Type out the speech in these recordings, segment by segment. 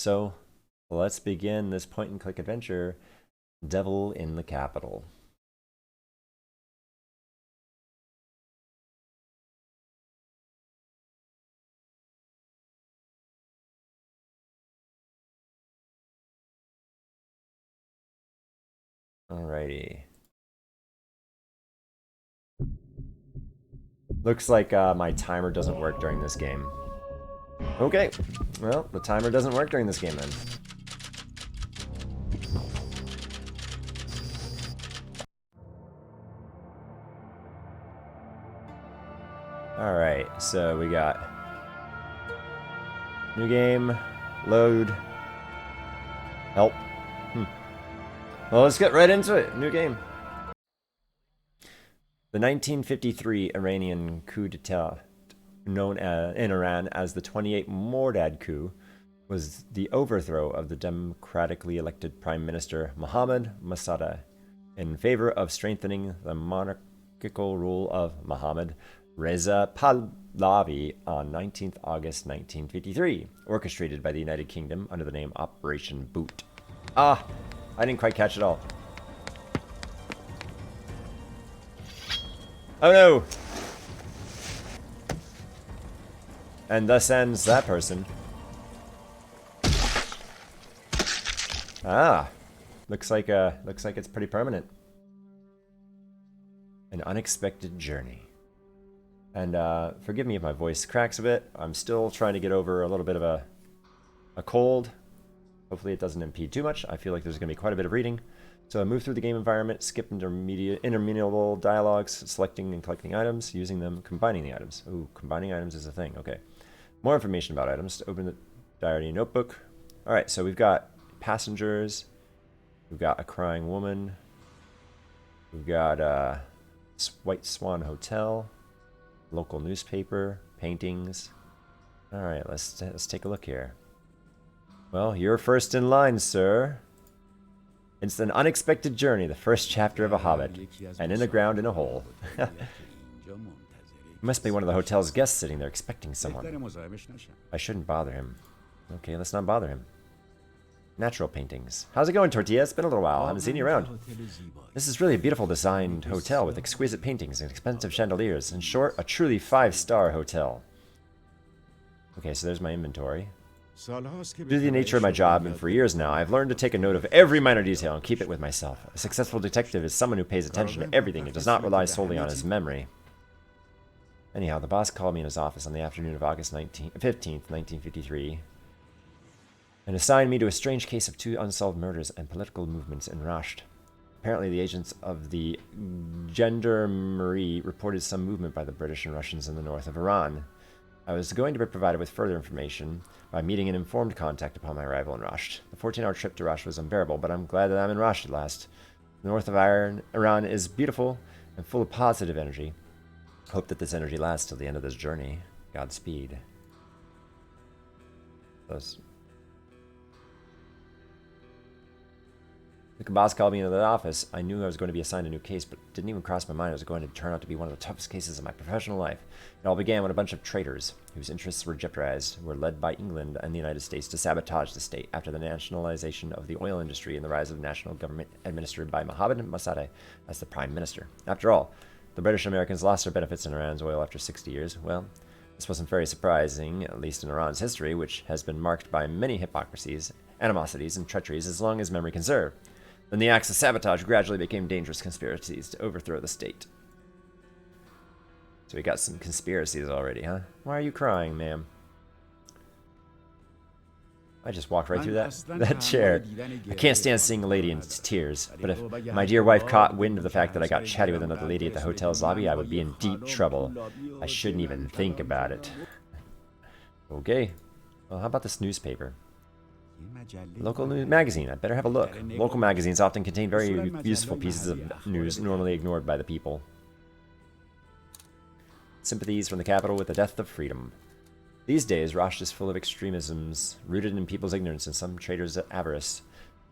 So let's begin this point and click adventure, Devil in the Capital. Alrighty. Looks like my timer doesn't work during this game. Okay, well, the timer doesn't work during this game then. Alright, so we got new game, load, help. Well, let's get right into it. New game. The 1953 Iranian coup d'etat, known in Iran as the 28 Mordad coup, was the overthrow of the democratically elected Prime Minister Mohammad Mossadegh in favor of strengthening the monarchical rule of Mohammad Reza Pahlavi on 19th August 1953, orchestrated by the United Kingdom under the name Operation Boot. Ah, I didn't quite catch it all. Oh no! And thus ends that person. Ah, looks like it's pretty permanent. An unexpected journey. And forgive me if my voice cracks a bit. I'm still trying to get over a little bit of a cold. Hopefully it doesn't impede too much. I feel like there's going to be quite a bit of reading. So I move through the game environment, skip interminable dialogues, selecting and collecting items, using them, combining the items. Ooh, combining items is a thing. Okay. More information about items. Open the diary notebook. All right, so we've got passengers. We've got a crying woman. We've got White Swan Hotel, local newspaper, paintings. All right, let's take a look here. Well, you're first in line, sir. It's an unexpected journey, the first chapter of a hobbit, and in the ground in a hole. Must be one of the hotel's guests sitting there expecting someone. I shouldn't bother him. Okay, let's not bother him. Natural paintings. How's it going, Tortilla? It's been a little while. I haven't seen you around. This is really a beautiful designed hotel with exquisite paintings and expensive chandeliers. In short, a truly 5-star hotel. Okay, so there's my inventory. Due to the nature of my job, and for years now, I've learned to take a note of every minor detail and keep it with myself. A successful detective is someone who pays attention to everything and does not rely solely on his memory. Anyhow, the boss called me in his office on the afternoon of August 15th, 1953, and assigned me to a strange case of 2 unsolved murders and political movements in Rasht. Apparently, the agents of the Gendarmerie reported some movement by the British and Russians in the north of Iran. I was going to be provided with further information by meeting an informed contact upon my arrival in Rasht. The 14-hour trip to Rasht was unbearable, but I'm glad that I'm in Rasht at last. The north of Iran is beautiful and full of positive energy. Hope that this energy lasts till the end of this journey. Godspeed. The boss called me into the office. I knew I was going to be assigned a new case, but it didn't even cross my mind it was going to turn out to be one of the toughest cases of my professional life. It all began when a bunch of traitors, whose interests were jeopardized, were led by England and the United States to sabotage the state after the nationalization of the oil industry and the rise of national government administered by Mohammad Mossadegh as the prime minister. After all, the British and Americans lost their benefits in Iran's oil after 60 years. Well, this wasn't very surprising, at least in Iran's history, which has been marked by many hypocrisies, animosities, and treacheries as long as memory can serve. Then the acts of sabotage gradually became dangerous conspiracies to overthrow the state. So we got some conspiracies already, huh? Why are you crying, ma'am? I just walked right through that chair. I can't stand seeing a lady in tears, but if my dear wife caught wind of the fact that I got chatty with another lady at the hotel's lobby, I would be in deep trouble. I shouldn't even think about it. Okay. Well, how about this newspaper? Local news magazine. I better have a look. Local magazines often contain very useful pieces of news normally ignored by the people. Sympathies from the capital with the death of freedom. These days, Rasht is full of extremisms rooted in people's ignorance and some traitors' avarice.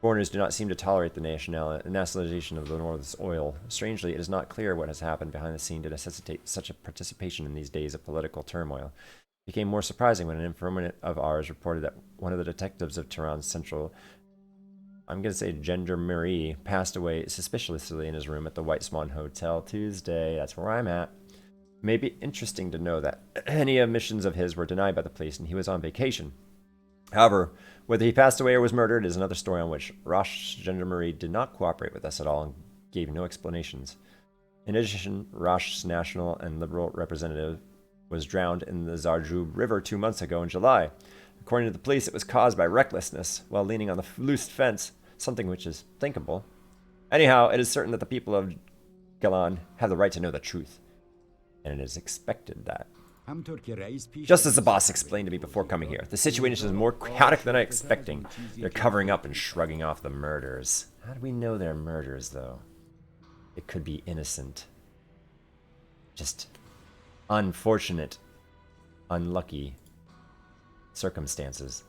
Foreigners do not seem to tolerate the nationalization of the North's oil. Strangely, it is not clear what has happened behind the scene to necessitate such a participation in these days of political turmoil. became more surprising when an informant of ours reported that one of the detectives of Tehran's central, I'm going to say gendarmerie, passed away suspiciously in his room at the White Swan Hotel Tuesday. That's where I'm at. It may be interesting to know that any admissions of his were denied by the police and he was on vacation. However, whether he passed away or was murdered is another story on which Roche Gendarmerie did not cooperate with us at all and gave no explanations. In addition, Roche's national and liberal representative was drowned in the Zarjub River 2 months ago in July. According to the police, it was caused by recklessness while leaning on the loose fence, something which is thinkable. Anyhow, it is certain that the people of Galan have the right to know the truth, and it is expected that. Just as the boss explained to me before coming here, the situation is more chaotic than I expecting. They're covering up and shrugging off the murders. How do we know they're murders, though? It could be innocent. Just unfortunate, unlucky circumstances.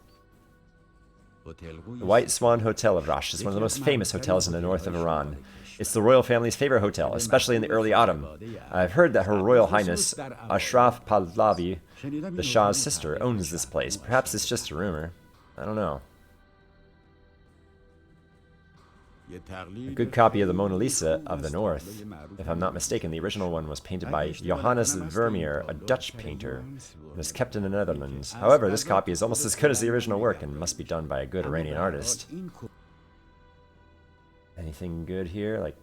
The White Swan Hotel of Rosh is one of the most famous hotels in the north of Iran. It's the royal family's favorite hotel, especially in the early autumn. I've heard that Her Royal Highness Ashraf Pahlavi, the Shah's sister, owns this place. Perhaps it's just a rumor. I don't know. A good copy of the Mona Lisa of the North. If I'm not mistaken, the original one was painted by Johannes Vermeer, a Dutch painter, and is kept in the Netherlands. However, this copy is almost as good as the original work and must be done by a good Iranian artist. Anything good here, like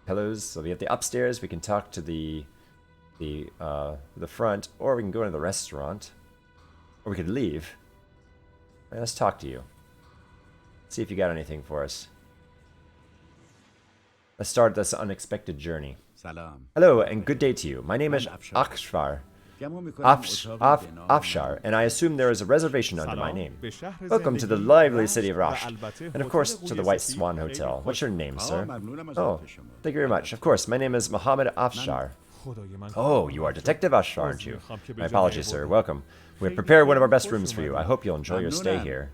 pillows? So we have the upstairs. We can talk to the front, or we can go into the restaurant, or we could leave. All right, let's talk to you. See if you got anything for us. Let's start this unexpected journey. Hello, and good day to you. My name is Afshar, and I assume there is a reservation under my name. Welcome to the lively city of Rasht, and of course to the White Swan Hotel. What's your name, sir? Oh, thank you very much. Of course, my name is Mohammed Afshar. Oh, you are Detective Afshar, aren't you? My apologies, sir. Welcome. We have prepared one of our best rooms for you. I hope you'll enjoy your stay here.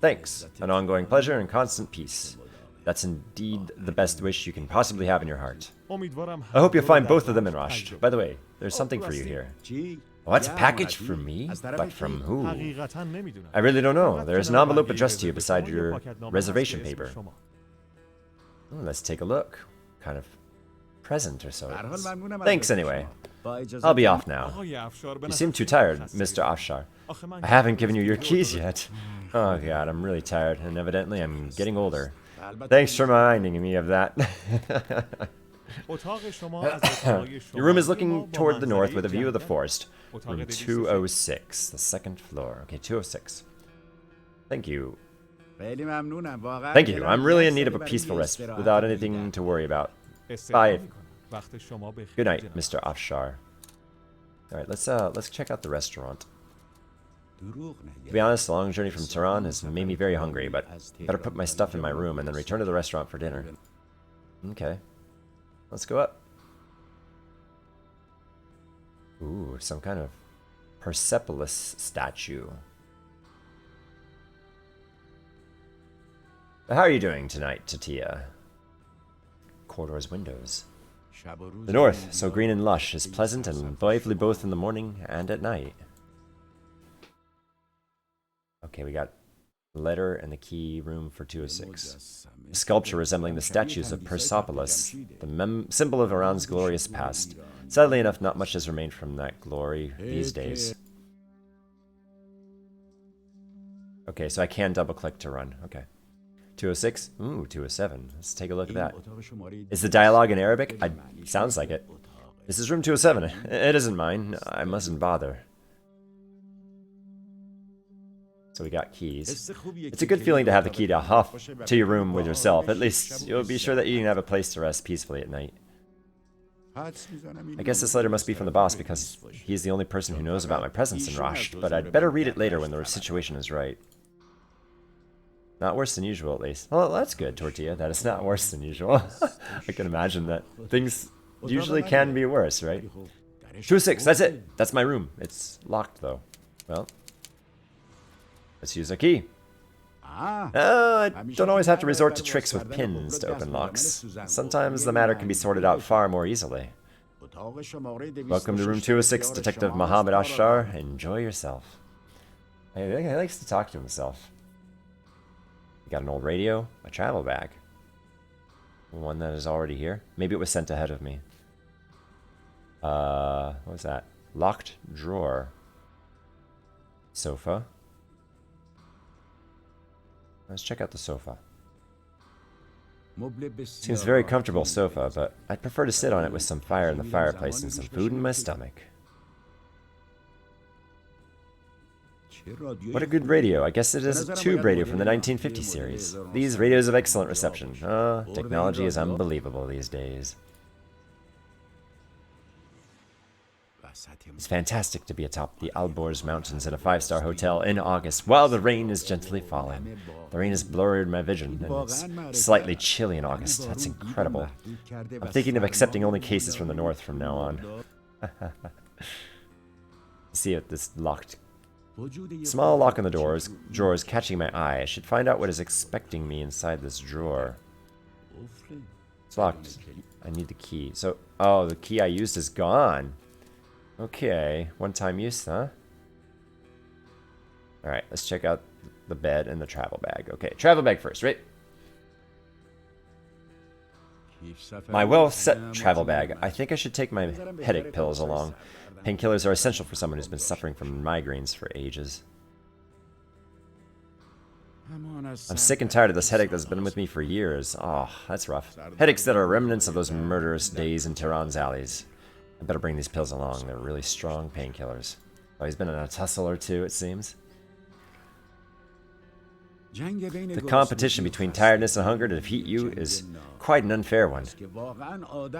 Thanks. An ongoing pleasure and constant peace. That's indeed the best wish you can possibly have in your heart. I hope you'll find both of them in Rasht. By the way, there's something for you here. What's a package for me? But from who? I really don't know. There's an envelope addressed to you beside your reservation paper. Let's take a look. Kind of present or so. Thanks anyway. I'll be off now. You seem too tired, Mr. Afshar. I haven't given you your keys yet. Oh god, I'm really tired, and evidently I'm getting older. Thanks for reminding me of that. Your room is looking toward the north with a view of the forest. Room 206, the second floor. Okay, 206. Thank you. Thank you. I'm really in need of a peaceful rest without anything to worry about. Bye. Good night, Mr. Afshar. Alright, let's check out the restaurant. To be honest, the long journey from Tehran has made me very hungry, but better put my stuff in my room and then return to the restaurant for dinner. Okay. Let's go up. Ooh, some kind of Persepolis statue. How are you doing tonight, Tatia? Corridor's windows. The north, so green and lush, is pleasant and lively both in the morning and at night. Okay, we got the letter and the key room for 206. A sculpture resembling the statues of Persepolis, the symbol of Iran's glorious past. Sadly enough, not much has remained from that glory these days. Okay, so I can double-click to run. Okay. 206? Ooh, 207. Let's take a look at that. Is the dialogue in Arabic? Sounds like it. This is room 207. It isn't mine. I mustn't bother. So we got keys. It's a good feeling to have the key to your room with yourself. At least you'll be sure that you can have a place to rest peacefully at night. I guess this letter must be from the boss because he's the only person who knows about my presence in Rasht, but I'd better read it later when the situation is right. Not worse than usual, at least. Well, that's good, Tortilla. That is not worse than usual. I can imagine that things usually can be worse, right? 206, that's it. That's my room. It's locked, though. Well, let's use a key. I don't always have to resort to tricks with pins to open locks. Sometimes the matter can be sorted out far more easily. Welcome to room 206, Detective Mohammed Ashar. Enjoy yourself. He likes to talk to himself. You got an old radio, a travel bag. One that is already here. Maybe it was sent ahead of me. What was that? Locked drawer. Sofa. Let's check out the sofa. Seems a very comfortable sofa, but I'd prefer to sit on it with some fire in the fireplace and some food in my stomach. What a good radio. I guess it is a tube radio from the 1950 series. These radios have excellent reception. Technology is unbelievable these days. It's fantastic to be atop the Alborz Mountains in a 5-star hotel in August while the rain is gently falling. The rain has blurred my vision, and it's slightly chilly in August. That's incredible. I'm thinking of accepting only cases from the north from now on. See if this locked... Small lock on the drawer is catching my eye. I should find out what is expecting me inside this drawer. It's locked. I need the key. So, oh, the key I used is gone. Okay, one-time use, huh? Alright, let's check out the bed and the travel bag. Okay, travel bag first, right? My well-set travel bag. I think I should take my headache pills along. Painkillers are essential for someone who's been suffering from migraines for ages. I'm sick and tired of this headache that's been with me for years. Oh, that's rough. Headaches that are remnants of those murderous days in Tehran's alleys. I better bring these pills along. They're really strong painkillers. Oh, he's been in a tussle or two, it seems. The competition between tiredness and hunger to defeat you is quite an unfair one.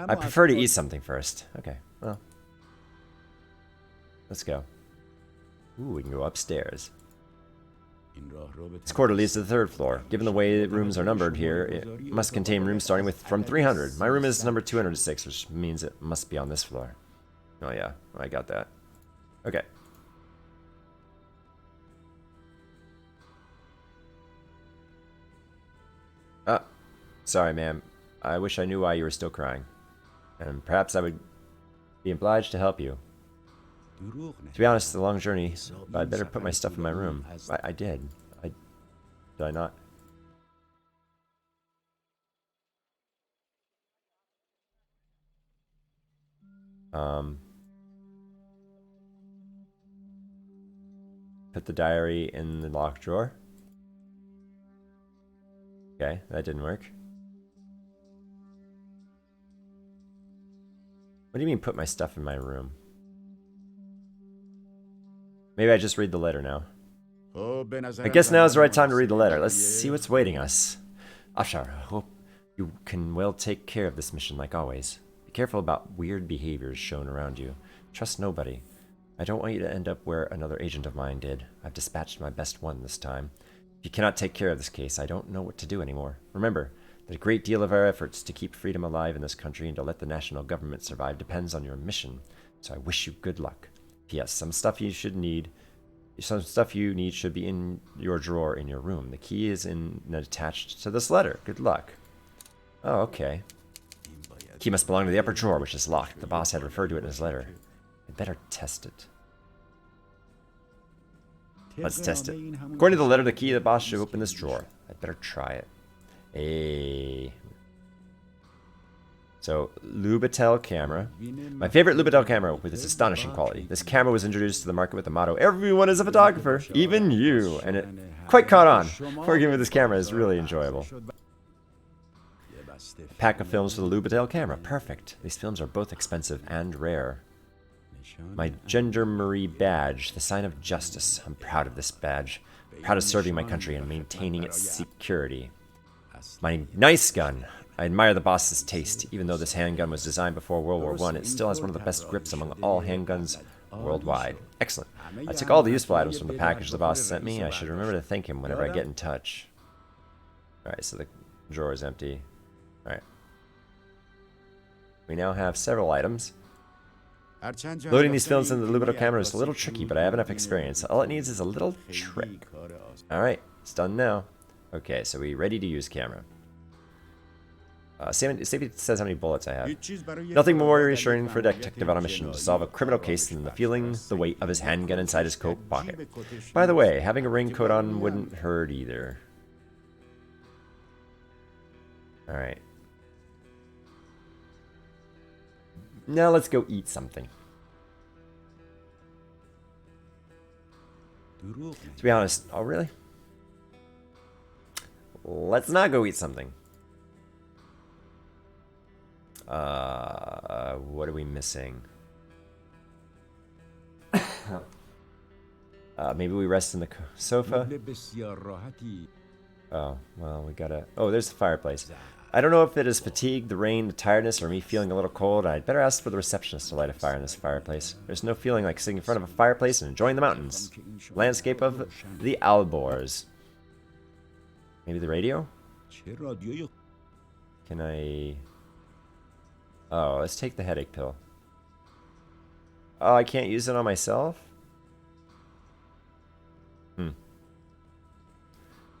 I prefer to eat something first. Okay, well. Let's go. Ooh, we can go upstairs. This corridor leads to the 3rd floor. Given the way rooms are numbered here, it must contain rooms starting from 300. My room is number 206, which means it must be on this floor. Oh yeah, I got that. Okay. Sorry, ma'am. I wish I knew why you were still crying. And perhaps I would be obliged to help you. To be honest, it's a long journey, but I'd better put my stuff in my room. I did. Did I not? Put the diary in the locked drawer. Okay, that didn't work. What do you mean put my stuff in my room? Maybe I just read the letter now. I guess now is the right time to read the letter. Let's see what's waiting us. Ashar, I hope you can well take care of this mission like always. Be careful about weird behaviors shown around you. Trust nobody. I don't want you to end up where another agent of mine did. I've dispatched my best one this time. If you cannot take care of this case, I don't know what to do anymore. Remember that a great deal of our efforts to keep freedom alive in this country and to let the national government survive depends on your mission. So I wish you good luck. P.S. Some stuff you need should be in your drawer in your room. The key is attached to this letter. Good luck. Oh, okay. The key must belong to the upper drawer, which is locked. The boss had referred to it in his letter. I'd better test it. Let's test it. According to the letter, the key of the boss should open this drawer. I'd better try it. So, Lubitel camera. My favorite Lubitel camera with its astonishing quality. This camera was introduced to the market with the motto, "Everyone is a photographer, even you." And it quite caught on. Working with this camera is really enjoyable. A pack of films for the Lubitel camera. Perfect. These films are both expensive and rare. My Gendarmerie badge, the sign of justice. I'm proud of this badge. Proud of serving my country and maintaining its security. My nice gun. I admire the boss's taste. Even though this handgun was designed before World War I, it still has one of the best grips among all handguns worldwide. Excellent. I took all the useful items from the package the boss sent me. I should remember to thank him whenever I get in touch. Alright, so the drawer is empty. Alright. We now have several items. Loading these films into the Lubitel camera is a little tricky, but I have enough experience. All it needs is a little trick. Alright, it's done now. Okay, so we ready to use camera. See if it says how many bullets I have. Nothing more reassuring for a detective on a mission to solve a criminal case than the feeling the weight of his handgun inside his coat pocket. By the way, having a raincoat on wouldn't hurt either. Alright. Now let's go eat something. To be honest, oh really? Let's not go eat something. What are we missing? Maybe we rest in the sofa? Oh, well, we gotta... Oh, there's the fireplace. I don't know if it is fatigue, the rain, the tiredness, or me feeling a little cold. I'd better ask for the receptionist to light a fire in this fireplace. There's no feeling like sitting in front of a fireplace and enjoying the mountains. Landscape of the Alborz. Maybe the radio? Can I... Oh, let's take the headache pill. Oh, I can't use it on myself?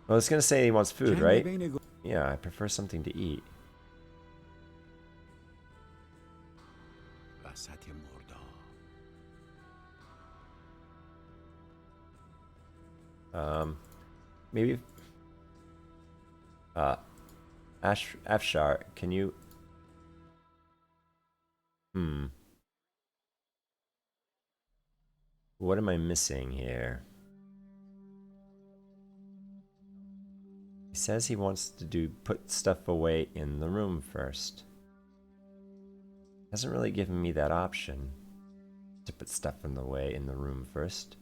Well, it's gonna say he wants food, right? Yeah, I prefer something to eat. Maybe... Afshar, can you... What am I missing here? He says he wants to put stuff away in the room first. Hasn't really given me that option to put stuff in the room first.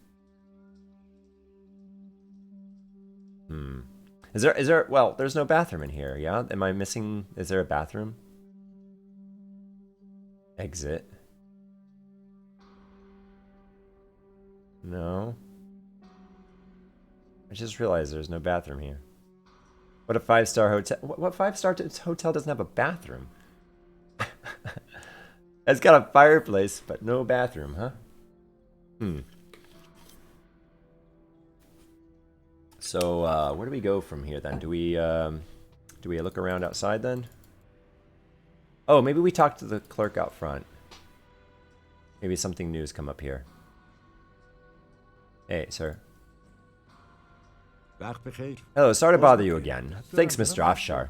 Is there, well, there's no bathroom in here, yeah? Am I missing, is there a bathroom? Exit. No. I just realized there's no bathroom here. What a 5-star hotel, what 5-star hotel doesn't have a bathroom? It's got a fireplace, but no bathroom, huh? So, where do we go from here then? Do we look around outside then? Oh, maybe we talk to the clerk out front. Maybe something new's come up here. Hey, sir. Hello, sorry to bother you again. Thanks, Mr. Afshar.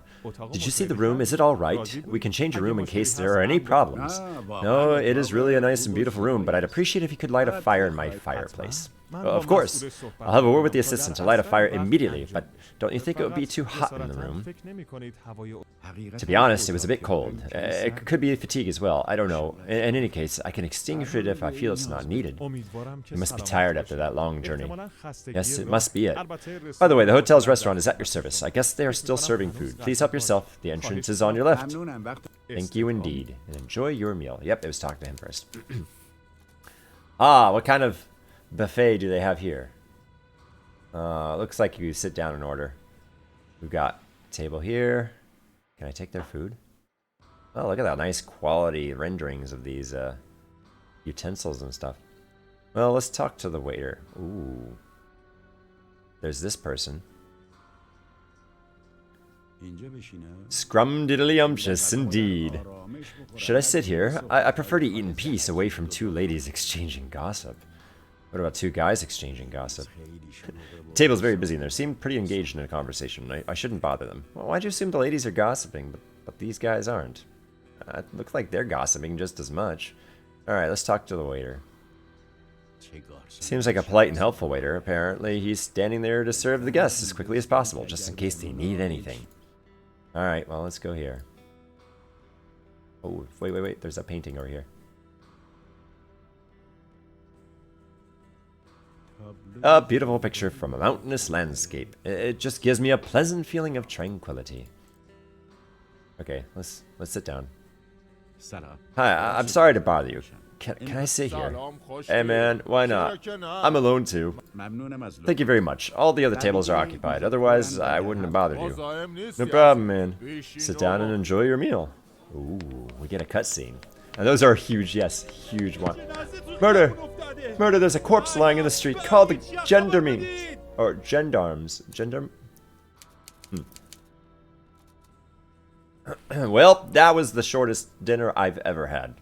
Did you see the room? Is it all right? We can change your room in case there are any problems. No, it is really a nice and beautiful room, but I'd appreciate if you could light a fire in my fireplace. Of course. I'll have a word with the assistant to light a fire immediately, but don't you think it would be too hot in the room? To be honest, it was a bit cold. It could be fatigue as well. I don't know. In any case, I can extinguish it if I feel it's not needed. You must be tired after that long journey. Yes, it must be it. By the way, the hotel's restaurant is at your service. I guess they are still serving food. Please help yourself. The entrance is on your left. Thank you indeed. And enjoy your meal. Yep, it was talk to him first. What kind of buffet do they have here? Looks like you sit down and order. We've got a table here. Can I take their food? Oh, look at that nice quality renderings of these utensils and stuff. Well, let's talk to the waiter. Ooh. There's this person. Scrumdiddlyumptious indeed. Should I sit here? I prefer to eat in peace away from two ladies exchanging gossip. What about two guys exchanging gossip? The table's very busy and they seem pretty engaged in a conversation. I shouldn't bother them. Well, why'd you assume the ladies are gossiping, but these guys aren't? It looks like they're gossiping just as much. Alright, let's talk to the waiter. Seems like a polite and helpful waiter. Apparently, he's standing there to serve the guests as quickly as possible, just in case they need anything. Alright, well, let's go here. Oh, wait. There's a painting over here. A beautiful picture from a mountainous landscape. It just gives me a pleasant feeling of tranquility. Okay, let's sit down. Hi, I'm sorry to bother you. Can I sit here? Hey man, why not? I'm alone too. Thank you very much. All the other tables are occupied. Otherwise, I wouldn't have bothered you. No problem, man. Sit down and enjoy your meal. Ooh, we get a cutscene. And those are huge, yes, huge one. Murder! Murder, there's a corpse lying in the street. Call the gendarme. Or gendarmes. Well, that was the shortest dinner I've ever had.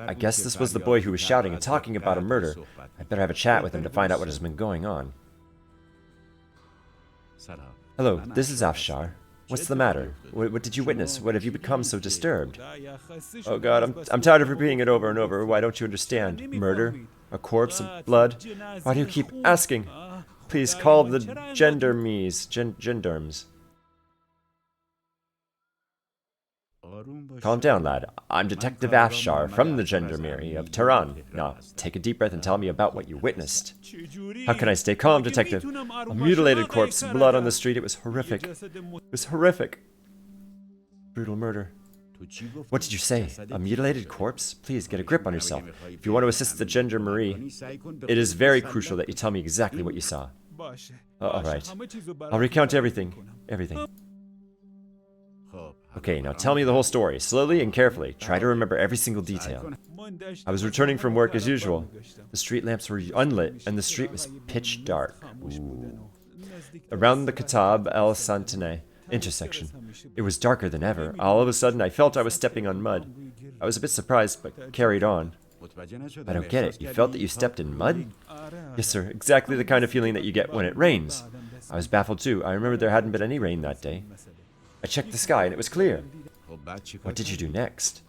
I guess this was the boy who was shouting and talking about a murder. I'd better have a chat with him to find out what has been going on. Hello, this is Afshar. What's the matter? What did you witness? What have you become so disturbed? Oh God, I'm tired of repeating it over and over. Why don't you understand? Murder? A corpse of blood? Why do you keep asking? Please call the gendarmes. Calm down, lad. I'm Detective Afshar from the Gendarmerie of Tehran. Now, take a deep breath and tell me about what you witnessed. How can I stay calm, Detective? A mutilated corpse, blood on the street. It was horrific. It was horrific. Brutal murder. What did you say? A mutilated corpse? Please, get a grip on yourself. If you want to assist the Gendarmerie, it is very crucial that you tell me exactly what you saw. Alright. I'll recount everything. Everything. Okay, now tell me the whole story, slowly and carefully. Try to remember every single detail. I was returning from work as usual. The street lamps were unlit, and the street was pitch dark. Ooh. Around the Kitab el-Santane intersection, it was darker than ever. All of a sudden, I felt I was stepping on mud. I was a bit surprised, but carried on. I don't get it. You felt that you stepped in mud? Yes, sir. Exactly the kind of feeling that you get when it rains. I was baffled, too. I remembered there hadn't been any rain that day. I checked the sky and it was clear. What did you do next?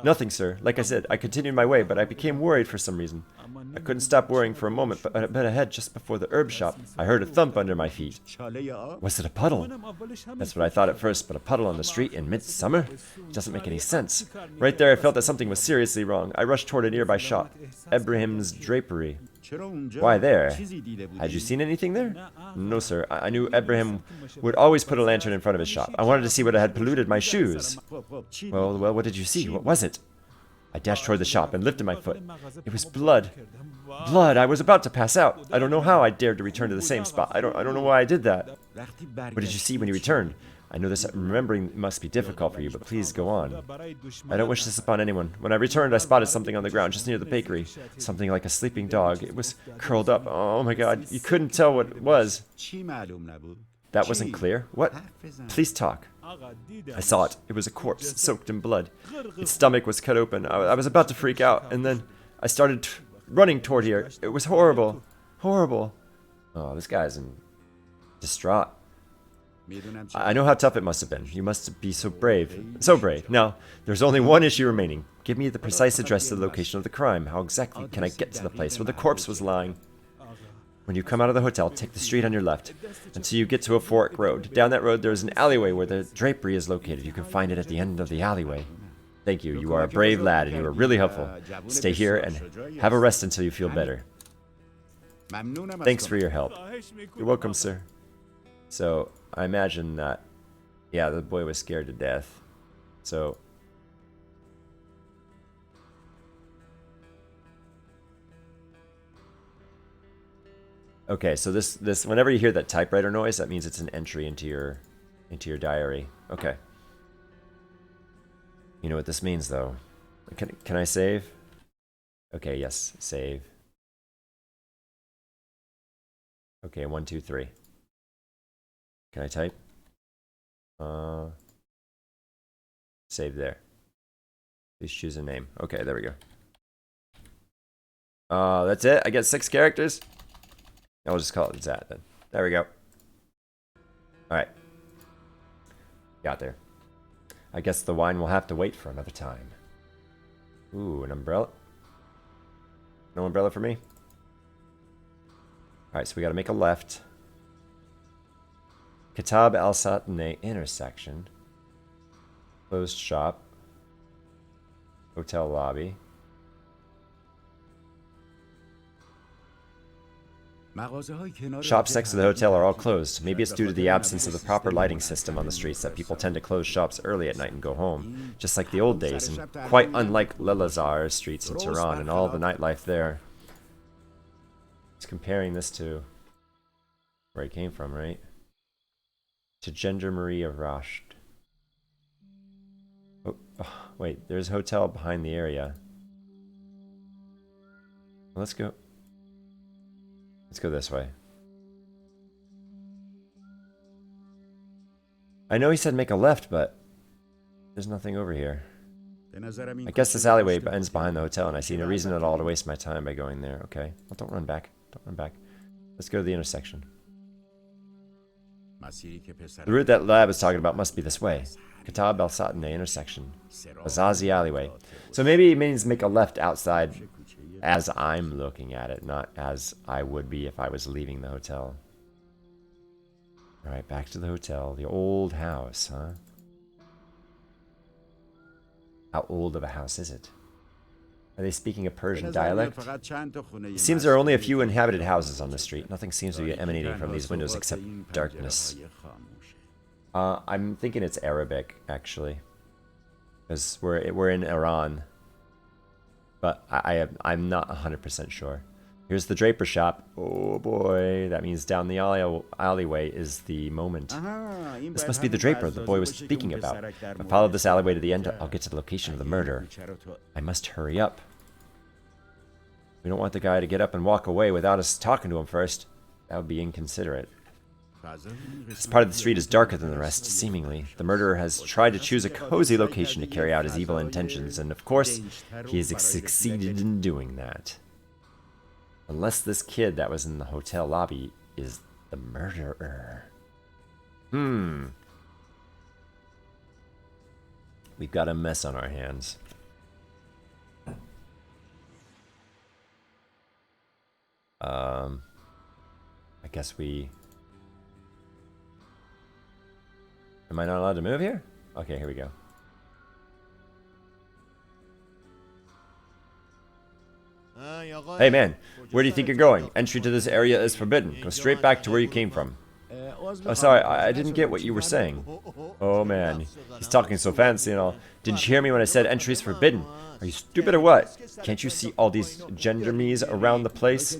Nothing, sir. Like I said, I continued my way, but I became worried for some reason. I couldn't stop worrying for a moment, but ahead, just before the herb shop, I heard a thump under my feet. Was it a puddle? That's what I thought at first, but a puddle on the street in midsummer? It doesn't make any sense. Right there, I felt that something was seriously wrong. I rushed toward a nearby shop, Ebrahim's Drapery. Why there? Had you seen anything there? No, sir. I knew Ebrahim would always put a lantern in front of his shop. I wanted to see what had polluted my shoes. Well, what did you see? What was it? I dashed toward the shop and lifted my foot. It was blood. Blood! I was about to pass out. I don't know how I dared to return to the same spot. I don't know why I did that. What did you see when you returned? I know this remembering must be difficult for you, but please go on. I don't wish this upon anyone. When I returned, I spotted something on the ground just near the bakery. Something like a sleeping dog. It was curled up. Oh my God, you couldn't tell what it was. That wasn't clear? What? Please talk. I saw it. It was a corpse, soaked in blood. Its stomach was cut open. I was about to freak out, and then I started running toward here. It was horrible. Horrible. Oh, this guy's distraught. I know how tough it must have been. You must be so brave. So brave. Now, there's only one issue remaining. Give me the precise address to the location of the crime. How exactly can I get to the place where the corpse was lying? When you come out of the hotel, take the street on your left until you get to a fork road. Down that road, there is an alleyway where the drapery is located. You can find it at the end of the alleyway. Thank you. You are a brave lad, and you are really helpful. Stay here and have a rest until you feel better. Thanks for your help. You're welcome, sir. So, I imagine that, yeah, the boy was scared to death. So, okay, so this whenever you hear that typewriter noise, that means it's an entry into your diary. Okay. You know what this means, though. Can I save? Okay, yes, save. Okay, 1, 2, 3. Can I type? Save there. Please choose a name. Okay, there we go. That's it? I get 6 characters? I'll just call it that then. There we go. Alright. Got there. I guess the wine will have to wait for another time. Ooh, an umbrella? No umbrella for me? Alright, so we gotta make a left. Kitab el-Satane intersection. Closed shop. Hotel lobby. Shops next to the hotel are all closed. Maybe it's due to the absence of the proper lighting system on the streets that people tend to close shops early at night and go home. Just like the old days, and quite unlike Lelazar streets in Tehran and all the nightlife there. It's comparing this to where he came from, right? To Gendarmerie of Rasht. Oh, wait, there's a hotel behind the area. Let's go. Let's go this way. I know he said make a left, but there's nothing over here. I guess this alleyway ends behind the hotel, and I see no reason at all to waste my time by going there. Okay. Well, don't run back. Don't run back. Let's go to the intersection. The route that Lab is talking about must be this way. Kitab El Satane intersection. Azazi alleyway. So maybe it means make a left outside as I'm looking at it, not as I would be if I was leaving the hotel. Alright, back to the hotel. The old house, huh? How old of a house is it? Are they speaking a Persian dialect? It seems there are only a few inhabited houses on the street. Nothing seems to be emanating from these windows except darkness. I'm thinking it's Arabic, actually. Because we're in Iran. But I'm not 100% sure. Here's the Draper shop. Oh boy, that means down the alleyway is the moment. This must be the Draper the boy was speaking about. If I follow this alleyway to the end, I'll get to the location of the murder. I must hurry up. We don't want the guy to get up and walk away without us talking to him first. That would be inconsiderate. This part of the street is darker than the rest, seemingly. The murderer has tried to choose a cozy location to carry out his evil intentions, and of course, he has succeeded in doing that. Unless this kid that was in the hotel lobby is the murderer. We've got a mess on our hands. I guess we... Am I not allowed to move here? Okay, here we go. Hey man, where do you think you're going? Entry to this area is forbidden. Go straight back to where you came from. Oh, sorry, I didn't get what you were saying. Oh man, he's talking so fancy and all. Didn't you hear me when I said entry is forbidden? Are you stupid or what? Can't you see all these gendarmes around the place?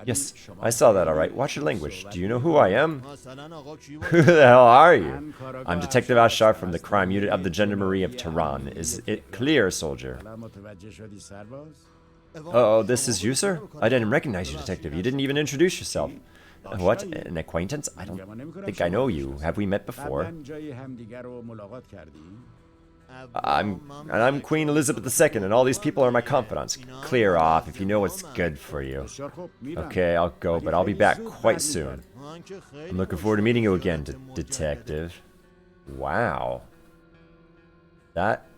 Yes, I saw that alright. Watch your language. Do you know who I am? Who the hell are you? I'm Detective Ashar from the crime unit of the Gendarmerie of Tehran. Is it clear, soldier? Oh, this is you, sir? I didn't recognize you, detective. You didn't even introduce yourself. What? An acquaintance? I don't think I know you. Have we met before? I'm Queen Elizabeth II, and all these people are my confidants. Clear off if you know what's good for you. Okay, I'll go, but I'll be back quite soon. I'm looking forward to meeting you again, detective. Wow. That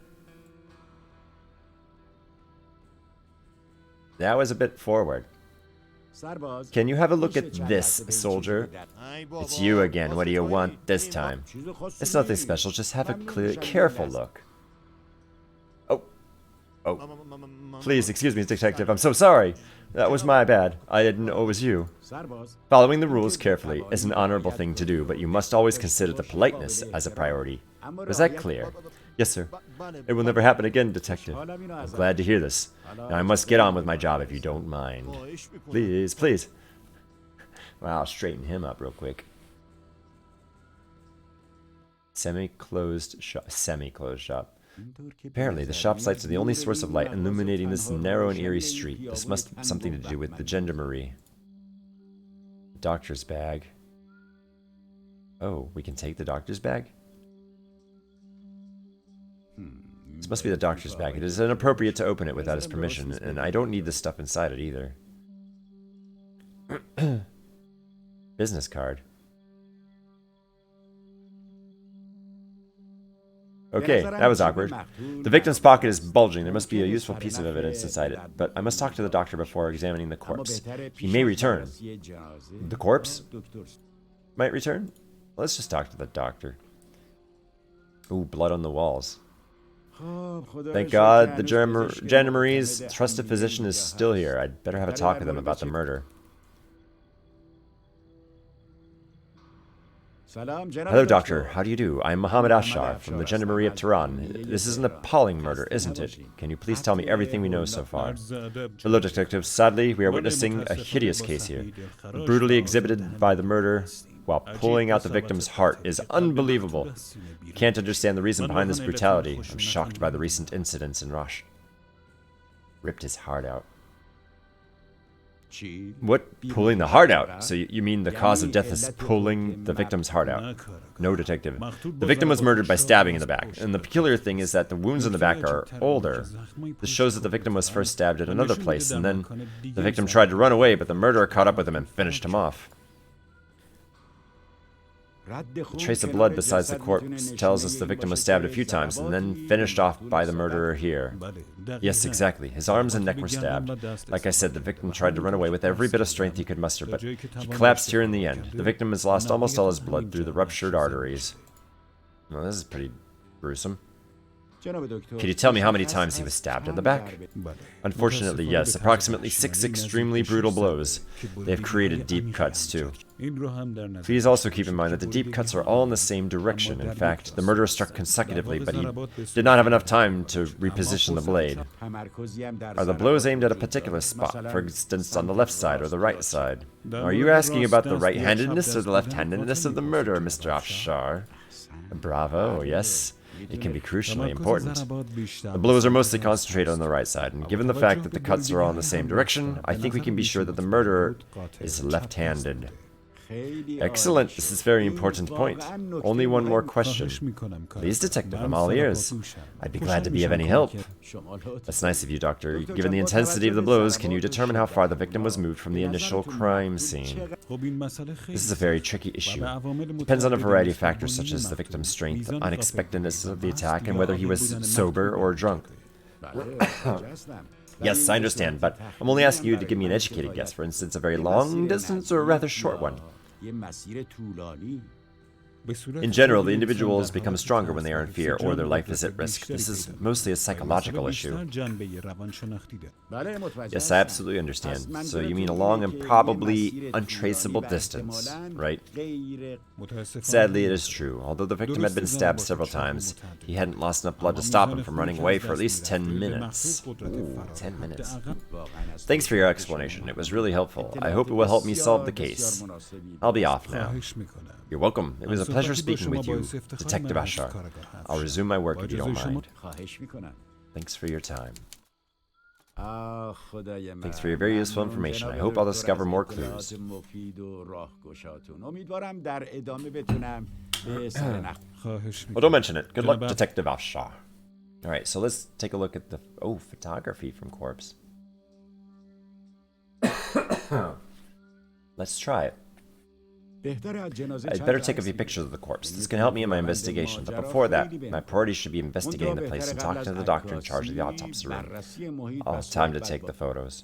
was a bit forward. Can you have a look at this, soldier? It's you again. What do you want this time? It's nothing special. Just have a careful look. Oh. Please, excuse me, detective. I'm so sorry. That was my bad. I didn't know it was you. Following the rules carefully is an honorable thing to do, but you must always consider the politeness as a priority. Was that clear? Yes, sir. It will never happen again, detective. I'm glad to hear this. Now I must get on with my job if you don't mind. Please, please. Well, I'll straighten him up real quick. Semi-closed shop. Apparently, the shop's lights are the only source of light illuminating this narrow and eerie street. This must have something to do with the gendarmerie. Doctor's bag. Oh, we can take the doctor's bag? This must be the doctor's bag. It is inappropriate to open it without his permission, and I don't need this stuff inside it either. Business card. Okay, that was awkward. The victim's pocket is bulging. There must be a useful piece of evidence inside it, but I must talk to the doctor before examining the corpse. He may return. The corpse might return? Let's just talk to the doctor. Ooh, blood on the walls. Thank God the gendarmerie's trusted physician is still here. I'd better have a talk with them about the murder. Hello, doctor. How do you do? I'm Mohammed Ashar from the Gendarmerie of Tehran. This is an appalling murder, isn't it? Can you please tell me everything we know so far? Hello, detective. Sadly, we are witnessing a hideous case here. Brutally exhibited by the murder while pulling out the victim's heart is unbelievable. You can't understand the reason behind this brutality. I'm shocked by the recent incidents in Rosh. Ripped his heart out. What? Pulling the heart out? So you mean the cause of death is pulling the victim's heart out? No, detective. The victim was murdered by stabbing in the back, and the peculiar thing is that the wounds in the back are older. This shows that the victim was first stabbed at another place, and then the victim tried to run away, but the murderer caught up with him and finished him off. The trace of blood besides the corpse tells us the victim was stabbed a few times and then finished off by the murderer here. Yes, exactly. His arms and neck were stabbed. Like I said, the victim tried to run away with every bit of strength he could muster, but he collapsed here in the end. The victim has lost almost all his blood through the ruptured arteries. Well, this is pretty gruesome. Can you tell me how many times he was stabbed in the back? Unfortunately, yes. Approximately 6 extremely brutal blows. They have created deep cuts, too. Please also keep in mind that the deep cuts are all in the same direction. In fact, the murderer struck consecutively, but he did not have enough time to reposition the blade. Are the blows aimed at a particular spot, for instance on the left side or the right side? Are you asking about the right-handedness or the left-handedness of the murderer, Mr. Afshar? Bravo, yes. It can be crucially important. The blows are mostly concentrated on the right side, and given the fact that the cuts are all in the same direction, I think we can be sure that the murderer is left-handed. Excellent, this is a very important point. Only one more question. Please, detective, I'm all ears. I'd be glad to be of any help. That's nice of you, Doctor. Given the intensity of the blows, can you determine how far the victim was moved from the initial crime scene? This is a very tricky issue. It depends on a variety of factors such as the victim's strength, the unexpectedness of the attack, and whether he was sober or drunk. Yes, I understand, but I'm only asking you to give me an educated guess. For instance, a very long distance or a rather short one. In general, the individuals become stronger when they are in fear or their life is at risk. This is mostly a psychological issue. Yes, I absolutely understand. So you mean a long and probably untraceable distance, right? Sadly, it is true. Although the victim had been stabbed several times, he hadn't lost enough blood to stop him from running away for at least 10 minutes. Ooh, 10 minutes. Thanks for your explanation. It was really helpful. I hope it will help me solve the case. I'll be off now. You're welcome. It was a pleasure speaking with you, Detective Afshar. I'll resume my work if you don't mind. Thanks for your time. Thanks for your very useful information. I hope I'll discover more clues. Well, don't mention it. Good luck, Detective Afshar. Alright, so let's take a look at the... Oh, photography from corpse. Let's try it. I'd better take a few pictures of the corpse. This can help me in my investigation, but before that, my priority should be investigating the place and talking to the doctor in charge of the autopsy room. I'll have time to take the photos.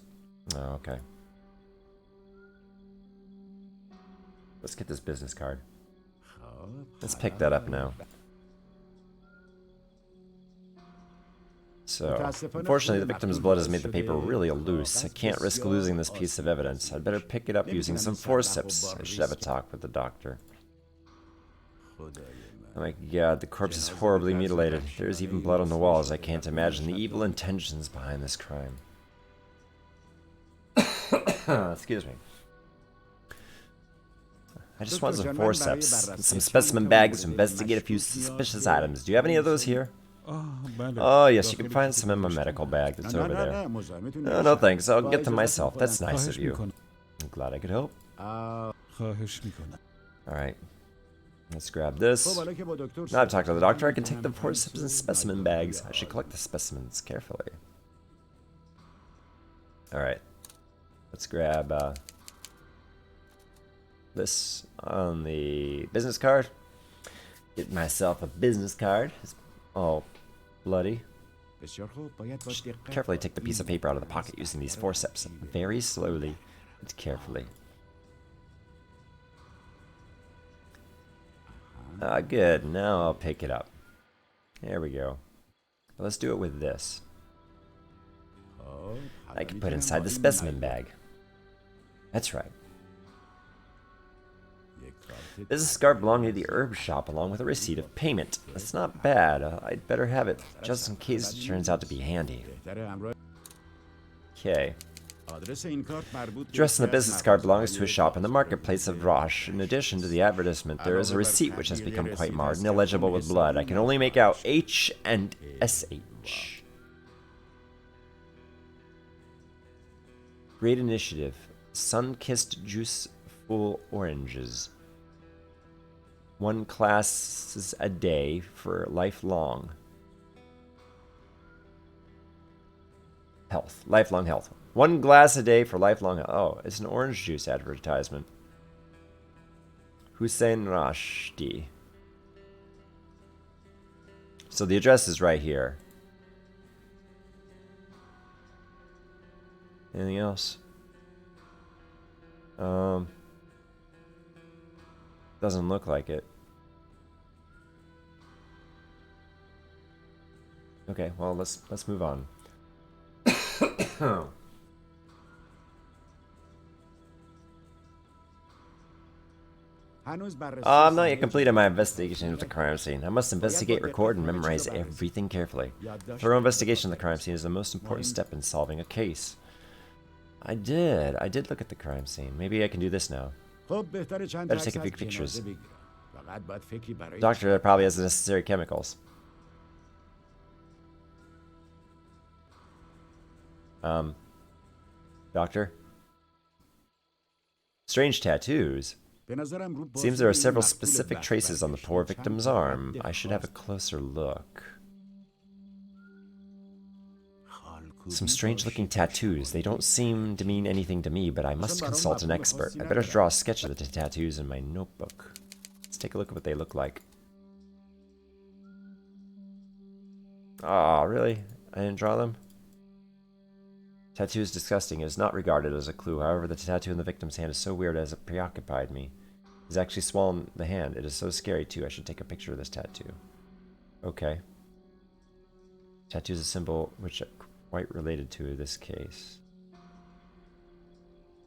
Oh, okay. Let's get this business card. Let's pick that up now. So, unfortunately, the victim's blood has made the paper really loose. I can't risk losing this piece of evidence. I'd better pick it up using some forceps. I should have a talk with the doctor. Oh my god, the corpse is horribly mutilated. There's even blood on the walls. I can't imagine the evil intentions behind this crime. Excuse me. I just want some forceps and some specimen bags to investigate a few suspicious items. Do you have any of those here? Oh, yes, you can find some in my medical bag that's over there. No, no thanks, I'll get them myself. That's nice of you. I'm glad I could help. Alright. Let's grab this. Now I've talked to the doctor, I can take the forceps and specimen bags. I should collect the specimens carefully. Alright. Let's grab this on the business card. Get myself a business card. It's all bloody. Just carefully take the piece of paper out of the pocket using these forceps. Very slowly and carefully. Good. Now I'll pick it up. There we go. Let's do it with this. I can put inside the specimen bag. That's right. This is a scarf belonging to the herb shop along with a receipt of payment. That's not bad. I'd better have it just in case it turns out to be handy. Okay. The address on the business card belongs to a shop in the marketplace of Rosh. In addition to the advertisement, there is a receipt which has become quite marred and illegible with blood. I can only make out H and SH. Great initiative. Sun-kissed juice full oranges. 1 glass a day for lifelong health. Lifelong health. 1 glass a day for lifelong health. Oh, it's an orange juice advertisement. Hussein Rashdi. So the address is right here. Anything else? Doesn't look like it. Okay, well let's move on. I'm not yet completed my investigation of the crime scene. I must investigate, record, and memorize everything carefully. Thorough investigation of the crime scene is the most important step in solving a case. I did look at the crime scene. Maybe I can do this now. Better take a few pictures. Doctor probably has the necessary chemicals. Doctor? Strange tattoos. Seems there are several specific traces on the poor victim's arm. I should have a closer look. Some strange-looking tattoos. They don't seem to mean anything to me, but I must consult an expert. I better draw a sketch of the tattoos in my notebook. Let's take a look at what they look like. Ah, really? I didn't draw them? Tattoo is disgusting. It is not regarded as a clue. However, the tattoo in the victim's hand is so weird as it preoccupied me. He's actually swollen the hand. It is so scary, too. I should take a picture of this tattoo. Okay. Tattoo is a symbol which quite related to this case.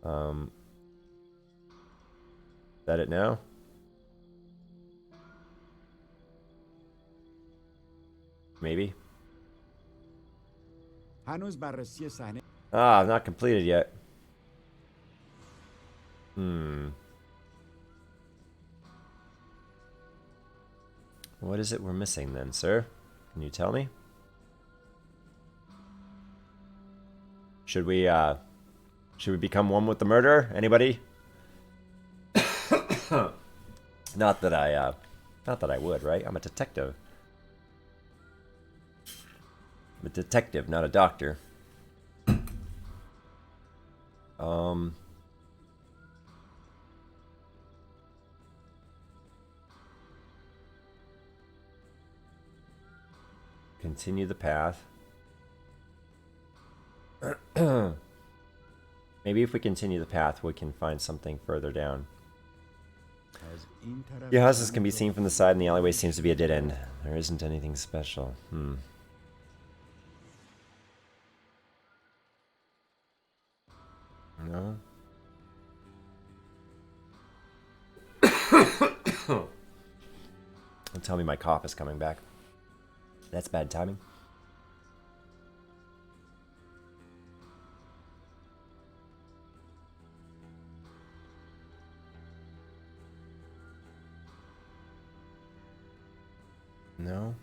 Is that it now? Maybe. Ah, I've not completed yet. What is it we're missing then, sir? Can you tell me? Should we become one with the murderer? Anybody? Not that I would, right? I'm a detective. I'm a detective, not a doctor. Continue the path. Maybe if we continue the path, we can find something further down. Your houses can be seen from the side, and the alleyway seems to be a dead end. There isn't anything special. No? Don't tell me my cough is coming back. That's bad timing. No?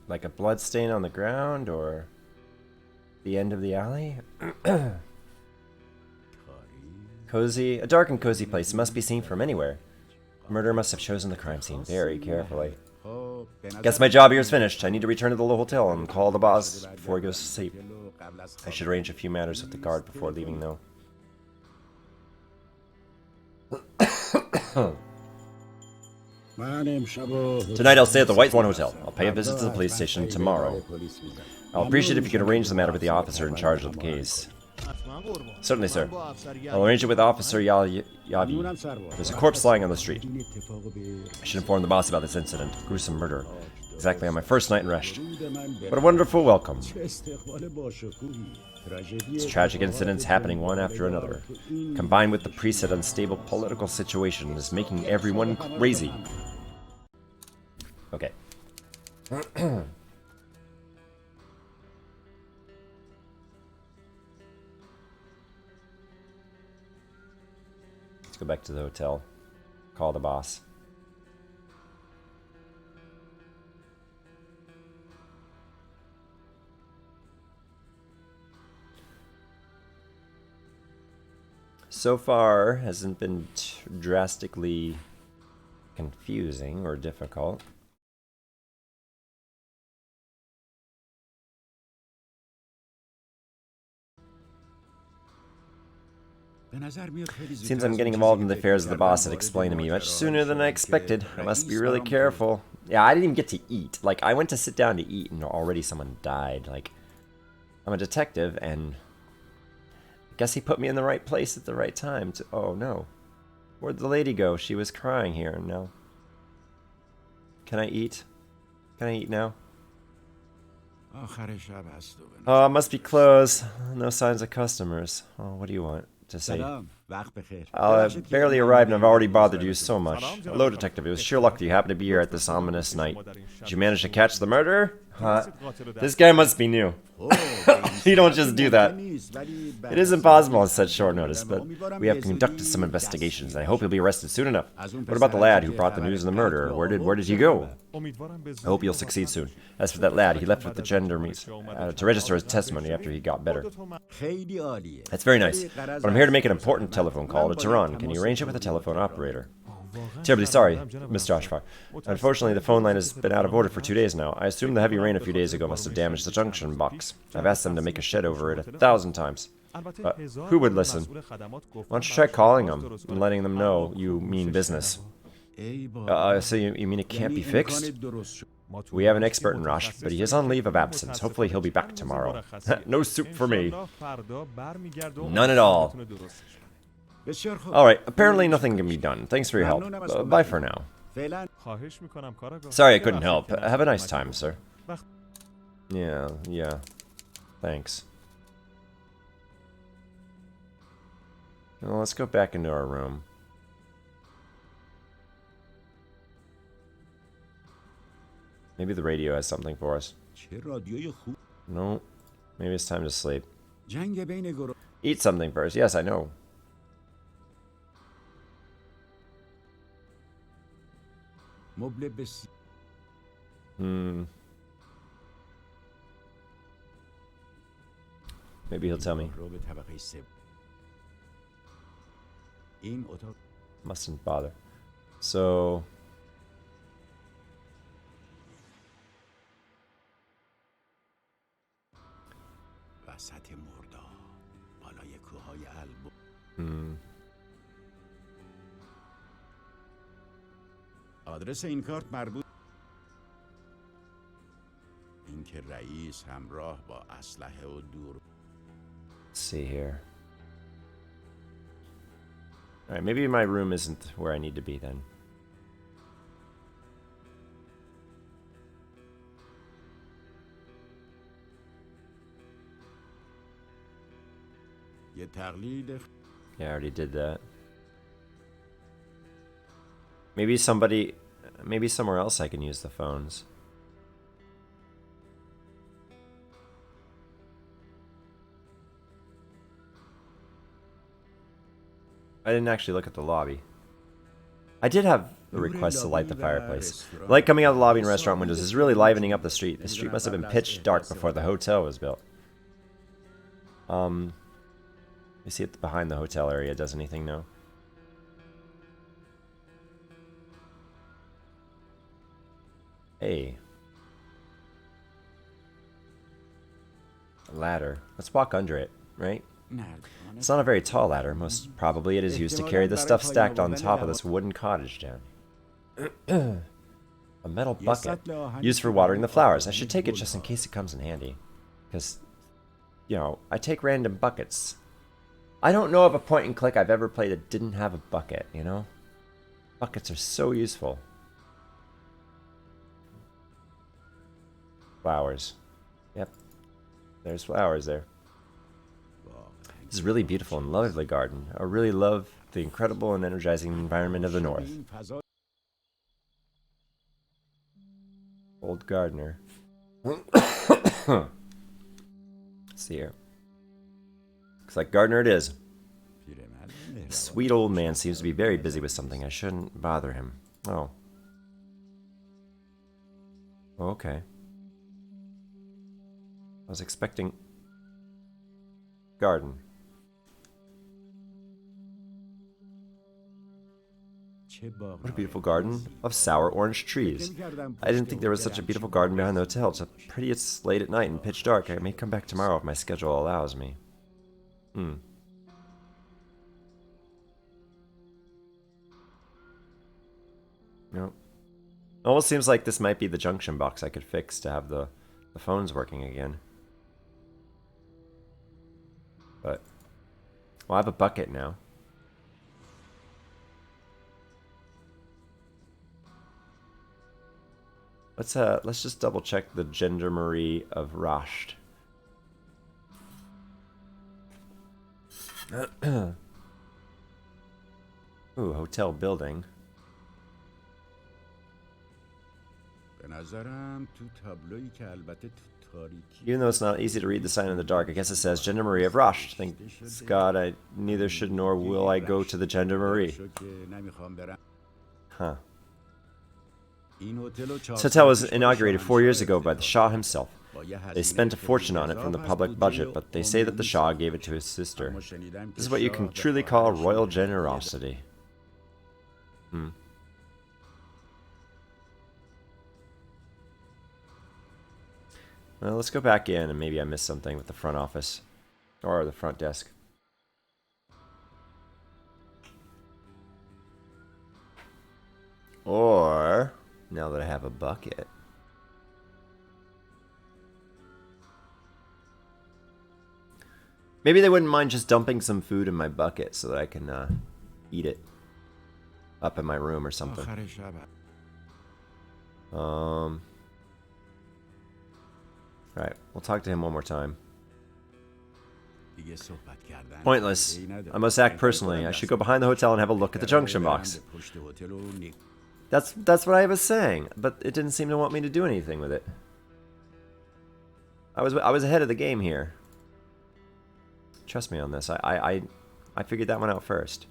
Like a blood stain on the ground, or the end of the alley? Cozy. A dark and cozy place must be seen from anywhere. The murderer must have chosen the crime scene very carefully. Guess my job here is finished. I need to return to the hotel and call the boss before he goes to sleep. I should arrange a few matters with the guard before leaving, though. Tonight I'll stay at the White Swan Hotel. I'll pay a visit to the police station tomorrow. I'll appreciate it if you could arrange the matter with the officer in charge of the case. Certainly, sir. I'll arrange it with Officer Yavi. There's a corpse lying on the street. I should inform the boss about this incident. Gruesome murder. Exactly on my first night in Resht. What a wonderful welcome. These tragic incidents happening one after another, combined with the preset unstable political situation, is making everyone crazy. Okay. Let's go back to the hotel. Call the boss. so far hasn't been drastically confusing or difficult. Seems I'm getting involved in the affairs of the boss that explained to me much sooner than I expected. I must be really careful. Yeah, I didn't even get to eat. Like, I went to sit down to eat and already someone died. Like, I'm a detective and I guess he put me in the right place at the right time to... Oh, no. Where'd the lady go? She was crying here and now. Can I eat? Can I eat now? Oh, it must be closed. No signs of customers. Oh, what do you want to say? I've barely arrived and I've already bothered you so much. Hello, detective. It was sheer luck that you happened to be here at this ominous night. Did you manage to catch the murderer? This guy must be new. You don't just do that. It is impossible on such short notice, but we have conducted some investigations, and I hope he'll be arrested soon enough. What about the lad who brought the news of the murder? Where did he go? I hope you'll succeed soon. As for that lad, he left with the gendarmes to register his testimony after he got better. That's very nice, but I'm here to make an important telephone call to Tehran. Can you arrange it with a telephone operator? Terribly sorry, Mr. Ashfar. Unfortunately, the phone line has been out of order for 2 days now. I assume the heavy rain a few days ago must have damaged the junction box. I've asked them to make a shed over it 1,000 times. But who would listen? Why don't you try calling them and letting them know you mean business? So you mean it can't be fixed? We have an expert in Rosh, but he is on leave of absence. Hopefully he'll be back tomorrow. No soup for me. None at all. Alright, apparently nothing can be done. Thanks for your help. Bye for now. Sorry I couldn't help. Have a nice time, sir. Yeah. Thanks. Well, let's go back into our room. Maybe the radio has something for us. No. Maybe it's time to sleep. Eat something first. Yes, I know. Maybe he'll tell me. Mustn't bother. So... آدرس این کارت مربوط اینکه رئیس همراه با اسلحه و دور. Let's see here. Alright, maybe my room isn't where I need to be then. Yeah, I already did that. Maybe somewhere else I can use the phones. I didn't actually look at the lobby. I did have a request to light the fireplace. The light coming out of the lobby and restaurant windows is really livening up the street. The street must have been pitch dark before the hotel was built. You see it behind the hotel area. Does anything know? Hey. A ladder. Let's walk under it, right? It's not a very tall ladder. Most probably it is used to carry the stuff stacked on top of this wooden cottage down. A metal bucket. Used for watering the flowers. I should take it just in case it comes in handy. Because, you know, I take random buckets. I don't know of a point and click I've ever played that didn't have a bucket, you know? Buckets are so useful. Flowers. Yep. There's flowers there. This is a really beautiful and lovely garden. I really love the incredible and energizing environment of the north. Old gardener. Let's see here. Looks like gardener it is. The sweet old man seems to be very busy with something. I shouldn't bother him. Oh. Okay. I was expecting... garden. What a beautiful garden of sour orange trees. I didn't think there was such a beautiful garden behind the hotel. It's pretty. It's late at night and pitch dark. I may come back tomorrow if my schedule allows me. Nope. Almost seems like this might be the junction box I could fix to have the phones working again. But, well, I have a bucket now. Let's just double check the Gendarmerie of Rasht. Ooh, hotel building. Even though it's not easy to read the sign in the dark, I guess it says Gendarmerie of Rasht. Thank God I neither should nor will I go to the Gendarmerie. Huh. This hotel was inaugurated 4 years ago by the Shah himself. They spent a fortune on it from the public budget, but they say that the Shah gave it to his sister. This is what you can truly call royal generosity. Well, let's go back in, and maybe I missed something with the front office. Or the front desk. Or, now that I have a bucket. Maybe they wouldn't mind just dumping some food in my bucket so that I can eat it up in my room or something. Alright, we'll talk to him one more time. Pointless. I must act personally. I should go behind the hotel and have a look at the junction box. That's what I was saying, but it didn't seem to want me to do anything with it. I was ahead of the game here. Trust me on this. I figured that one out first.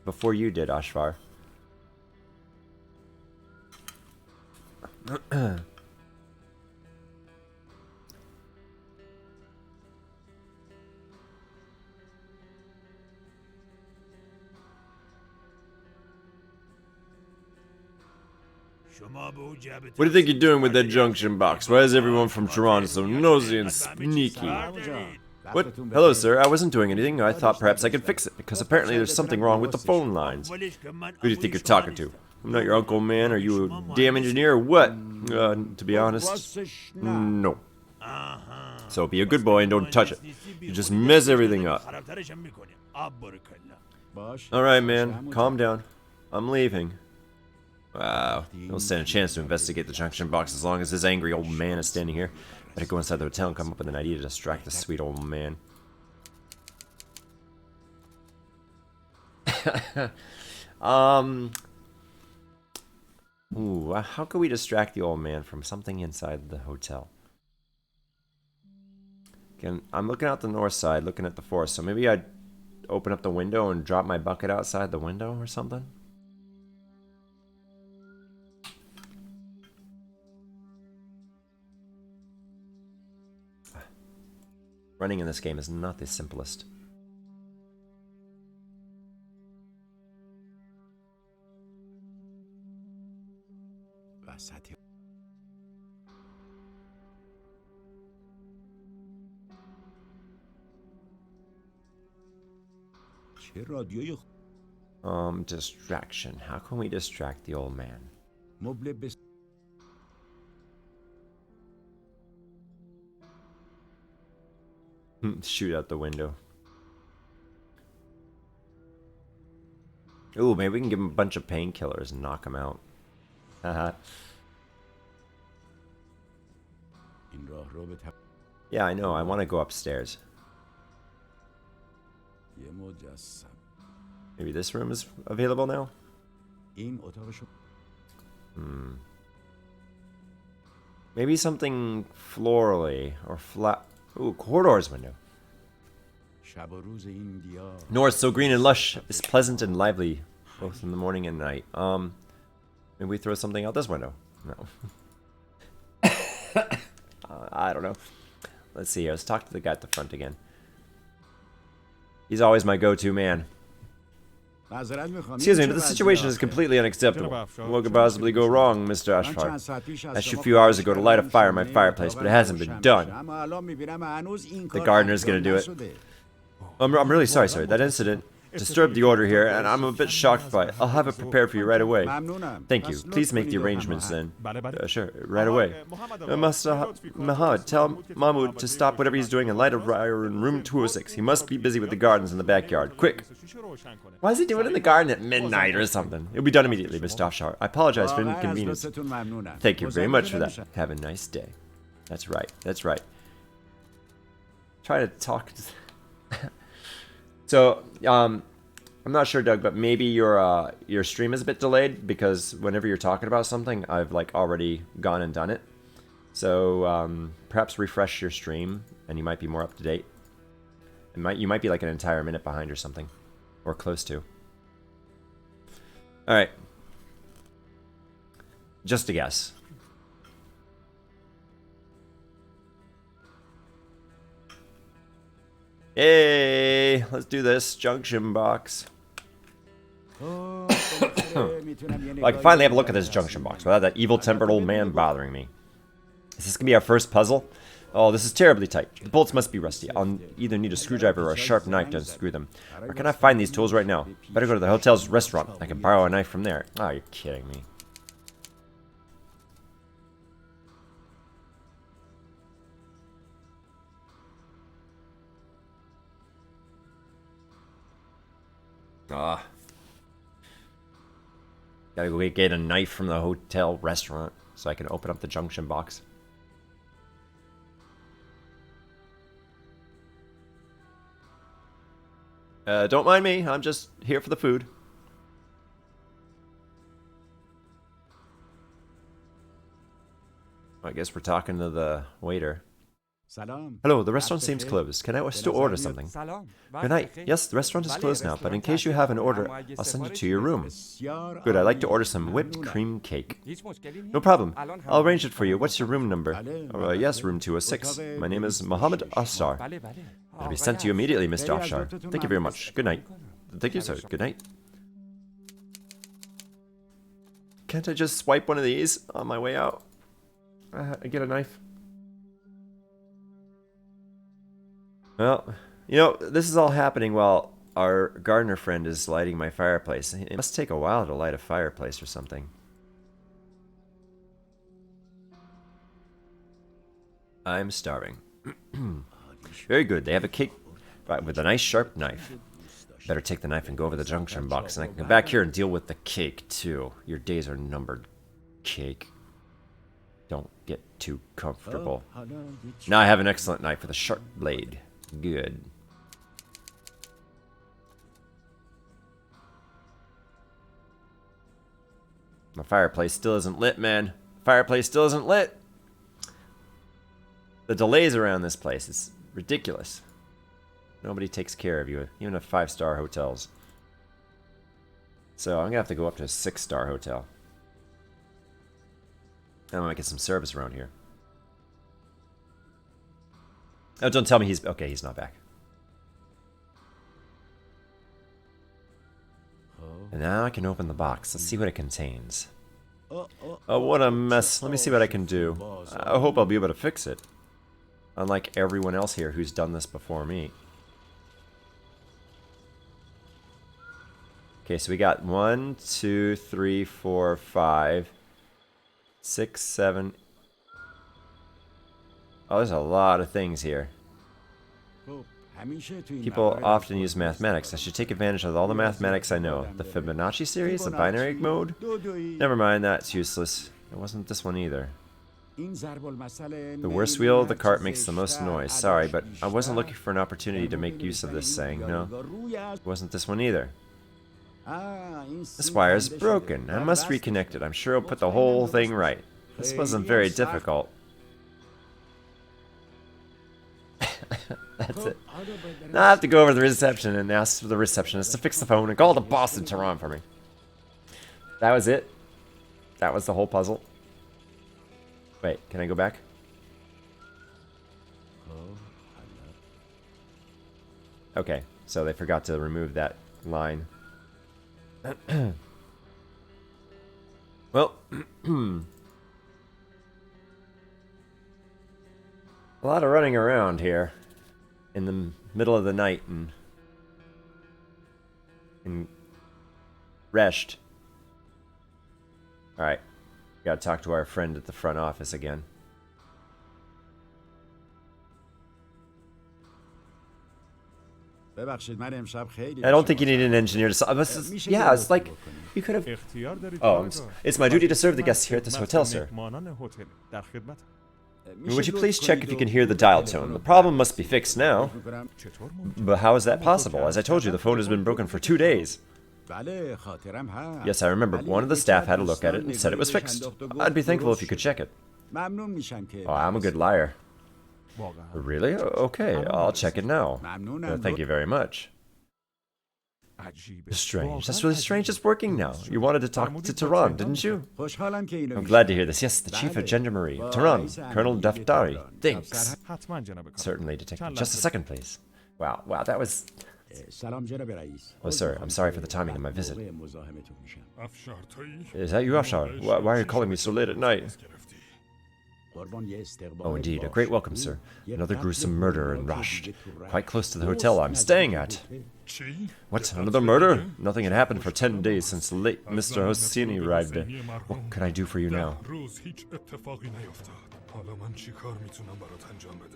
Before you did, Ashvar. What do you think you're doing with that junction box? Why is everyone from Tehran so nosy and sneaky? What? Hello, sir. I wasn't doing anything. I thought perhaps I could fix it, because apparently there's something wrong with the phone lines. Who do you think you're talking to? I'm not your uncle, man. Are you a damn engineer or what? To be honest, no. So be a good boy and don't touch it. You just mess everything up. Alright, man. Calm down. I'm leaving. Wow. Don't stand a chance to investigate the junction box as long as this angry old man is standing here. Better go inside the hotel and come up with an idea to distract the sweet old man. Ooh, how can we distract the old man from something inside the hotel? Again, I'm looking out the north side, looking at the forest, so maybe I'd open up the window and drop my bucket outside the window or something? Running in this game is not the simplest. Distraction. How can we distract the old man? Shoot out the window. Ooh, maybe we can give him a bunch of painkillers and knock him out. Haha. Yeah, I know. I want to go upstairs. Maybe this room is available now? Maybe something florally or flat. Ooh, corridors window. North, so green and lush, is pleasant and lively, both in the morning and night. Maybe we throw something out this window. No. I don't know. Let's see here. Let's talk to the guy at the front again. He's always my go-to man. Excuse me, but the situation is completely unacceptable. What could possibly go wrong, Mr. Ashfar? I asked you a few hours ago to light a fire in my fireplace, but it hasn't been done. The gardener's gonna do it. I'm really sorry, sir. That incident disturbed the order here, and I'm a bit shocked by it. I'll have it prepared for you right away. Thank you. Please make the arrangements then. Sure, right away. Mahmoud, tell Mahmoud to stop whatever he's doing and light a fire in room 206. He must be busy with the gardens in the backyard. Quick! Why is he doing it in the garden at midnight or something? It'll be done immediately, Mr. Afshar. I apologize for the inconvenience. Thank you very much for that. Have a nice day. That's right. That's right. Try to talk to... So, I'm not sure, Doug, but maybe your stream is a bit delayed because whenever you're talking about something, I've like already gone and done it. So perhaps refresh your stream, and you might be more up to date. You might be like an entire minute behind or something, or close to. All right, just a guess. Hey, let's do this junction box. Well, I can finally have a look at this junction box without that evil-tempered old man bothering me. Is this gonna be our first puzzle? Oh, this is terribly tight. The bolts must be rusty. I'll either need a screwdriver or a sharp knife to unscrew them. Where can I find these tools right now? Better go to the hotel's restaurant. I can borrow a knife from there. Oh, you're kidding me. Ah. Gotta go get a knife from the hotel restaurant so I can open up the junction box. Don't mind me, I'm just here for the food. I guess we're talking to the waiter. Hello, the restaurant seems closed. Can I still order something? Good night. Yes, the restaurant is closed now, but in case you have an order, I'll send it to your room. Good, I'd like to order some whipped cream cake. No problem. I'll arrange it for you. What's your room number? Yes, room 206. My name is Mohammed Afshar. It'll be sent to you immediately, Mr. Afshar. Thank you very much. Good night. Thank you, sir. Good night. Can't I just swipe one of these on my way out? I get a knife. Well, you know, this is all happening while our gardener friend is lighting my fireplace. It must take a while to light a fireplace or something. I'm starving. Very good. They have a cake with a nice sharp knife. Better take the knife and go over the junction box, and I can come back here and deal with the cake, too. Your days are numbered, cake. Don't get too comfortable. Now I have an excellent knife with a sharp blade. Good. My fireplace still isn't lit, man. Fireplace still isn't lit. The delays around this place is ridiculous. Nobody takes care of you, even at 5-star hotels. So I'm gonna have to go up to a 6-star hotel. I might get some service around here. Oh, don't tell me he's... Okay, he's not back. And now I can open the box. Let's see what it contains. Oh, what a mess. Let me see what I can do. I hope I'll be able to fix it. Unlike everyone else here who's done this before me. Okay, so we got 1, 2, 3, 4, 5, 6, 7... Oh, there's a lot of things here. People often use mathematics. I should take advantage of all the mathematics I know. The Fibonacci series? The binary mode? Never mind, that's useless. It wasn't this one either. The worst wheel of the cart makes the most noise. Sorry, but I wasn't looking for an opportunity to make use of this saying, no. It wasn't this one either. This wire is broken. I must reconnect it. I'm sure it'll put the whole thing right. This wasn't very difficult. That's it. Now I have to go over to the reception and ask the receptionist to fix the phone and call the boss in Tehran for me. That was it? That was the whole puzzle? Wait, can I go back? Okay, so they forgot to remove that line. Well, a lot of running around here in the middle of the night and in Resht. Alright, gotta talk to our friend at the front office again. I don't think you need an engineer to solve. Yeah, it's like you could have. Oh, it's my duty to serve the guests here at this hotel, sir. Would you please check if you can hear the dial tone? The problem must be fixed now. But how is that possible? As I told you, the phone has been broken for 2 days. Yes, I remember. One of the staff had a look at it and said it was fixed. I'd be thankful if you could check it. Oh, I'm a good liar. Really? Okay, I'll check it now. Thank you very much. Strange. That's really strange. It's working now. You wanted to talk to Tehran, didn't you? I'm glad to hear this. Yes, the chief of Gendarmerie. Tehran, Colonel Daftari. Thanks. Certainly, Detective. Just a second, please. Wow, that was... Oh, sir, I'm sorry for the timing of my visit. Is that you, Afshar? Why are you calling me so late at night? Oh, indeed. A great welcome, sir. Another gruesome murder in Rasht, quite close to the hotel I'm staying at. What? Another murder? Nothing had happened for 10 days since the late Mr. Hosseini arrived there. What can I do for you now?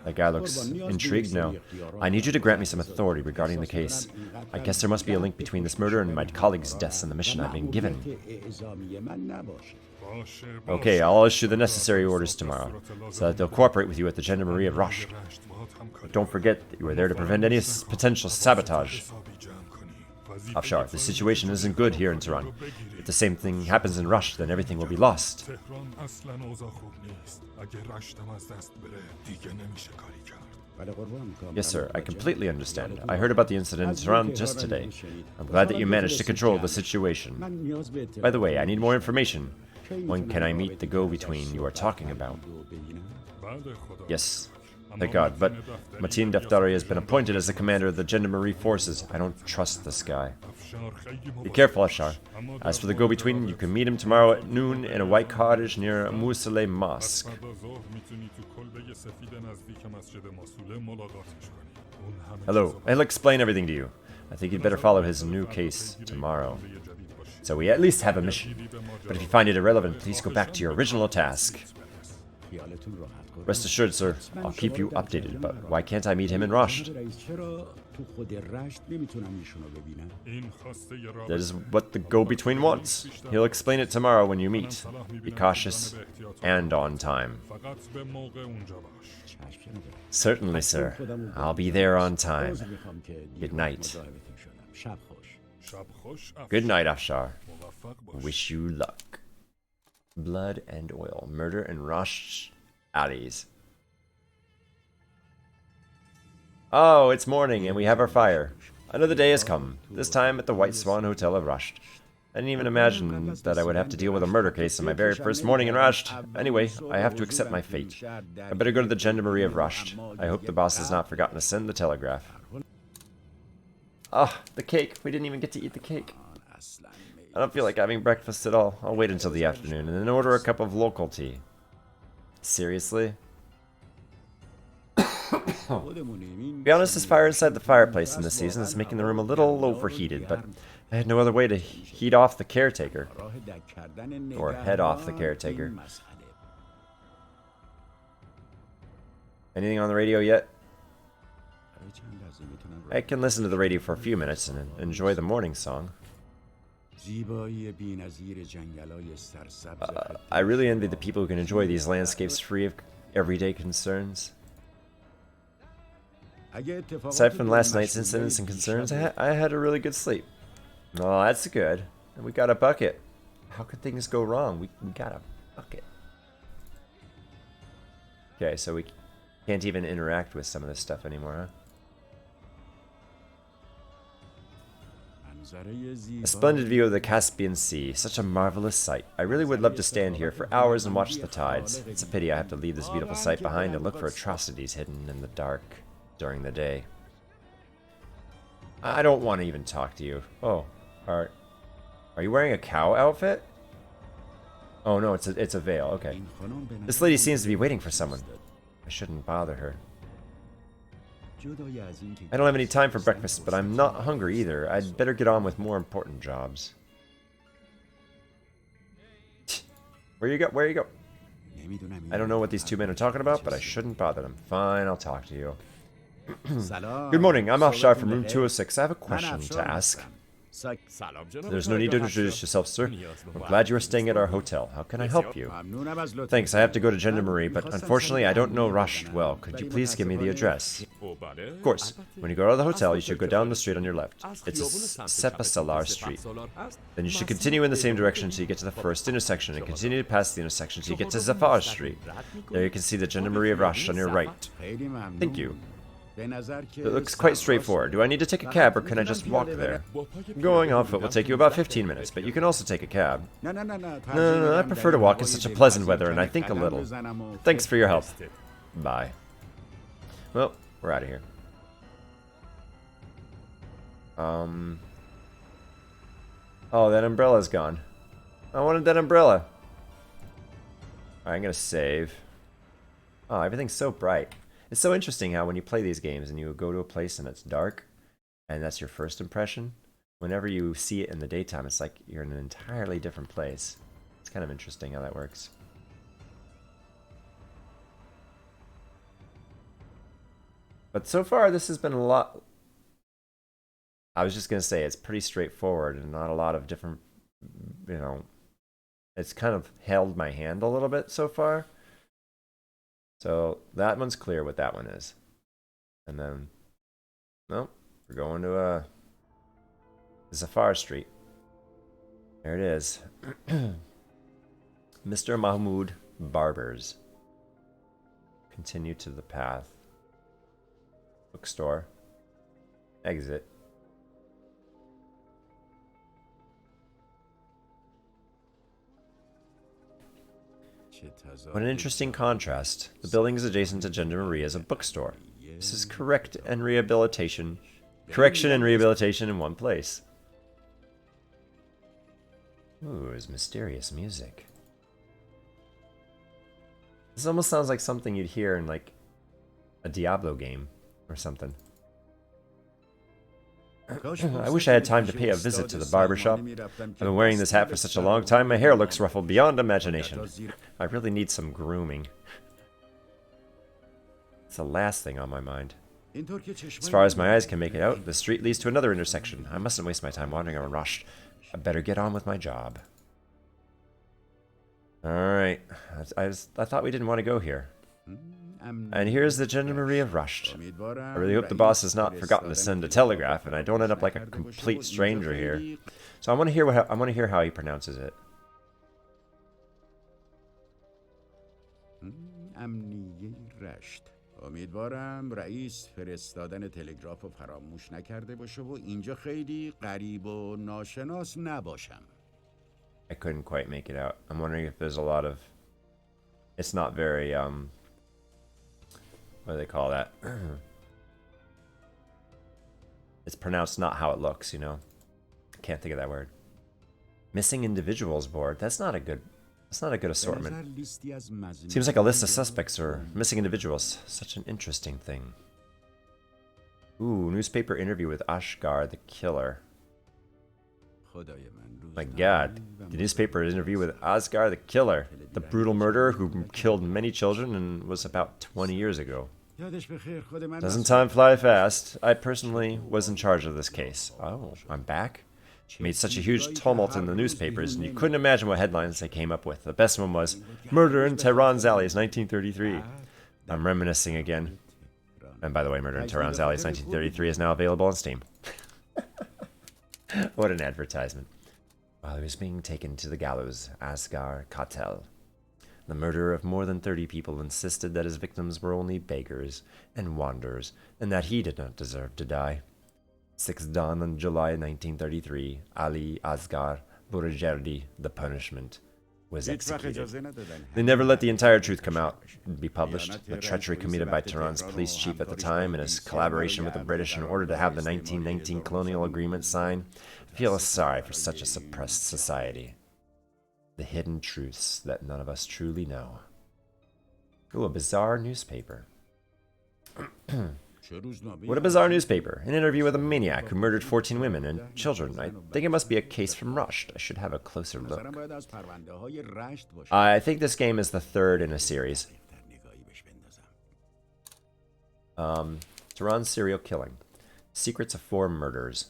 That guy looks intrigued now. I need you to grant me some authority regarding the case. I guess there must be a link between this murder and my colleagues' deaths and the mission I've been given. Okay, I'll issue the necessary orders tomorrow, so that they'll cooperate with you at the Gendarmerie of Rasht. But don't forget that you are there to prevent any potential sabotage. Afshar, the situation isn't good here in Tehran. If the same thing happens in Rasht, then everything will be lost. Yes, sir, I completely understand. I heard about the incident in Tehran just today. I'm glad that you managed to control the situation. By the way, I need more information. When can I meet the go-between you are talking about? Yes. Thank God, but Mateen Daftari has been appointed as the commander of the Gendarmerie forces. I don't trust this guy. Be careful, Afshar. As for the go-between, you can meet him tomorrow at noon in a white cottage near Musaleh Mosque. Hello, I'll explain everything to you. I think you'd better follow his new case tomorrow. So we at least have a mission. But if you find it irrelevant, please go back to your original task. Rest assured, sir, I'll keep you updated, but why can't I meet him in Rasht? That is what the go-between wants. He'll explain it tomorrow when you meet. Be cautious and on time. Certainly, sir. I'll be there on time. Good night. Good night, Afshar. Wish you luck. Blood and oil. Murder in Rasht alleys. Oh, it's morning and we have our fire. Another day has come, this time at the White Swan Hotel of Rasht. I didn't even imagine that I would have to deal with a murder case on my very first morning in Rasht. Anyway, I have to accept my fate. I better go to the Gendarmerie of Rasht. I hope the boss has not forgotten to send the telegraph. Ah, the cake. We didn't even get to eat the cake. I don't feel like having breakfast at all. I'll wait until the afternoon and then order a cup of local tea. Seriously? To be honest, this fire inside the fireplace in this season is making the room a little overheated, but I had no other way to heat off the caretaker. Or head off the caretaker. Anything on the radio yet? I can listen to the radio for a few minutes and enjoy the morning song. I really envy the people who can enjoy these landscapes free of everyday concerns. Aside from last night's incidents and concerns, I had a really good sleep. Oh, that's good. And we got a bucket. How could things go wrong? We got a bucket. Okay, so we can't even interact with some of this stuff anymore, huh? A splendid view of the Caspian Sea. Such a marvelous sight. I really would love to stand here for hours and watch the tides. It's a pity I have to leave this beautiful sight behind and look for atrocities hidden in the dark during the day. I don't want to even talk to you. Oh, alright. Are you wearing a cow outfit? Oh no, it's a veil. Okay. This lady seems to be waiting for someone. I shouldn't bother her. I don't have any time for breakfast, but I'm not hungry either. I'd better get on with more important jobs. Where you go? Where you go? I don't know what these two men are talking about, but I shouldn't bother them. Fine, I'll talk to you. Good morning, I'm Afshar from room 206. I have a question to ask. There's no need to introduce yourself, sir. I'm glad you are staying at our hotel. How can I help you? Thanks, I have to go to Gendarmerie, but unfortunately I don't know Rasht well. Could you please give me the address? Of course. When you go out of the hotel, you should go down the street on your left. It's a Sepasalar street. Then you should continue in the same direction until you get to the first intersection, and continue to pass the intersection until you get to Zafar Street. There you can see the Gendarmerie of Rasht on your right. Thank you. It looks quite straightforward. Do I need to take a cab or can I just walk there? Going on foot will take you about 15 minutes, but you can also take a cab. No, I prefer to walk in such a pleasant weather and I think a little. Thanks for your help. Bye. Well, we're out of here. Oh, that umbrella's gone. I wanted that umbrella. Alright, I'm gonna save. Oh, everything's so bright. It's so interesting how when you play these games and you go to a place and it's dark, and that's your first impression, whenever you see it in the daytime, it's like you're in an entirely different place. It's kind of interesting how that works. But so far, this has been a lot... I was just going to say, it's pretty straightforward and not a lot of different, you know... It's kind of held my hand a little bit so far. So that one's clear what that one is. And then, no, we're going to Zafar Street. There it is. Mr. Mahmoud Barbers. Continue to the path. Bookstore. Exit. What an interesting contrast. The building is adjacent to Gendarmerie as a bookstore. This is correction and rehabilitation in one place. Ooh, it's mysterious music. This almost sounds like something you'd hear in like a Diablo game or something. I wish I had time to pay a visit to the barbershop. I've been wearing this hat for such a long time, my hair looks ruffled beyond imagination. I really need some grooming. It's the last thing on my mind. As far as my eyes can make it out, the street leads to another intersection. I mustn't waste my time wandering around Rasht. I better get on with my job. Alright. I thought we didn't want to go here. And here's the Gendarmerie of Rasht. I really hope the boss has not forgotten to send a telegraph, and I don't end up like a complete stranger here. So I want to hear how he pronounces it. امیدوارم رئیس فرستادن تلگراف رو فراموش نکرده باشه و اینجا خیلی غریب و ناشناس نباشم. I couldn't quite make it out. I'm wondering if there's a lot of... It's not very, what do they call that? It's pronounced not how it looks, you know? I can't think of that word. Missing individuals board. That's not a good assortment. Seems like a list of suspects or missing individuals. Such an interesting thing. Ooh, newspaper interview with Ashgar the killer. My god, the newspaper interview with Asghar the killer, the brutal murderer who killed many children and was about 20 years ago. Doesn't time fly fast? I personally was in charge of this case. Oh, I'm back? Made such a huge tumult in the newspapers, and you couldn't imagine what headlines they came up with. The best one was, Murder in Tehran's Alleys, 1933. I'm reminiscing again. And by the way, Murder in Tehran's Alleys, 1933 is now available on Steam. What an advertisement. While he was being taken to the gallows, Asghar Qatel, the murderer of more than 30 people, insisted that his victims were only beggars and wanderers, and that he did not deserve to die. 6th dawn on July 1933, Ali Asghar Burajerdi, the punishment, was executed. They never let the entire truth come out and be published. The treachery committed by Tehran's police chief at the time and his collaboration with the British in order to have the 1919 colonial agreement signed feel sorry for such a suppressed society. The hidden truths that none of us truly know. Ooh, a bizarre newspaper. What a bizarre newspaper. An interview with a maniac who murdered 14 women and children. I think it must be a case from Rusht. I should have a closer look. I think this game is the third in a series. Tehran serial killing. Secrets of 4 murders.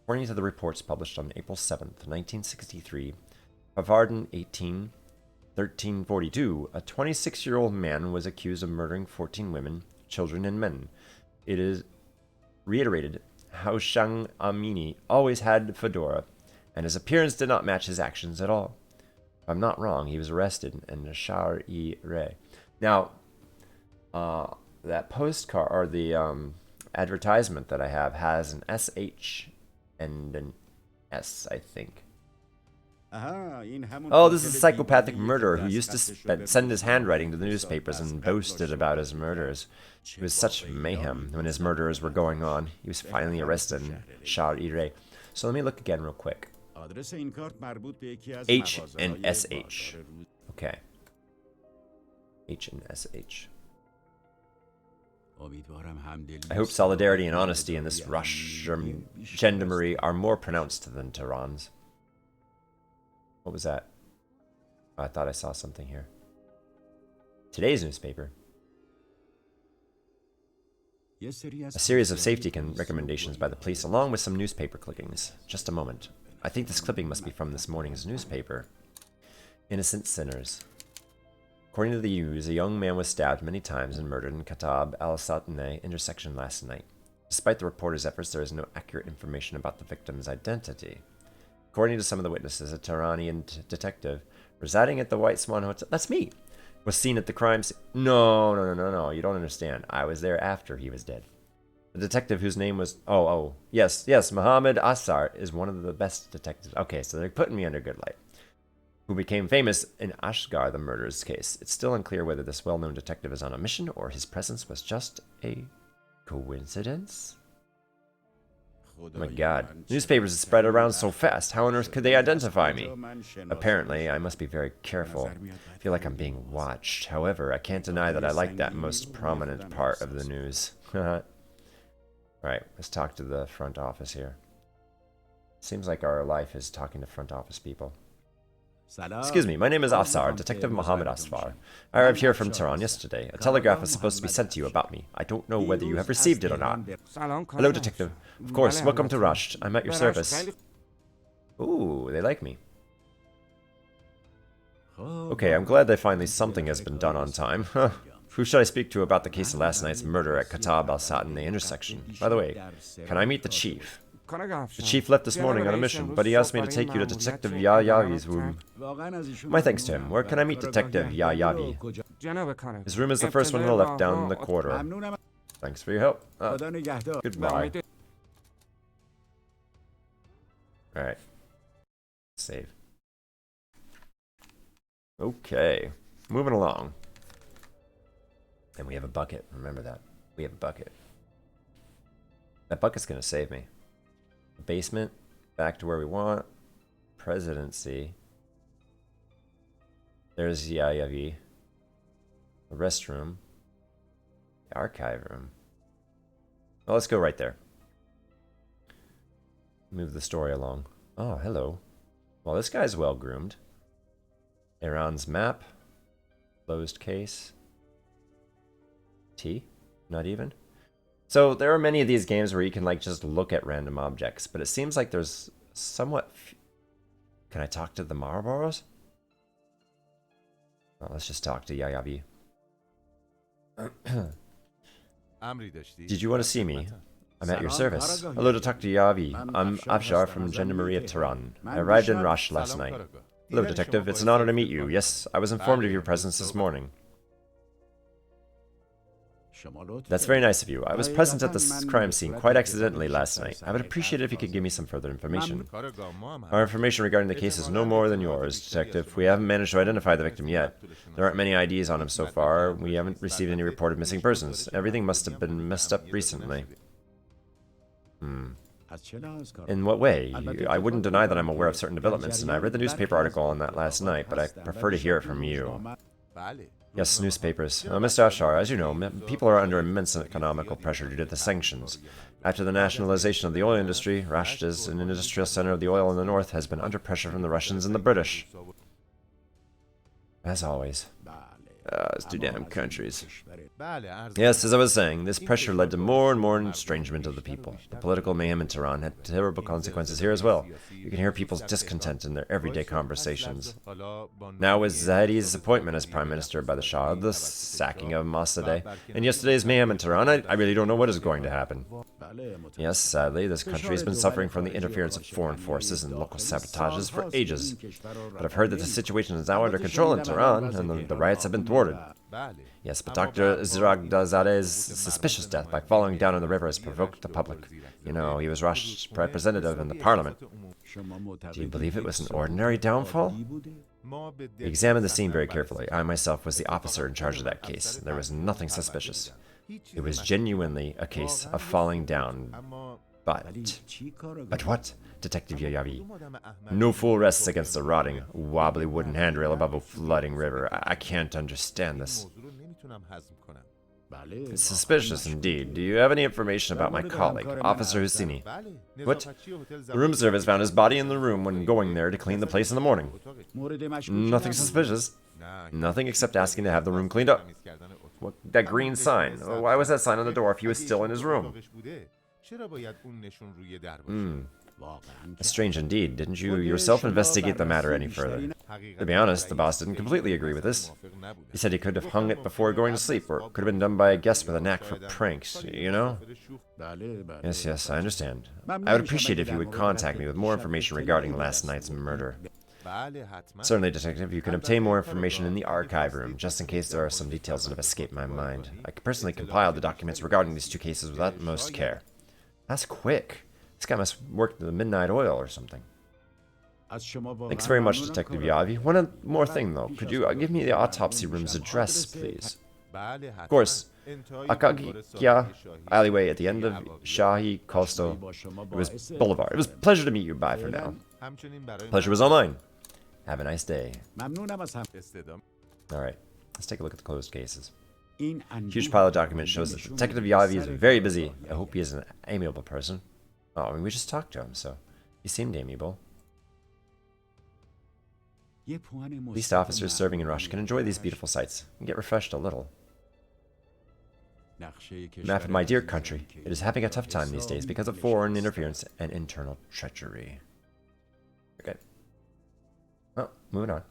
According to the reports published on April 7th, 1963, Pavarden 1342, a 26-year-old man was accused of murdering 14 women, children, and men. It is reiterated how Shang Amini always had a fedora, and his appearance did not match his actions at all. If I'm not wrong, he was arrested in Shar-e-Re. Now, that postcard, or the advertisement that I have, has an SH and an S, I think. Oh, this is a psychopathic murderer who used to send his handwriting to the newspapers and boasted about his murders. It was such mayhem when his murderers were going on. He was finally arrested in Shar-e-Re. So let me look again real quick. H and SH. Okay. H and SH. I hope solidarity and honesty in this Rush gendarmerie are more pronounced than Tehran's. What was that? Oh, I thought I saw something here. Today's newspaper. A series of safety recommendations by the police, along with some newspaper clippings. Just a moment. I think this clipping must be from this morning's newspaper. Innocent sinners. According to the news, a young man was stabbed many times and murdered in Khatab al-Satneh intersection last night. Despite the reporter's efforts, there is no accurate information about the victim's identity. According to some of the witnesses, a Tehranian detective residing at the White Swan Hotel, that's me, was seen at the crime scene. No, you don't understand. I was there after he was dead. The detective whose name was, yes, Mohammed Asar is one of the best detectives. Okay, so they're putting me under good light. Who became famous in Ashgar, the murders case. It's still unclear whether this well-known detective is on a mission or his presence was just a coincidence. Oh my god. Newspapers spread around so fast. How on earth could they identify me? Apparently, I must be very careful. I feel like I'm being watched. However, I can't deny that I like that most prominent part of the news. Alright, let's talk to the front office here. Seems like our life is talking to front office people. Excuse me, my name is Asar, Detective Mohammed Asfar. I arrived here from Tehran yesterday. A telegraph was supposed to be sent to you about me. I don't know whether you have received it or not. Hello, Detective. Of course, welcome to Rusht. I'm at your service. Ooh, they like me. Okay, I'm glad that finally something has been done on time. Who should I speak to about the case of last night's murder at Khatab al-Satneh intersection? By the way, can I meet the chief? The chief left this morning on a mission, but he asked me to take you to Detective Yayavi's room. My thanks to him. Where can I meet Detective Yayavi? His room is the first one on the left down the corridor. Thanks for your help. Goodbye. Alright. Save. Okay. Moving along. And we have a bucket. Remember that. We have a bucket. That bucket's gonna save me. Basement, back to where we want. Presidency. There's Yayavi. The restroom. The archive room. Well, let's go right there. Move the story along. Oh, hello. Well, this guy's well groomed. Iran's map. Closed case. T? Not even? So there are many of these games where you can like just look at random objects, but it seems like there's somewhat... Can I talk to the Marlboros? Well, let's just talk to Yayavi. Did you want to see me? I'm at your service. Hello, Detective Yayavi. I'm Afshar from Gendarmerie at Tehran. I arrived in Rusht last night. Hello, Detective. It's an honor to meet you. Yes, I was informed of your presence this morning. That's very nice of you. I was present at this crime scene quite accidentally last night. I would appreciate it if you could give me some further information. Our information regarding the case is no more than yours, Detective. We haven't managed to identify the victim yet. There aren't many IDs on him so far. We haven't received any report of missing persons. Everything must have been messed up recently. In what way? I wouldn't deny that I'm aware of certain developments, and I read the newspaper article on that last night, but I prefer to hear it from you. Yes, newspapers. Mr. Ashar, as you know, people are under immense economical pressure due to the sanctions. After the nationalization of the oil industry, Rasht's, an industrial center of the oil in the north, has been under pressure from the Russians and the British. As always. It's two damn countries. Yes, as I was saying, this pressure led to more and more estrangement of the people. The political mayhem in Tehran had terrible consequences here as well. You can hear people's discontent in their everyday conversations. Now with Zahedi's appointment as prime minister by the Shah, the sacking of Mossadegh, and yesterday's mayhem in Tehran, I really don't know what is going to happen. Yes, sadly, this country has been suffering from the interference of foreign forces and local sabotages for ages. But I've heard that the situation is now under control in Tehran, and the riots have been thwarted. Yes, but Dr. Ziragdazadeh's suspicious death by falling down in the river has provoked the public. You know, he was Rush's representative in the parliament. Do you believe it was an ordinary downfall? We examined the scene very carefully. I myself was the officer in charge of that case. There was nothing suspicious. It was genuinely a case of falling down. But what? Detective Yayavi. No fool rests against a rotting, wobbly wooden handrail above a flooding river. I can't understand this. It's suspicious indeed. Do you have any information about my colleague, Officer Husseini? What? The room service found his body in the room when going there to clean the place in the morning. Nothing suspicious. Nothing except asking to have the room cleaned up. What, that green sign? Why was that sign on the door if he was still in his room? Strange indeed. Didn't you yourself investigate the matter any further? To be honest, the boss didn't completely agree with this. He said he could have hung it before going to sleep, or it could have been done by a guest with a knack for pranks, you know? Yes, I understand. I would appreciate if you would contact me with more information regarding last night's murder. Certainly, Detective, you can obtain more information in the archive room, just in case there are some details that have escaped my mind. I personally compiled the documents regarding these two cases with utmost care. That's quick. This guy must work the midnight oil or something. Thanks very much, Detective Yavi. One more thing, though. Could you give me the autopsy room's address, please? Of course. Akagiya alleyway at the end of Shahi Coastal. It was Boulevard. It was a pleasure to meet you. Bye for now. Pleasure was all mine. Have a nice day. Alright, let's take a look at the closed cases. Huge pile of documents shows that Detective Yavi is very busy. I hope he is an amiable person. Oh, I mean, we just talked to him, so he seemed amiable. Police officers serving in Rush can enjoy these beautiful sights and get refreshed a little. Map of my dear country. It is having a tough time these days because of foreign interference and internal treachery. Okay. Well, moving on.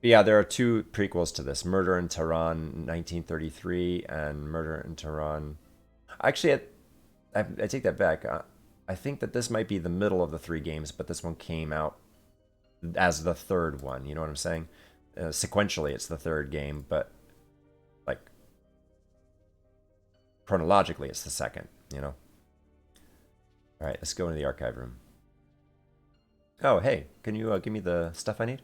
Yeah, there are two prequels to this. Murder in Tehran 1933 and Murder in Tehran... Actually, I take that back. I think that this might be the middle of the three games, but this one came out as the third one. You know what I'm saying? Sequentially, it's the third game, but like chronologically, it's the second. You know. All right, let's go into the archive room. Oh, hey, can you give me the stuff I need?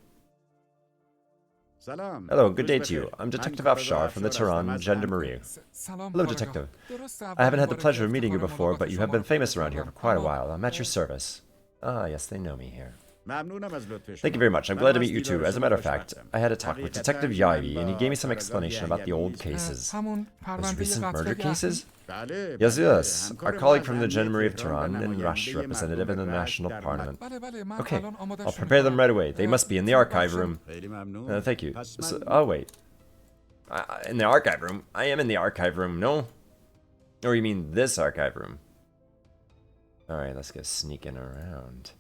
Hello, good day to you. I'm Detective Afshar from the Tehran Gendarmerie. Hello, Detective. I haven't had the pleasure of meeting you before, but you have been famous around here for quite a while. I'm at your service. Ah, yes, they know me here. Thank you very much. I'm glad to meet you too. As a matter of fact, I had a talk with Detective Yavi, and he gave me some explanation about the old cases. Those recent murder cases? Yes. Our colleague from the Gendarmerie of Tehran and Rush representative in the National Parliament. Okay, I'll prepare them right away. They must be in the archive room. Thank you. Oh, wait. In the archive room? I am in the archive room, no? Or you mean this archive room? Alright, let's go sneaking around.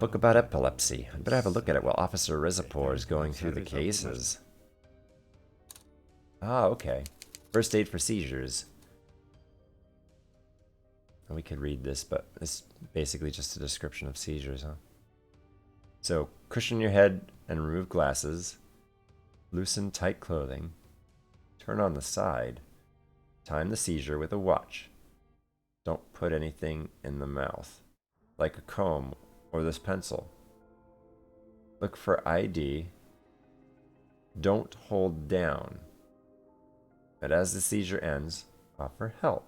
Book about epilepsy. I'd better have a look at it while Officer Rizapor is going through the cases. Ah, okay. First aid for seizures. We could read this, but it's basically just a description of seizures, huh? So, cushion your head and remove glasses. Loosen tight clothing. Turn on the side. Time the seizure with a watch. Don't put anything in the mouth, like a comb or this pencil. Look for ID. Don't hold down. But as the seizure ends, Offer help.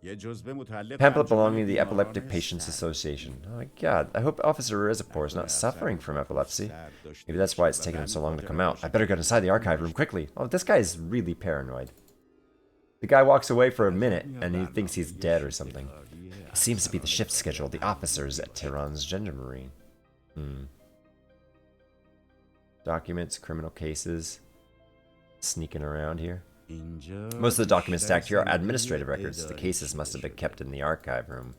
یه جزوه متعلق Pamphlet به belonging to the بیماران Epileptic Patients سر. Association. Oh my god. I hope Officer Reservoir is not suffering from epilepsy. Maybe that's why it's taken him so long to come out. I better get inside the archive room quickly. Oh, this guy is really paranoid. The guy walks away for a minute and he thinks he's dead or something. It seems to be the shift schedule of the officers at Tehran's Gendarmerie. Documents, criminal cases. Sneaking around here. Most of the documents stacked here are administrative records. The cases must have been kept in the archive room.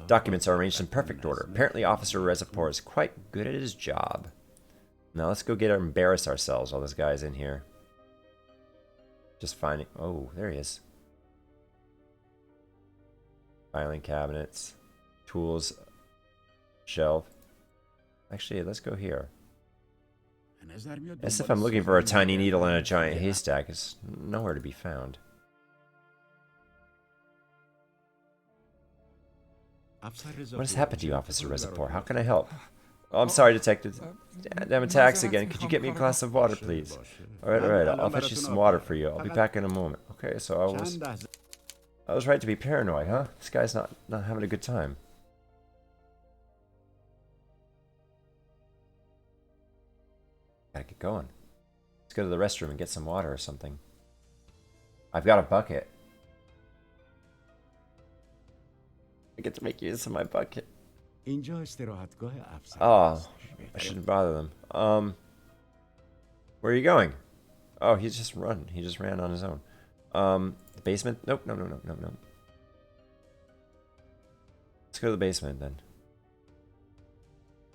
Documents are arranged in perfect order. Apparently Officer Reservoir is quite good at his job. Now let's go embarrass ourselves while this guy's in here. Just finding... Oh, there he is. Filing cabinets. Tools. Shelf. Actually, let's go here. As if I'm looking for a tiny needle in a giant haystack. It's nowhere to be found. What has happened to you, Officer Reservoir? How can I help? Oh, I'm sorry, Detective. Damn attacks again. Could you get me a glass of water, please? Alright. I'll fetch you some water for you. I'll be back in a moment. Okay, so I was right to be paranoid, huh? This guy's not having a good time. Gotta get going. Let's go to the restroom and get some water or something. I've got a bucket. I get to make use of my bucket. Oh, I shouldn't bother them. Where are you going? Oh, he's just run. He just ran on his own. The basement? Nope, no. Let's go to the basement then.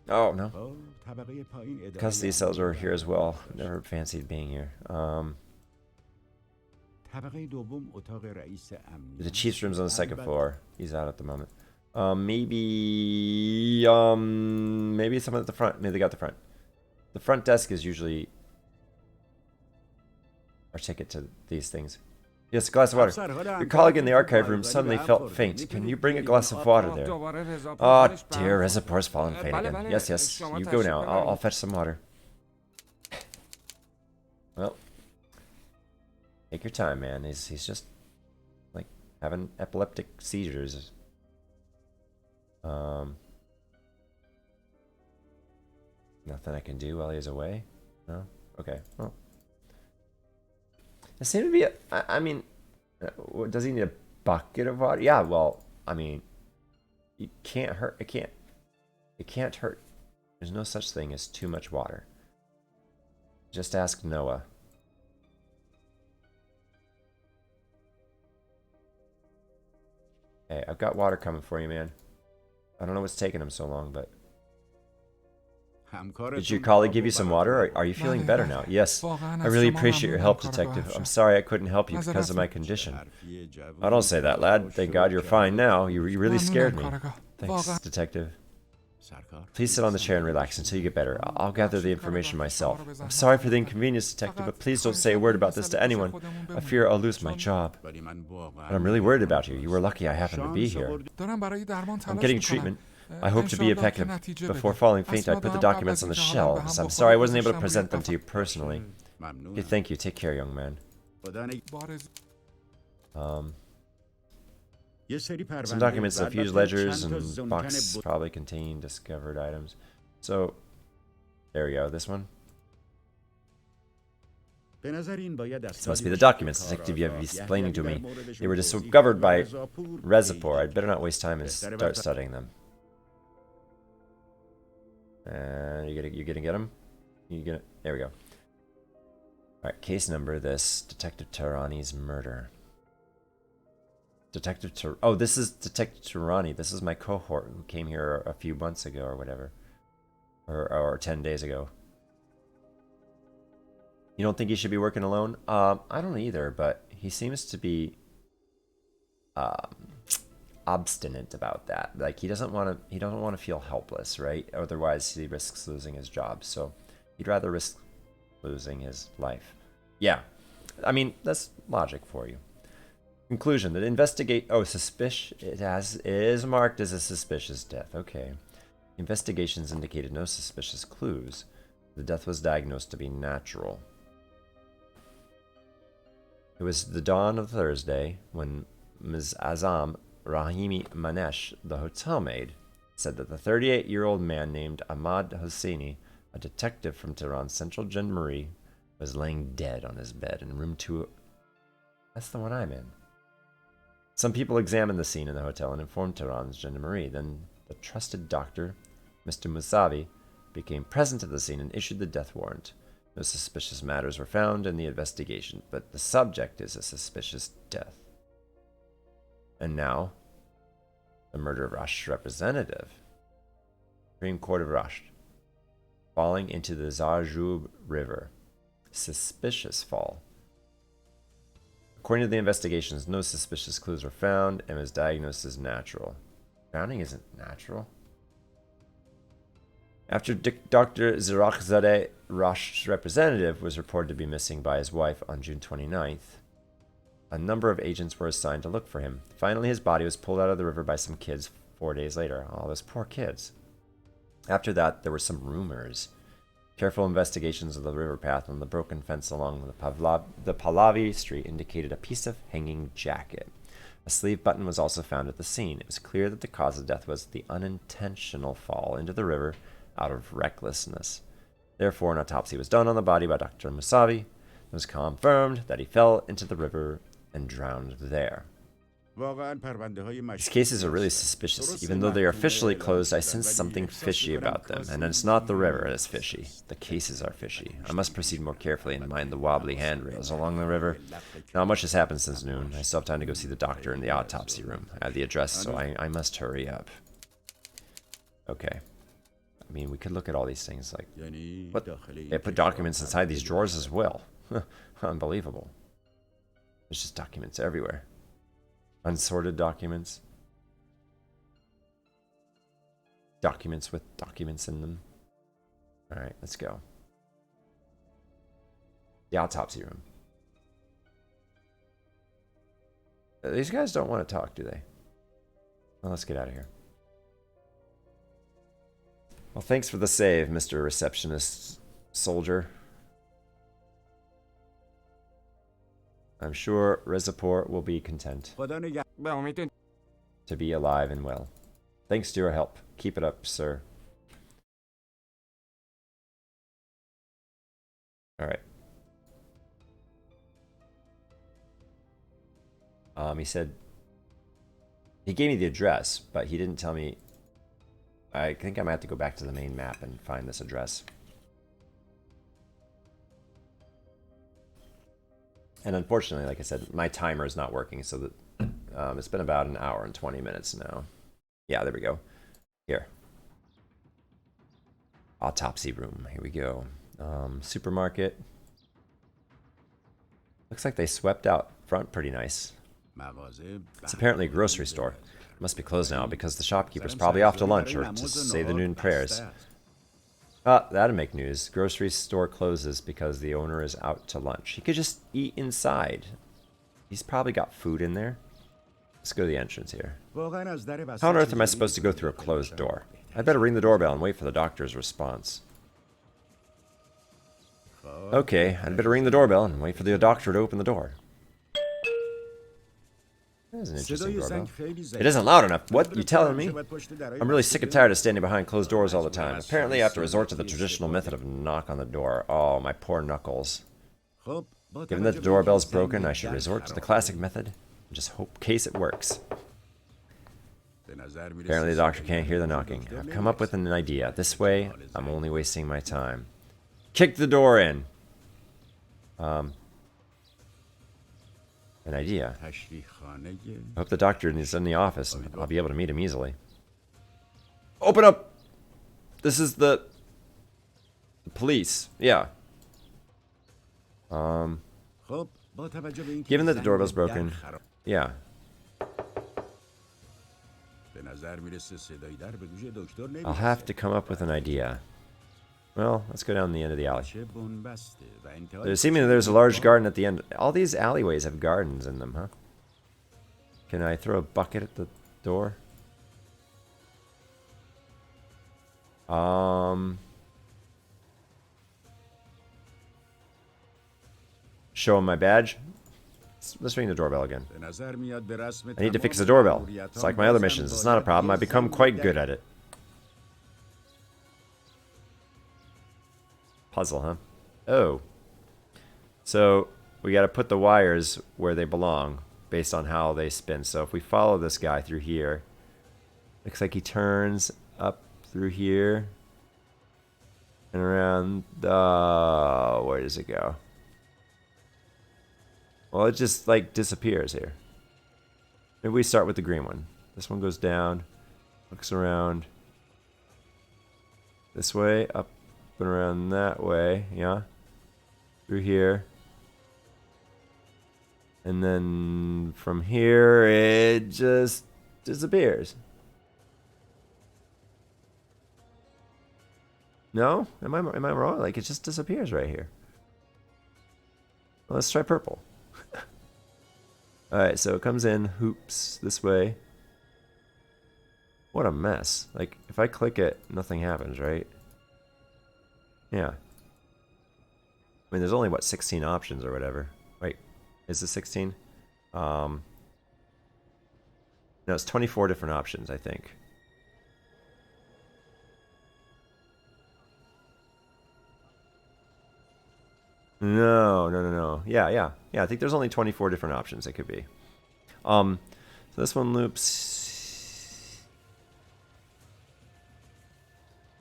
Oh, no. Custody cells are here as well. Never fancied being here. The chief's room's on the second floor. He's out at the moment. Maybe someone at the front. Maybe they got the front. The front desk is usually our ticket to these things. Yes, a glass of water. Your colleague in the archive room suddenly felt faint. Can you bring a glass of water there? Oh dear, Reservoir's fallen faint again. Yes. You go now. I'll fetch some water. Well, take your time, man. He's just like having epileptic seizures. Nothing I can do while he's away? No? Okay. Well. It seemed to be I mean, does he need a bucket of water? Yeah, well, I mean, you can't hurt. It can't hurt. There's no such thing as too much water. Just ask Noah. Hey, I've got water coming for you, man. I don't know what's taking him so long, but... Did your colleague give you some water? Are you feeling better now? Yes. I really appreciate your help, Detective. I'm sorry I couldn't help you because of my condition. I don't say that, lad. Thank God you're fine now. You really scared me. Thanks, Detective. Please sit on the chair and relax until you get better. I'll gather the information myself. I'm sorry for the inconvenience, Detective, but please don't say a word about this to anyone. I fear I'll lose my job. But I'm really worried about you. You were lucky I happened to be here. I'm getting treatment. I hope to be effective. Before falling faint, I put the documents on the shelves. I'm sorry I wasn't able to present them to you personally. Okay, thank you. Take care, young man. Some documents, a few ledgers, and box probably contain discovered items. So, there we go. This one. This must be the documents Detective Yev is explaining to me. They were discovered by Reservoir. I'd better not waste time and start studying them. You gonna get him? There we go. Alright, case number, this. Detective Tehrani's murder. Oh, this is Detective Tehrani. This is my cohort who came here a few months ago or whatever. Or 10 days ago. You don't think he should be working alone? I don't either, but he seems to be obstinate about that. Like he doesn't want to feel helpless, right? Otherwise he risks losing his job. So he'd rather risk losing his life. Yeah. I mean, that's logic for you. Conclusion, that investigate... Oh, it is marked as a suspicious death. Okay. Investigations indicated no suspicious clues. The death was diagnosed to be natural. It was the dawn of Thursday when Ms. Azam Rahimi Manesh, the hotel maid, said that the 38-year-old man named Ahmad Hosseini, a detective from Tehran's Central Gendarmerie, was laying dead on his bed in room 2. That's the one I'm in. Some people examined the scene in the hotel and informed Tehran's Gendarmerie. Then the trusted doctor, Mr. Musavi, became present at the scene and issued the death warrant. No suspicious matters were found in the investigation, but the subject is a suspicious death. And now, the murder of Rasht's representative, Supreme Court of Rasht, falling into the Zarjub River. Suspicious fall. According to the investigations, no suspicious clues were found and was diagnosed as natural. Drowning isn't natural. After Dr. Zirakhzadeh, Rasht's representative, was reported to be missing by his wife on June 29th, a number of agents were assigned to look for him. Finally, his body was pulled out of the river by some kids 4 days later. Oh, those poor kids. After that, there were some rumors. Careful investigations of the river path and the broken fence along the Pahlavi Street indicated a piece of hanging jacket. A sleeve button was also found at the scene. It was clear that the cause of death was the unintentional fall into the river out of recklessness. Therefore, an autopsy was done on the body by Dr. Musavi. It was confirmed that he fell into the river and drowned there. These cases are really suspicious. Even though they are officially closed, I sense something fishy about them. And it's not the river that's fishy. The cases are fishy. I must proceed more carefully and mind the wobbly handrails along the river. Not much has happened since noon. I still have time to go see the doctor in the autopsy room. I have the address, so I must hurry up. Okay. I mean, we could look at all these things like... What? They put documents inside these drawers as well. Unbelievable. There's just documents everywhere. Unsorted documents. Documents with documents in them. Alright, let's go. The autopsy room. These guys don't want to talk, do they? Well, let's get out of here. Well, thanks for the save, Mr. Receptionist Soldier. I'm sure Rezapor will be content to be alive and well. Thanks to your help. Keep it up, sir. Alright. He said... He gave me the address, but he didn't tell me... I think I might have to go back to the main map and find this address. And unfortunately, like I said, my timer is not working, so that it's been about an hour and 20 minutes now. Yeah, there we go. Here. Autopsy room. Here we go. Supermarket. Looks like they swept out front pretty nice. It's apparently a grocery store. It must be closed now because the shopkeeper's probably off to lunch or to say the noon prayers. That'd make news. Grocery store closes because the owner is out to lunch. He could just eat inside. He's probably got food in there. Let's go to the entrance here. How on earth am I supposed to go through a closed door? I'd better ring the doorbell and wait for the doctor's response. Okay, I'd better ring the doorbell and wait for the doctor to open the door. That is an interesting doorbell. It isn't loud enough. What? You telling me? I'm really sick and tired of standing behind closed doors all the time. Apparently I have to resort to the traditional method of knock on the door. Oh, my poor knuckles. Given that the doorbell's broken, I should resort to the classic method and just hope case it works. Apparently the doctor can't hear the knocking. I've come up with an idea. This way, I'm only wasting my time. Kick the door in. An idea. I hope the doctor is in the office and I'll be able to meet him easily. Open up! This is the police. Yeah. Given that the doorbell's broken. Yeah. I'll have to come up with an idea. Well, let's go down the end of the alley. Seemingly there's a large garden at the end. All these alleyways have gardens in them, huh? Can I throw a bucket at the door? Show him my badge? Let's ring the doorbell again. به نظر میاد به رسم I need to fix the تمام doorbell. مأموریت‌ها It's like my other بازم missions. It's not a باید problem. یه I've become ذره quite good دیگر- at it. Puzzle, huh? Oh. So we got to put the wires where they belong based on how they spin. So if we follow this guy through here, looks like he turns up through here and around the... where does it go? Well, it just like disappears here. Maybe we start with the green one. This one goes down, looks around this way, up and around that way, yeah, through here. And then from here, it just disappears. No? Am I wrong? Like, it just disappears right here. Well, let's try purple. Alright, so it comes in, hoops this way. What a mess. Like, if I click it, nothing happens, right? Yeah. I mean, there's only, what, 16 options or whatever. Wait, is it 16? No, it's 24 different options, I think. No. Yeah. I think there's only 24 different options it could be. So this one loops.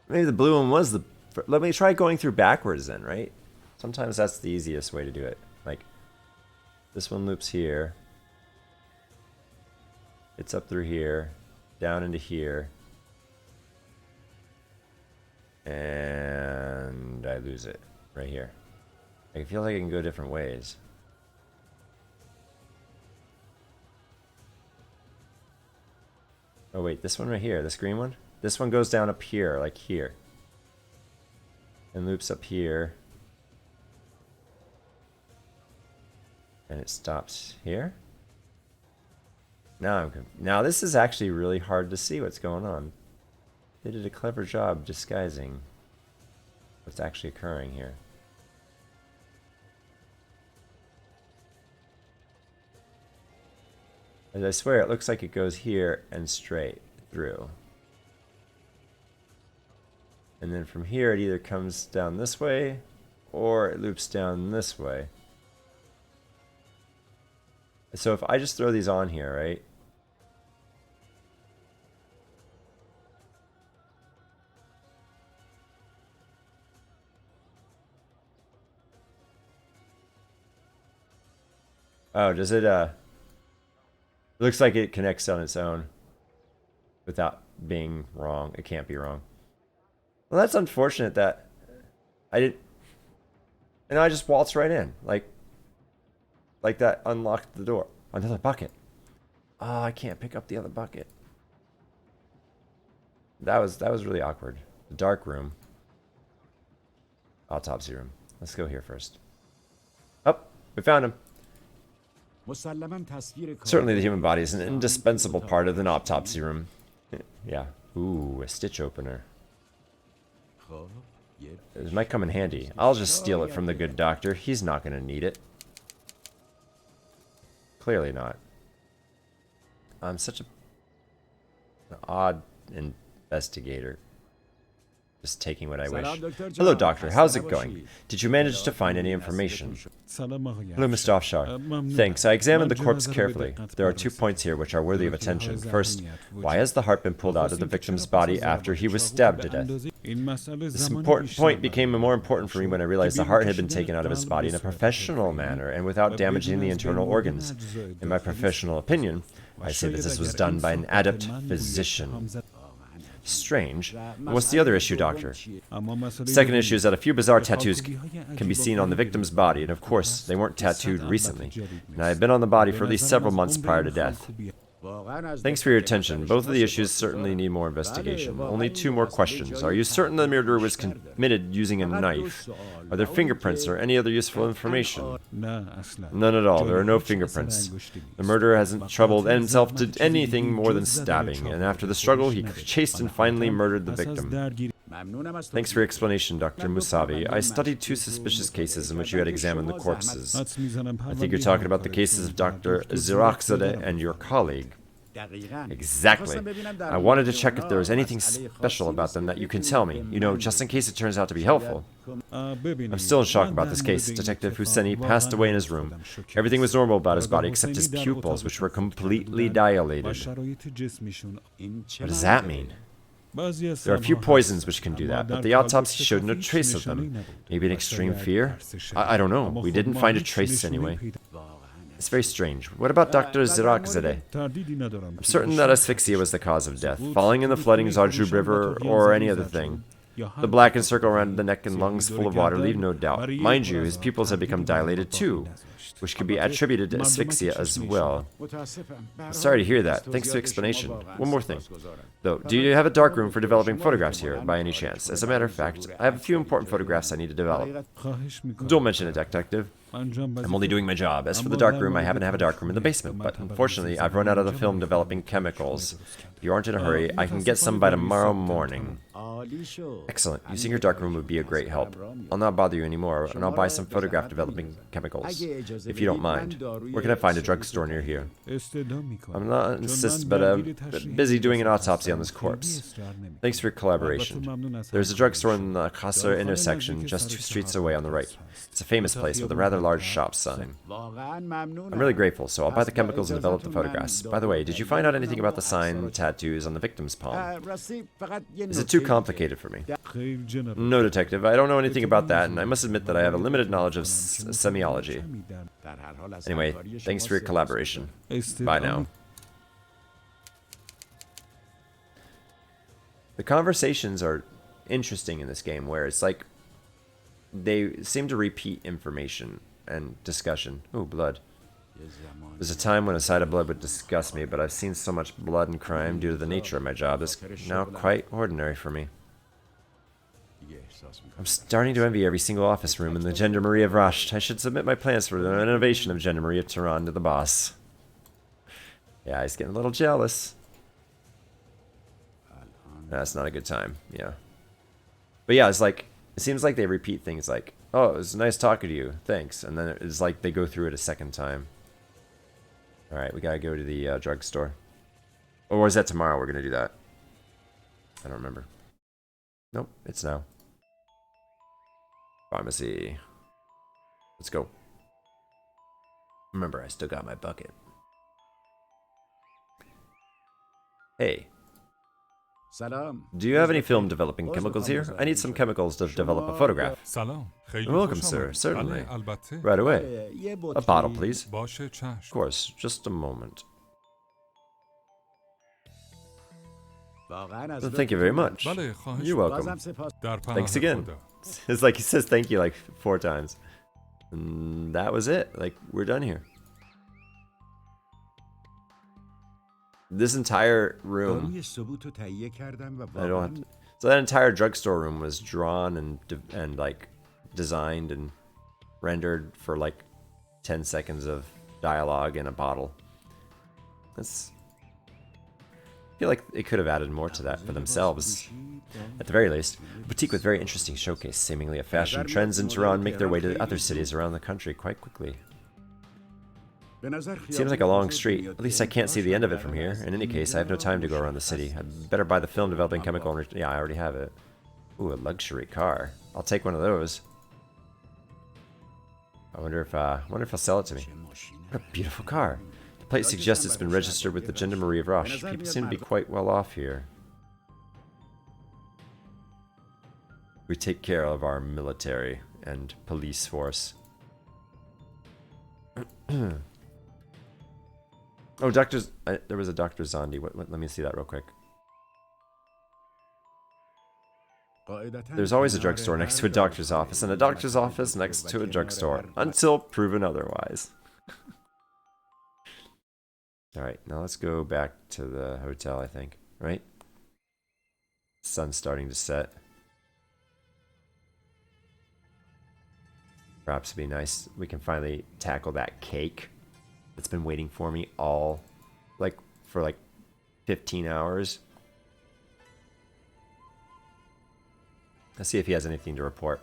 Maybe the blue one was the... Let me try going through backwards then, right? Sometimes that's the easiest way to do it. Like, this one loops here. It's up through here, down into here. And I lose it right here. I feel like I can go different ways. Oh wait, this one right here, this green one? This one goes down up here, like here. And loops up here. And it stops here. Now this is actually really hard to see what's going on. They did a clever job disguising what's actually occurring here. As I swear, it looks like it goes here and straight through. And then from here, it either comes down this way, or it loops down this way. So if I just throw these on here, right? Oh, does it, looks like it connects on its own without being wrong. It can't be wrong. Well, that's unfortunate that I didn't... And I just waltzed right in. Like that unlocked the door. Another bucket. Oh, I can't pick up the other bucket. That was really awkward. The dark room. Autopsy room. Let's go here first. Oh, we found him. Certainly the human body is an indispensable part of an autopsy room. Yeah. Ooh, a stitch opener. It might come in handy. I'll just steal it from the good doctor. He's not going to need it. Clearly not. I'm such an odd investigator. Just taking what I wish. Hello, Doctor. How's it going? Did you manage to find any information? Hello, Mr. Afshar. Thanks. I examined the corpse carefully. There are 2 points here which are worthy of attention. First, why has the heart been pulled out of the victim's body after he was stabbed to death? This important point became more important for me when I realized the heart had been taken out of his body in a professional manner and without damaging the internal organs. In my professional opinion, I say that this was done by an adept physician. Strange. What's the other issue, Doctor? Second issue is that a few bizarre tattoos can be seen on the victim's body, and of course, they weren't tattooed recently. And I have been on the body for at least several months prior to death. Thanks for your attention. Both of the issues certainly need more investigation. Only 2 more questions. Are you certain the murder was committed using a knife? Are there fingerprints or any other useful information? None at all. There are no fingerprints. The murderer hasn't troubled himself to anything more than stabbing, and after the struggle, he chased and finally murdered the victim. Thanks for your explanation, Dr. Musavi. I studied 2 suspicious cases in which you had examined the corpses. I think you're talking about the cases of Dr. Zirakzadeh and your colleague. Exactly. I wanted to check if there was anything special about them that you can tell me, you know, just in case it turns out to be helpful. I'm still in shock about this case. Detective Husseini passed away in his room. Everything was normal about his body except his pupils, which were completely dilated. What does that mean? There are a few poisons which can do that, but the autopsy showed no trace of them. Maybe an extreme fear? I don't know. We didn't find a trace anyway. It's very strange. What about Dr. Zirakzadeh? I'm certain that asphyxia was the cause of death, falling in the flooding Zarjub River or any other thing. The blackened circle around the neck and lungs full of water leave no doubt. Mind you, his pupils have become dilated too, which could be attributed to asphyxia as well. Sorry to hear that. Thanks for the explanation. One more thing, though. Do you have a darkroom for developing photographs here, by any chance? As a matter of fact, I have a few important photographs I need to develop. Don't mention it, detective. I'm only doing my job. As for the darkroom, I happen to have a darkroom in the basement, but unfortunately, I've run out of the film developing chemicals. If you aren't in a hurry, I can get some by tomorrow morning. Excellent. Using your darkroom would be a great help. I'll not bother you anymore, and I'll buy some photograph developing chemicals, if you don't mind. Where can I find a drugstore near here? I'm not insist, but I'm busy doing an autopsy on this corpse. Thanks for your collaboration. There's a drugstore in the Qasr intersection, just 2 streets away on the right. It's a famous place with a rather large shop sign. I'm really grateful, so I'll buy the chemicals and develop the photographs. By the way, did you find out anything about the sign tattoos on the victim's palm? Is it too complicated for me? No, detective, I don't know anything about that, and I must admit that I have a limited knowledge of semiology. Anyway, thanks for your collaboration. Bye now. The conversations are interesting in this game, where it's like they seem to repeat information and discussion. Ooh, blood. There's a time when a sight of blood would disgust me, but I've seen so much blood and crime due to the nature of my job. It's now quite ordinary for me. I'm starting to envy every single office room in the Gendarmerie of Rasht. I should submit my plans for the renovation of Gendarmerie of Tehran to the boss. Yeah, he's getting a little jealous. That's not a good time, yeah. But yeah, it's like, it seems like they repeat things like, oh, it was nice talking to you, thanks. And then it's like they go through it a second time. Alright, we gotta go to the drugstore. Or is that tomorrow we're gonna do that? I don't remember. Nope, it's now. Pharmacy. Let's go. Remember, I still got my bucket. Hey. Do you have any film developing chemicals here? I need some chemicals to develop a photograph. Welcome, sir. Certainly. Right away. A bottle, please. Of course. Just a moment. Thank you very much. You're welcome. Thanks again. It's like he says thank you like 4 times. And that was it. Like, we're done here. This entire room, I don't have to, so that entire drugstore room was drawn and like designed and rendered for like 10 seconds of dialogue in a bottle. That's, I feel like they could have added more to that for themselves. At the very least, a boutique with very interesting showcase, seemingly of fashion trends in Tehran make their way to other cities around the country quite quickly. It seems like a long street. At least I can't see the end of it from here. In any case, I have no time to go around the city. I'd better buy the film developing chemical. Yeah, I already have it. Ooh, a luxury car. I'll take one of those. I wonder if I'll sell it to me. What a beautiful car. The plate suggests it's been registered with the Gendarmerie of Rasht. People seem to be quite well off here. We take care of our military and police force. Oh, there was a Dr. Zandi. Let me see that real quick. There's always a drugstore next to a doctor's office, and a doctor's office next to a drugstore, until proven otherwise. Alright, now let's go back to the hotel, I think. Right? Sun's starting to set. Perhaps it'd be nice. We can finally tackle that cake that's been waiting for me for 15 hours. Let's see if he has anything to report.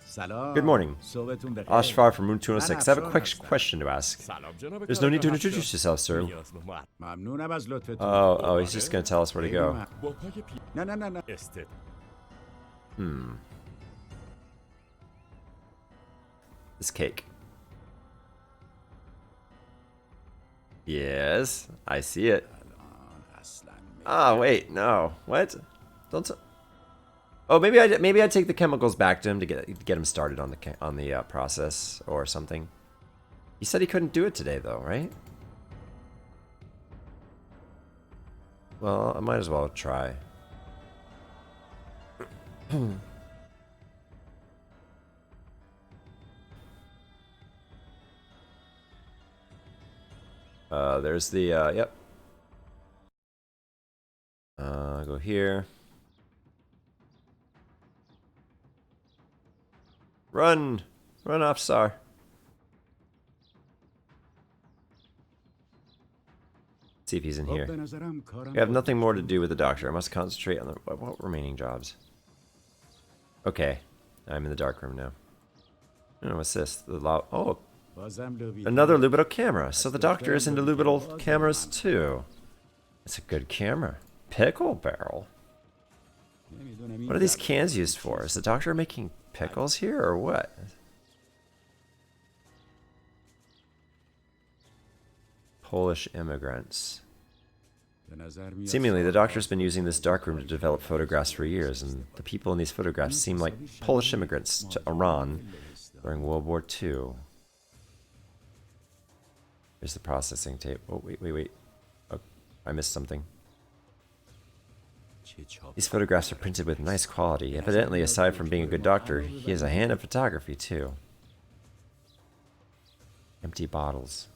سلام. Good morning. صبحتون بخیر. Ashfar from Room 206. I have a من quick افشار question to ask. سلام جناب There's no need to کارگر introduce yourself, sir. ممنونم از لطفتون. Oh, he's just gonna tell us where to go. با پای پی نه نه نه نه. استد This cake. Yes, I see it. اصلاً Ah, wait, no. What? Don't. Oh, maybe I take the chemicals back to him to get him started on the process or something. He said he couldn't do it today, though, right? Well, I might as well try. There's the, yep. Go here. Run! Run, Afsar. See if he's in here. به نظرم کارم I have nothing more to do with the doctor. I must concentrate on the what remaining jobs. Okay, I'm in the dark room now. Oh, what's this? Oh, بازم لوبی. another Lubital camera. So the doctor is into Lubital cameras too. It's a good camera. Pickle barrel. نمی‌دونم این What are these در- cans used for? Is the doctor making pickles here or what? Polish immigrants. به نظر میاد Seemingly, the doctor's been using this darkroom to develop photographs for years, and the people in these photographs seem like Polish immigrants to Iran during World War II. Here's the processing tape. Oh, wait. Oh, I missed something. چه چاپ- These photographs are printed with nice quality. Evidently, aside from being a good doctor, he has a hand in photography, too. Empty bottles.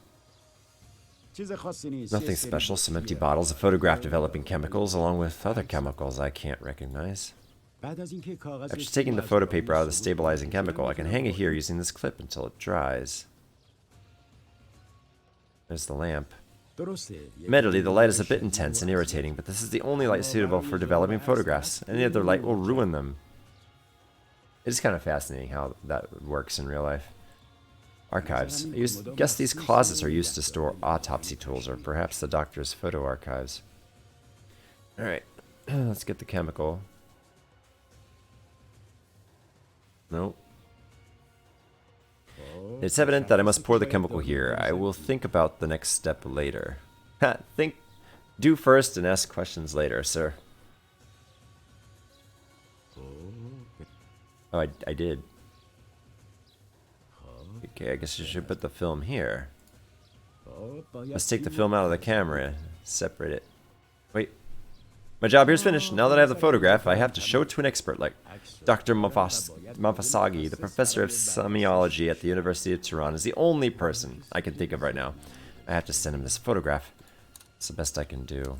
چیز خاصی نیست. Nothing special, some empty bottles, a photograph developing chemicals, along with other chemicals I can't recognize. بعد از اینکه کاغذ After taking the photo paper out of the stabilizing chemical, I can hang it here using this clip until it dries. There's the lamp. درسته. Admittedly, the light is a bit intense and irritating, but this is the only light suitable for developing photographs. Any other light will ruin them. It is kind of fascinating how that works in real life. Archives. Guess these closets are used to store autopsy tools, or perhaps the doctor's photo archives. Alright, let's get the chemical. Nope. It's evident that I must pour the chemical here. I will think about the next step later. Do first and ask questions later, sir. Oh, I did. Okay, I guess you should put the film here. Let's take the film out of the camera. Separate it. Wait. My job here's finished. Now that I have the photograph, I have to show it to an expert like Dr. Mafasagi, the professor of semiology at the University of Tehran, is the only person I can think of right now. I have to send him this photograph. It's the best I can do.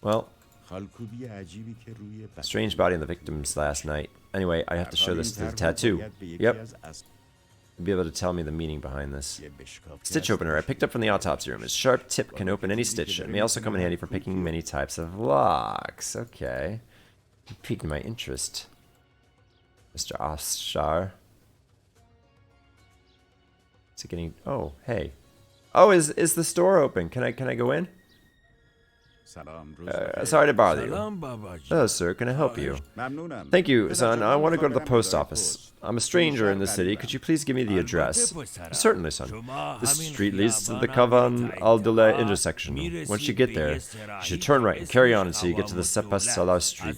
Well, خالکوبی عجیبی که روی بدن- strange body of the victims last night. Anyway, I have to show this to the tattoo. Yep. You'll be able to tell me the meaning behind this. Stitch opener I picked up from the autopsy room. Its sharp tip can open any stitch. It may also come in handy for picking many types of locks. Okay. You piqued my interest, Mr. Afshar. Is it getting... Oh, hey. Oh, is the store open? Can I go in? سلام روز بخیر. Sorry to bother you. سلام بابا جان. Hello, sir. Can I help you? ممنونم. Thank you, son. I want to go to the post office. I'm a stranger in the city. Could you please give me the address? Certainly, son. This street leads to the Kavan Al-Duleh intersection. Once you get there, you should turn right and carry on until you get to the Sepas Salah Street.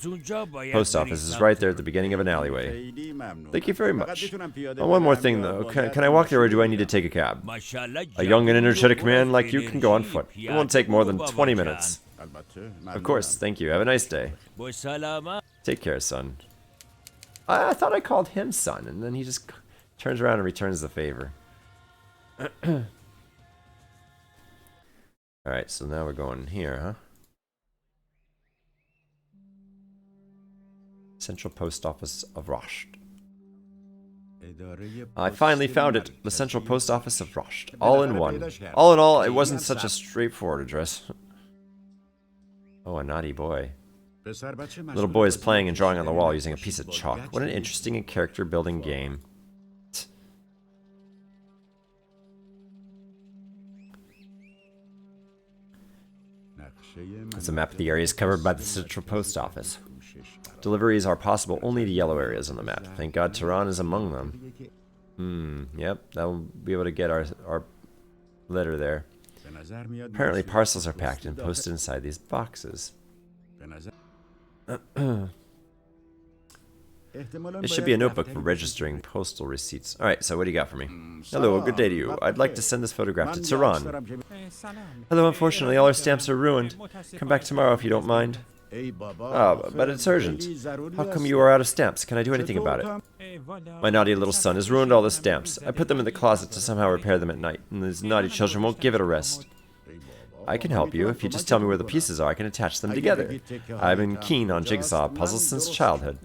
Post office is right there at the beginning of an alleyway. خیلی ممنون. Thank you very فقط much. میتونم پیاده Oh, one more برم thing, یا though. با Can I walk there or do I need to take a cab? A young and energetic man like you can go on foot. It won't take more than 20 minutes. البته Of course, thank you. Have a nice day. Take care, son. I thought I called him son, and then he just turns around and returns the favor. Alright, so now we're going here, huh? Central Post Office of Rasht. I finally found it. The Central Post Office of Rasht. All in one. All in all, it wasn't such a straightforward address. Oh, a naughty boy. Little boy is playing and drawing on the wall using a piece of chalk. What an interesting and character-building game. It's a map of the areas covered by the Central Post Office. Deliveries are possible only to yellow areas on the map. Thank God Tehran is among them. Yep, that'll be able to get our letter there. Apparently parcels are packed and posted inside these boxes. It should be a notebook for registering postal receipts. Alright, so what do you got for me? Hello, good day to you. I'd like to send this photograph to Tehran. Hello, unfortunately all our stamps are ruined. Come back tomorrow if you don't mind. But it's urgent. How come you are out of stamps? Can I do anything about it? My naughty little son has ruined all the stamps. I put them in the closet to somehow repair them at night, and these naughty children won't give it a rest. I can help you. If you just tell me where the pieces are, I can attach them together. I've been keen on jigsaw puzzles since childhood.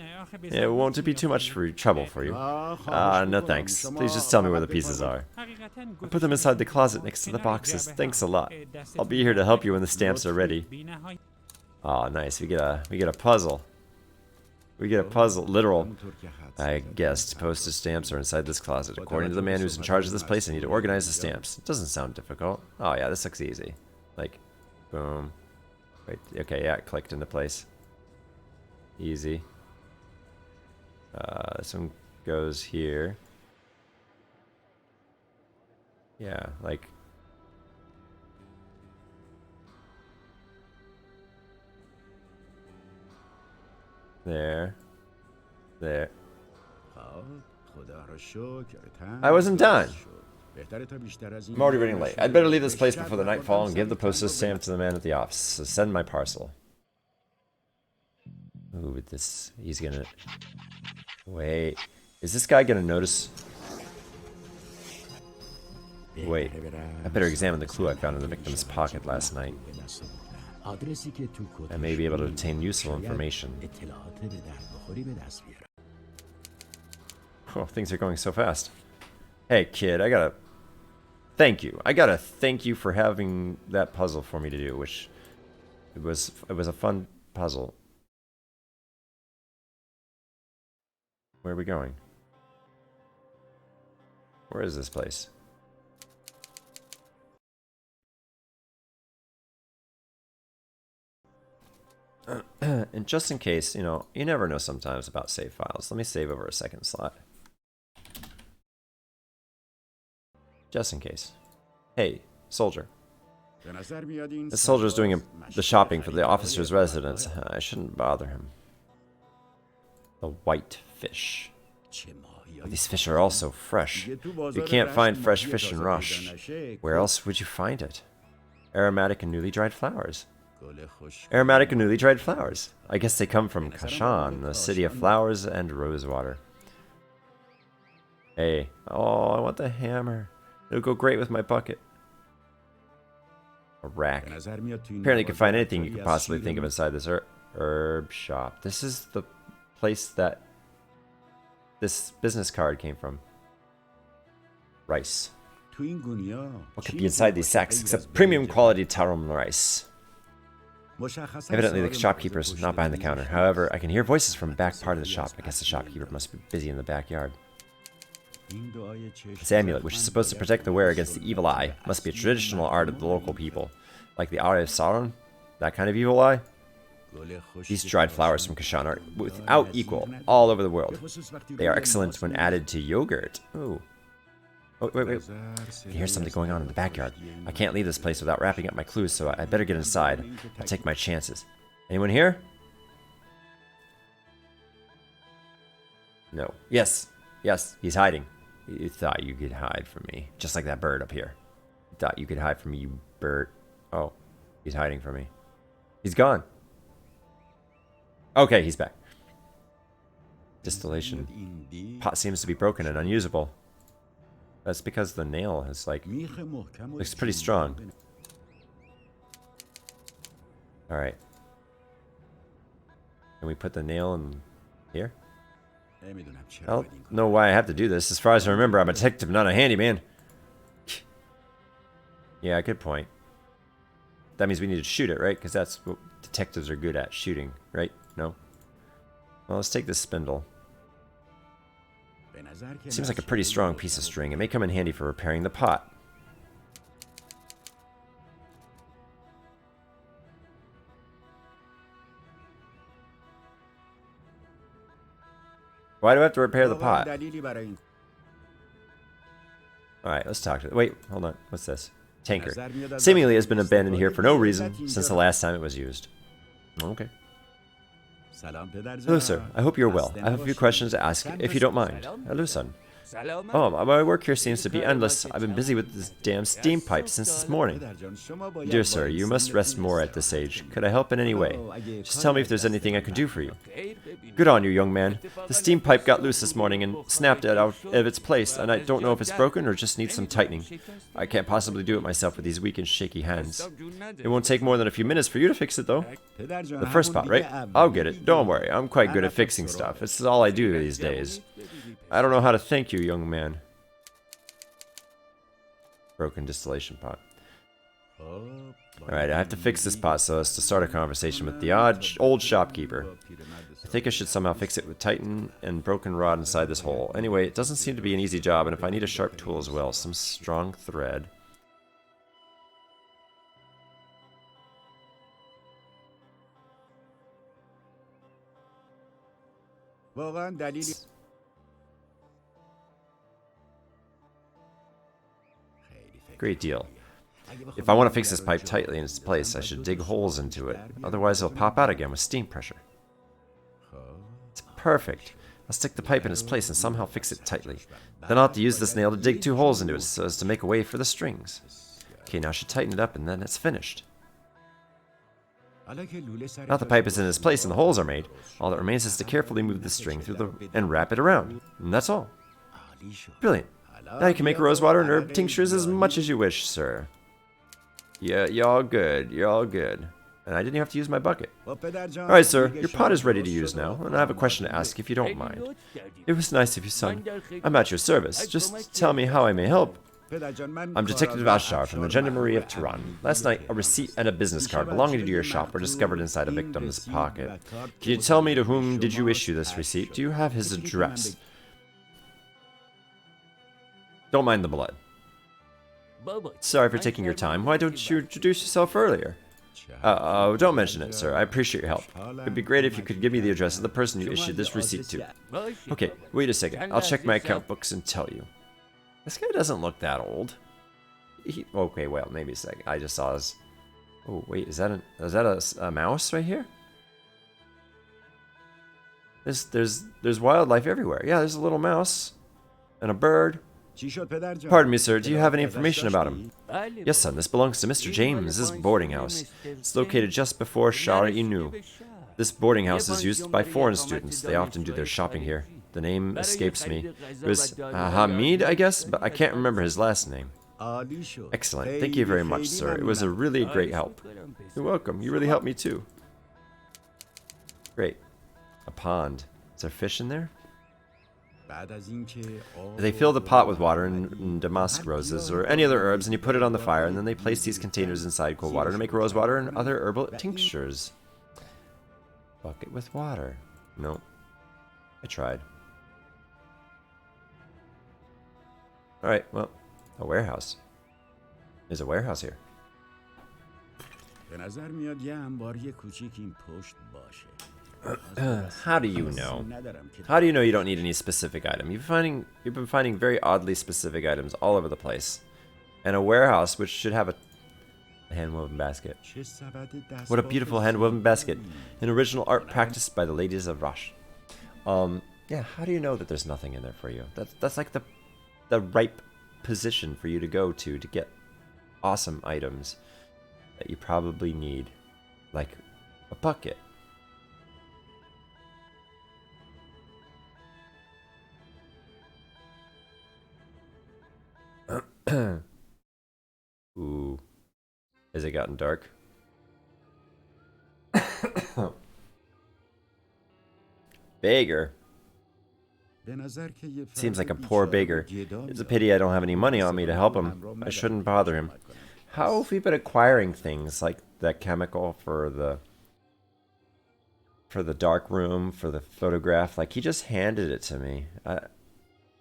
It won't be too much trouble for you. No thanks. Please just tell me where the pieces are. I put them inside the closet next to the boxes. Thanks a lot. I'll be here to help you when the stamps are ready. Oh, nice. We get a puzzle. We get a puzzle. Literal. I guessed postage stamps are inside this closet. According to the man who's in charge of this place, I need to organize the stamps. It doesn't sound difficult. Oh yeah, this looks easy. Like, boom. Wait, okay, yeah, it clicked into place. Easy. This one goes here. Yeah, like... There. There. I wasn't done. I'm already running late. I'd better leave this place before the nightfall and give the postage stamp to the man at the office. So send my parcel. Ooh, with this, he's gonna... Wait. Is this guy gonna notice? Wait. I better examine the clue I found in the victim's pocket last night. I may be able to obtain useful information. Oh, things are going so fast. Hey, kid, I gotta... Thank you. I gotta thank you for having that puzzle for me to do, which... It was a fun puzzle. Where are we going? Where is this place? And just in case, you know, you never know sometimes about save files. Let me save over a second slot. Just in case. Hey, soldier. The soldier's doing the shopping for the officer's residence. I shouldn't bother him. The white fish. Oh, these fish are also fresh. You can't find fresh fish in Rosh. Where else would you find it? Aromatic and newly dried flowers. Aromatic and newly dried flowers. I guess they come from Kashan, the city of flowers and rosewater. Hey. Oh, I want the hammer. It'll go great with my bucket. A rack. Apparently you can find anything you could possibly think of inside this herb shop. This is the place that this business card came from. Rice. What could be inside these sacks except premium quality tarum rice? Evidently the shopkeeper's not behind the counter. However, I can hear voices from the back part of the shop. I guess the shopkeeper must be busy in the backyard. This amulet, which is supposed to protect the wearer against the evil eye, must be a traditional art of the local people. Like the Eye of Sauron? That kind of evil eye? These dried flowers from Kashan are without equal all over the world. They are excellent when added to yogurt. Ooh. Oh, wait. I hear something going on in the backyard. I can't leave this place without wrapping up my clues, so I better get inside. I'll take my chances. Anyone here? No. Yes, he's hiding. You thought you could hide from me. Just like that bird up here. You thought you could hide from me, you bird. Oh, he's hiding from me. He's gone. Okay, he's back. Distillation pot seems to be broken and unusable. That's because the nail is like... looks pretty strong. Alright. Can we put the nail in here? I don't know why I have to do this. As far as I remember, I'm a detective, not a handyman. Yeah, good point. that means we need to shoot it, right? Because that's what detectives are good at, shooting, right? No? Well, let's take this spindle. Seems like a pretty strong piece of string. It may come in handy for repairing the pot. Why do I have to repair the pot? Alright, let's talk to it. Wait, hold on. What's this? Tanker. Seemingly has been abandoned here for no reason since the last time it was used. Okay. Hello, sir. I hope you're well. I have a few questions to ask, if you don't mind. Hello, son. Oh, my work here seems to be endless. I've been busy with this damn steam pipe since this morning. Dear sir, you must rest more at this age. Could I help in any way? Just tell me if there's anything I can do for you. Good on you, young man. The steam pipe got loose this morning and snapped it out of its place, and I don't know if it's broken or just needs some tightening. I can't possibly do it myself with these weak and shaky hands. It won't take more than a few minutes for you to fix it, though. The first pot, right? I'll get it. Don't worry, I'm quite good at fixing stuff. This is all I do these days. I don't know how to thank you, young man. Broken distillation pot. Alright, I have to fix this pot so as to start a conversation with the old shopkeeper. I think I should somehow fix it with tighten and broken rod inside this hole. Anyway, it doesn't seem to be an easy job, and if I need a sharp tool as well, some strong thread. Great deal. If I want to fix this pipe tightly in its place, I should dig holes into it. Otherwise, it'll pop out again with steam pressure. It's perfect. I'll stick the pipe in its place and somehow fix it tightly. Then I'll have to use this nail to dig 2 holes into it so as to make a way for the strings. Okay, now I should tighten it up and then it's finished. Now the pipe is in its place and the holes are made, all that remains is to carefully move the string through and wrap it around. And that's all. Brilliant. Now you can make rosewater and herb tinctures as much as you wish, sir. Yeah, you're all good. You're all good. And I didn't have to use my bucket. Alright, sir. Your pot is ready to use now, and I have a question to ask if you don't mind. It was nice of you, son. I'm at your service. Just tell me how I may help. I'm Detective Ashar from the Gendarmerie of Tehran. Last night, a receipt and a business card belonging to your shop were discovered inside a victim's pocket. Can you tell me to whom did you issue this receipt? Do you have his address? Don't mind the blood. Sorry for taking your time. Why don't you introduce yourself earlier? Don't mention it, sir. I appreciate your help. It'd be great if you could give me the address of the person you issued this receipt to. Okay, wait a second. I'll check my account books and tell you. This guy doesn't look that old. Okay, well, maybe a second. I just saw his... Oh, wait, is that a mouse right here? There's wildlife everywhere. Yeah, there's a little mouse. And a bird. Pardon me, sir. Do you have any information about him? Yes, son. This belongs to Mr. James's boarding house. It's located just before Shara Inu. This boarding house is used by foreign students. They often do their shopping here. The name escapes me. It was Hamid, I guess, but I can't remember his last name. Excellent. Thank you very much, sir. It was a really great help. You're welcome. You really helped me too. Great. A pond. Is there fish in there? They fill the pot with water and damask roses or any other herbs, and you put it on the fire, and then they place these containers inside cold water to make rose water and other herbal tinctures. Bucket with water. No. I tried. Alright, well, a warehouse. There's a warehouse here. How do you know? How do you know you don't need any specific item? You've been finding very oddly specific items all over the place. And a warehouse which should have a hand-woven basket. What a beautiful hand-woven basket. An original art practiced by the ladies of Rosh. Yeah, how do you know that there's nothing in there for you? That's like the ripe position for you to go to get awesome items that you probably need. Like a bucket. Ooh. Has it gotten dark? Beggar. Seems like a poor beggar. It's a pity I don't have any money on me to help him. I shouldn't bother him. How have we been acquiring things like that chemical for the dark room, for the photograph. Like, he just handed it to me. I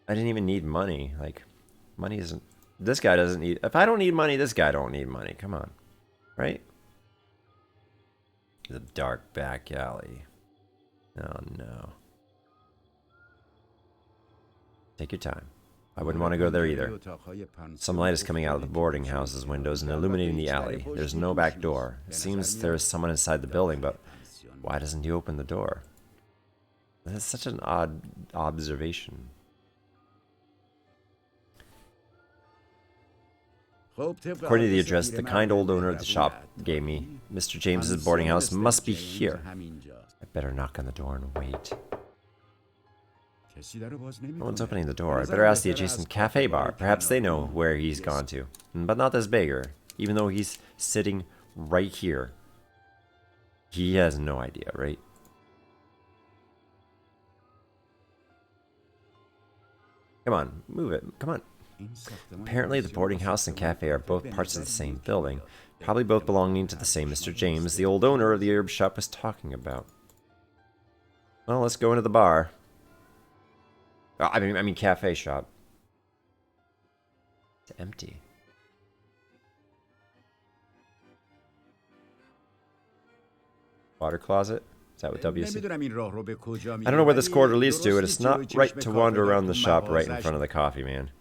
didn't even need money. Like, money isn't... This guy doesn't need... If I don't need money, this guy don't need money. Come on. Right? The dark back alley. Oh, no. Take your time. I wouldn't want to go there either. Some light is coming out of the boarding house's windows and illuminating the alley. There's no back door. It seems there is someone inside the building, but why doesn't he open the door? That's such an odd observation. According to the address the kind old owner of the shop gave me, Mr. James's boarding house must be here. I better knock on the door and wait. No one's opening the door. I better ask the adjacent cafe bar. Perhaps they know where he's gone to. But not this beggar. Even though he's sitting right here. He has no idea, right? Come on, move it. Come on. Apparently the boarding house and cafe are both parts of the same building. Probably both belonging to the same Mr. James, the old owner of the herb shop was talking about. Well, let's go into the bar. I mean cafe shop. It's empty. Water closet? Is that what WC? I don't know where this corridor leads to, and it's not right to wander around the shop right in front of the coffee man.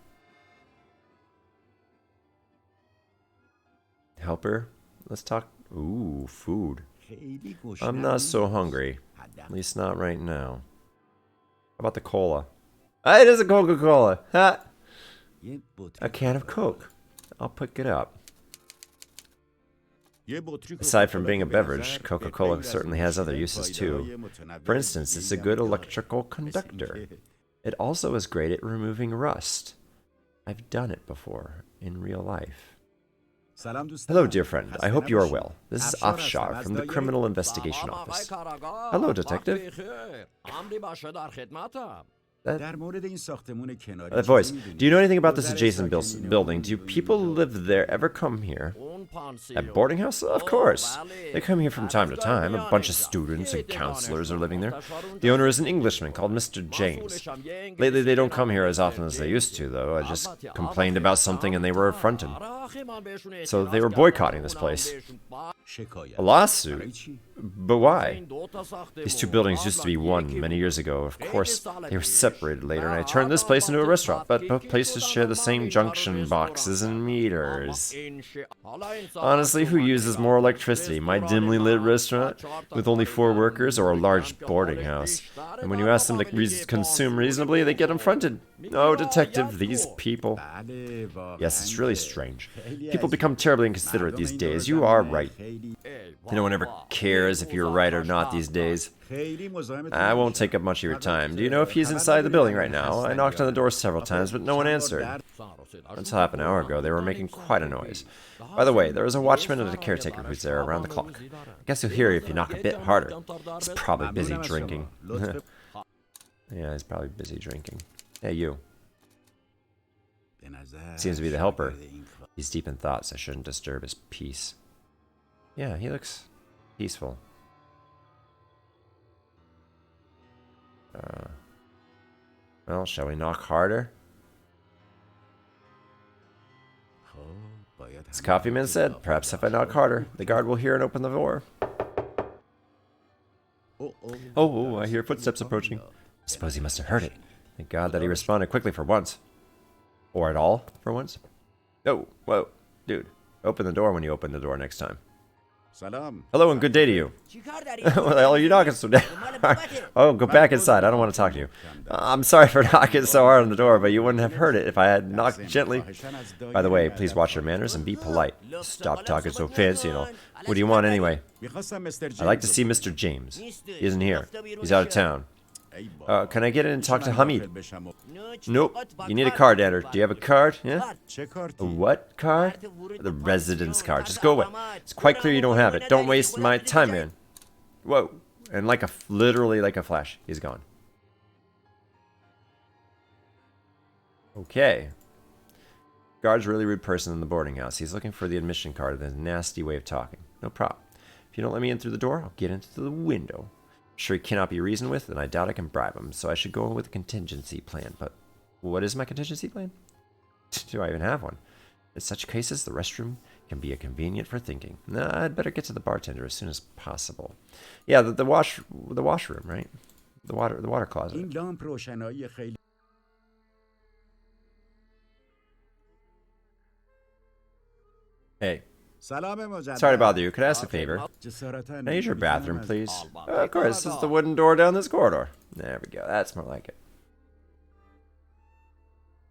Helper? Let's talk. Ooh, food. I'm not so hungry. At least not right now. How about the cola? Ah, it is a Coca-Cola. Ha! A can of Coke. I'll pick it up. Aside from being a beverage, Coca-Cola certainly has other uses too. For instance, it's a good electrical conductor. It also is great at removing rust. I've done it before, in real life. Hello, dear friend. I hope you are well. This is Afshar from the Criminal Investigation Office. Hello, Detective. That voice. Do you know anything about this adjacent building? Do people who live there ever come here? At boarding house? Of course. They come here from time to time. A bunch of students and counselors are living there. The owner is an Englishman called Mr. James. Lately, they don't come here as often as they used to, though. I just complained about something and they were affronted. So they were boycotting this place. A lawsuit? But why? These two buildings used to be one many years ago. Of course, they were separated later, and I turned this place into a restaurant, but both places share the same junction boxes and meters. Honestly, who uses more electricity? My dimly lit restaurant with only 4 workers, or a large boarding house? And when you ask them to consume reasonably, they get confronted. Oh, detective, these people. Yes, it's really strange. People become terribly inconsiderate these days. You are right. No one ever cares if you're right or not these days. I won't take up much of your time. Do you know if he's inside the building right now? I knocked on the door several times, but no one answered. Until half an hour ago, they were making quite a noise. By the way, there is a watchman and a caretaker who's there around the clock. I guess you'll hear if you knock a bit harder. He's probably busy drinking. Yeah, he's probably busy drinking. Hey, you. Seems to be the helper. He's deep in thoughts. I shouldn't disturb his peace. Yeah, he looks peaceful. Well, shall we knock harder? As Coffeeman said, perhaps if I knock harder, the guard will hear and open the door. Oh, I hear footsteps approaching. I suppose he must have heard it. Thank God that he responded quickly for once. Or at all, for once. Oh, whoa, dude. Open the door when you open the door next time. Hello and good day to you. What the hell are you knocking so down? Oh, go back inside. I don't want to talk to you. I'm sorry for knocking so hard on the door, but you wouldn't have heard it if I had knocked gently. By the way, please watch your manners and be polite. Stop talking so fancy and all. What do you want anyway? I'd like to see Mr. James. He isn't here. He's out of town. Can I get in and talk to Hamid? Nope. You need a card, enter. Do you have a card? Yeah? A what card? The residence card. Just go away. It's quite clear you don't have it. Don't waste my time, man. Whoa. And literally like a flash, he's gone. Okay. Guard's a really rude person in the boarding house. He's looking for the admission card with a nasty way of talking. No problem. If you don't let me in through the door, I'll get in through the window. I'm sure he cannot be reasoned with, and I doubt I can bribe him, so I should go in with a contingency plan. But what is my contingency plan? Do I even have one? In such cases, the restroom can be convenient for thinking. Nah, I'd better get to the bartender as soon as possible. Yeah, the washroom, right? The water closet. این لامپ روشنایی خیلی Hey, سلام مجدد. sorry to bother you. Could I ask a favor? Can I use your bathroom, please? Of course, this is the wooden door down this corridor. There we go. That's more like it.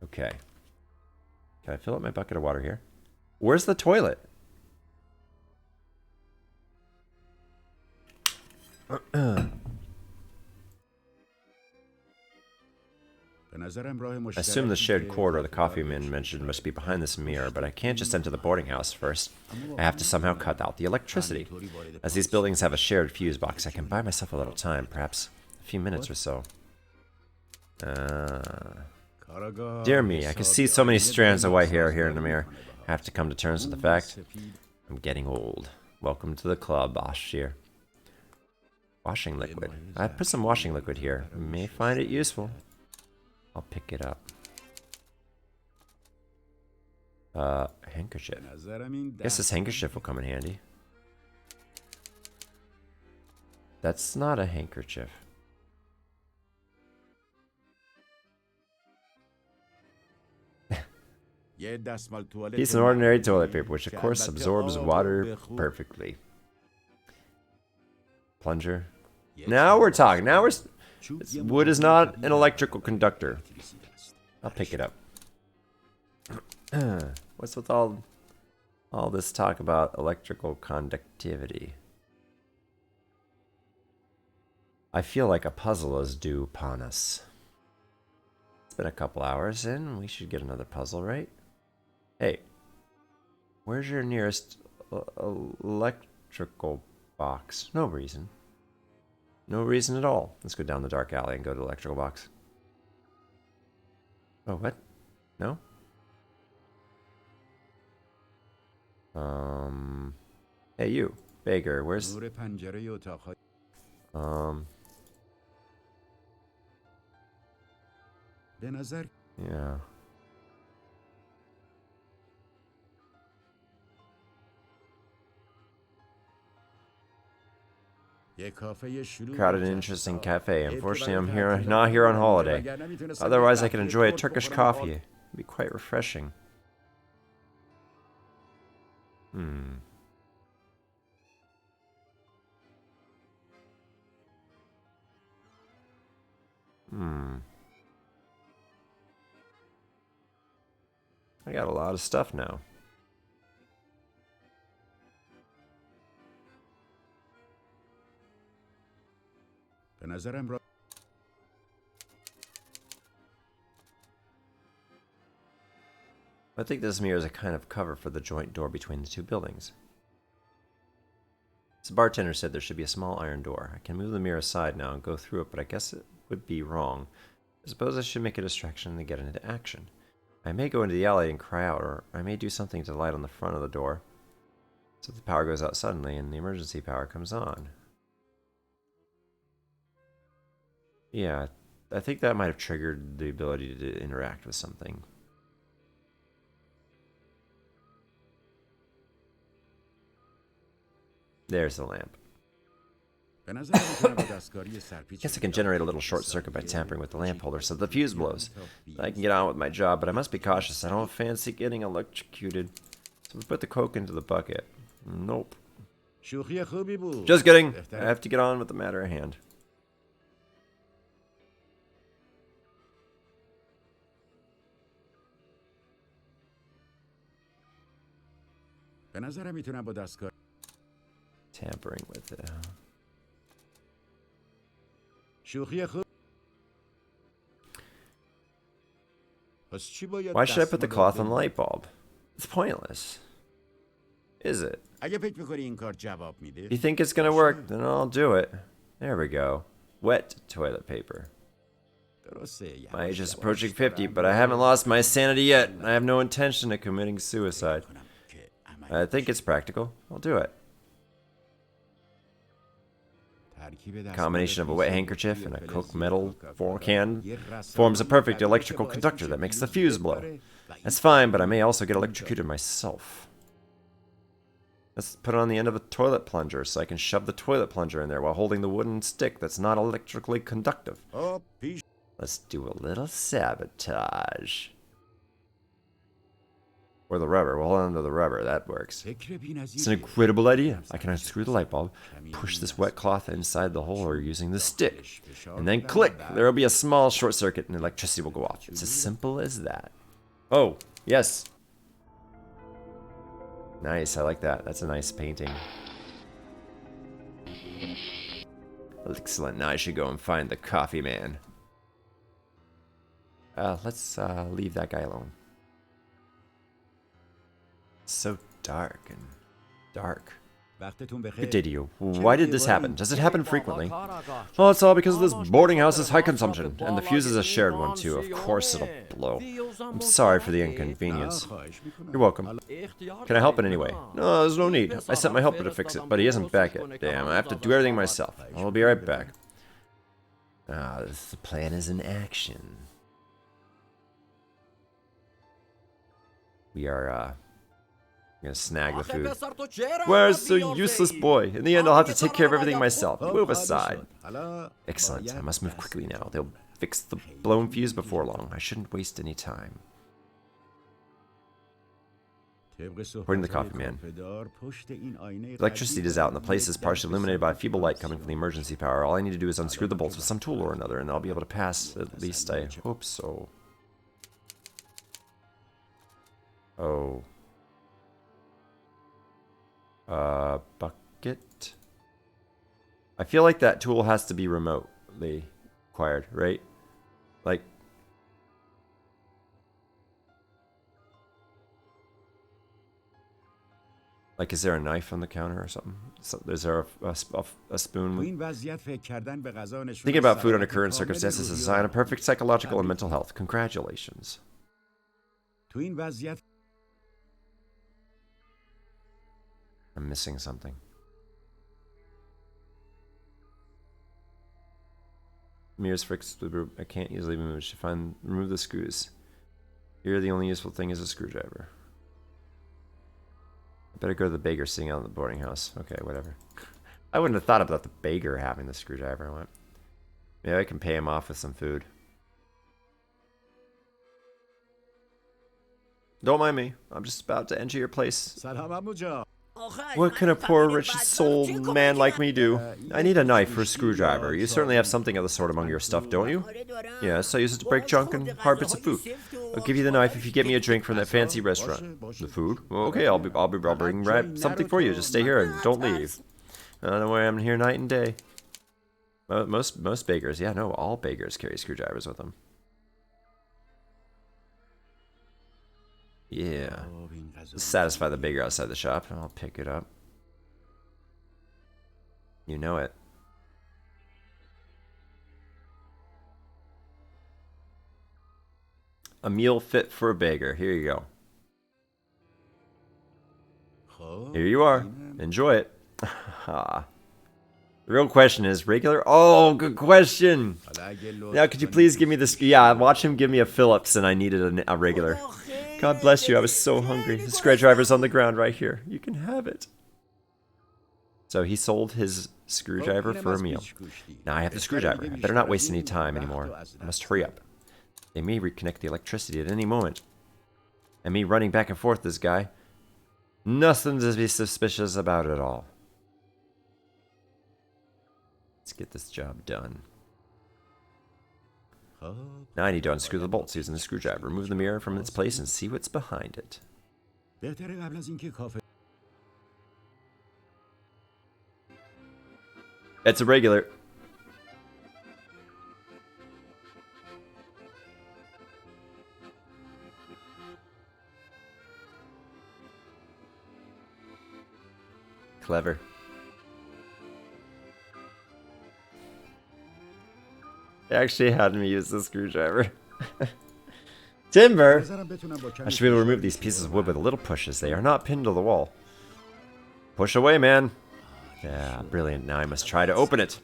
Okay. Can I fill up my bucket of water here? Where's the toilet? I assume the shared corridor the coffee man mentioned must be behind this mirror, but I can't just enter the boarding house first. I have to somehow cut out the electricity. As these buildings have a shared fuse box, I can buy myself a little time, perhaps a few minutes or so. Dear me, I can see so many strands of white hair here in the mirror. I have to come to terms with the fact I'm getting old. Welcome to the club, Ashir. Washing liquid. I put some washing liquid here. You may find it useful. I'll pick it up. Handkerchief. Guess this handkerchief will come in handy. That's not a handkerchief. Piece of ordinary toilet paper, which of course absorbs water perfectly. Plunger. Now we're talking. Now we're... Wood is not an electrical conductor. I'll pick it up. What's with all this talk about electrical conductivity? I feel like a puzzle is due upon us. It's been a couple hours in. We should get another puzzle, right? Hey, where's your nearest electrical box? No reason. No reason at all. Let's go down the dark alley and go to the electrical box. Oh, what? No? Hey, you. Beggar, where's... Yeah. Crowded and interesting cafe. Unfortunately, I'm not here on holiday. Otherwise, I could enjoy a Turkish coffee. It'd be quite refreshing. I got a lot of stuff now. I think this mirror is a kind of cover for the joint door between the two buildings. The bartender said there should be a small iron door. I can move the mirror aside now and go through it, but I guess it would be wrong. I suppose I should make a distraction and get into action. I may go into the alley and cry out, or I may do something to light on the front of the door, so the power goes out suddenly and the emergency power comes on. Yeah, I think that might have triggered the ability to interact with something. There's the lamp. Guess I can generate a little short circuit by tampering with the lamp holder so the fuse blows. I can get on with my job, but I must be cautious. I don't fancy getting electrocuted. So we put the coke into the bucket. Nope. Just kidding. I have to get on with the matter at hand. Tampering with it. Why should I put the cloth on the light bulb? It's pointless. Is it? If you think it's gonna work, then I'll do it. There we go. Wet toilet paper. My age is approaching 50, but I haven't lost my sanity yet. I have no intention of committing suicide. I think it's practical. I'll do it. A combination of a wet handkerchief and a Coke metal can forms a perfect electrical conductor that makes the fuse blow. That's fine, but I may also get electrocuted myself. Let's put it on the end of a toilet plunger so I can shove the toilet plunger in there while holding the wooden stick that's not electrically conductive. Let's do a little sabotage. Or the rubber. We'll hold on to the rubber. That works. It's an incredible idea. I can unscrew the light bulb, push this wet cloth inside the hole or using the stick, and then click. There will be a small short circuit and electricity will go off. It's as simple as that. Oh, yes. Nice. I like that. That's a nice painting. Excellent. Now I should go and find the coffee man. Let's leave that guy alone. So dark and dark. Good day to you. Why did this happen? Does it happen frequently? Well, it's all because of this boarding house's high consumption, and the fuse is a shared one too. Of course it'll blow. I'm sorry for the inconvenience. You're welcome. Can I help in any way? No, there's no need. I sent my helper to fix it, but he isn't back yet. Damn, I have to do everything myself. I'll be right back. The plan is in action. We are, gonna snag the food. Where's the useless boy? In the end, I'll have to take care of everything myself. Move aside. Excellent. I must move quickly now. They'll fix the blown fuse before long. I shouldn't waste any time. According to the coffee man, electricity is out and the place is partially illuminated by a feeble light coming from the emergency power. All I need to do is unscrew the bolts with some tool or another, and I'll be able to pass. At least I hope so. Oh. Bucket? I feel like that tool has to be remotely acquired, right? Like... is there a knife on the counter or something? Is there a spoon? Thinking about food under current circumstances is a sign of perfect psychological and mental health. Congratulations. I'm missing something. Mirrors fixed. I can't easily move. Remove the screws. Here, the only useful thing is a screwdriver. I better go to the baker sitting out in the boarding house. Okay, whatever. I wouldn't have thought about the baker having the screwdriver. Maybe I can pay him off with some food. Don't mind me. I'm just about to enter your place. What can a poor, rich soul man like me do? I need a knife or a screwdriver. You certainly have something of the sort among your stuff, don't you? Yes, I use it to break junk and hard bits of food. I'll give you the knife if you get me a drink from that fancy restaurant. The food? Okay, I'll bring something for you. Just stay here and don't leave. Don't worry, I'm here night and day. Most bakers, yeah, no, all bakers carry screwdrivers with them. Yeah. Satisfy the baker outside the shop. I'll pick it up. You know it. A meal fit for a baker. Here you go. Here you are. Enjoy it. The real question is regular. Oh, good question. Now, could you please give me this? Yeah, watch him give me a Phillips, and I needed a regular. God bless you. I was so hungry. The screwdriver's on the ground right here. You can have it. So he sold his screwdriver for a meal. Now I have the screwdriver. I better not waste any time anymore. I must hurry up. They may reconnect the electricity at any moment. And me running back and forth, this guy. Nothing to be suspicious about at all. Let's get this job done. Now I need to unscrew the bolts using the screwdriver. Remove the mirror from its place and see what's behind it. It's a regular. Clever. They actually had me use the screwdriver. Timber! I should be able to remove these pieces of wood with a little push as they are not pinned to the wall. Push away, man. Yeah, brilliant. Now I must try to open it.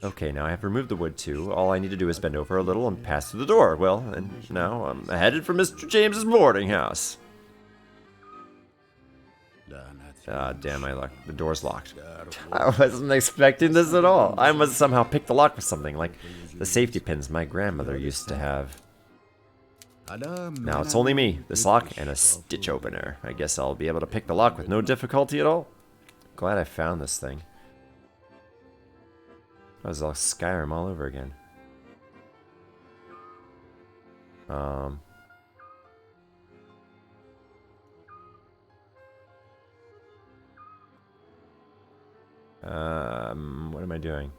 Okay, now I have removed the wood too. All I need to do is bend over a little and pass through the door. Well, and now I'm headed for Mr. James's boarding house. Ah, damn, the door's locked. I wasn't expecting this at all. I must somehow pick the lock with something, like the safety pins my grandmother used to have. Now it's only me, this lock, and a stitch opener. I guess I'll be able to pick the lock with no difficulty at all. Glad I found this thing. That was all Skyrim all over again. What am I doing?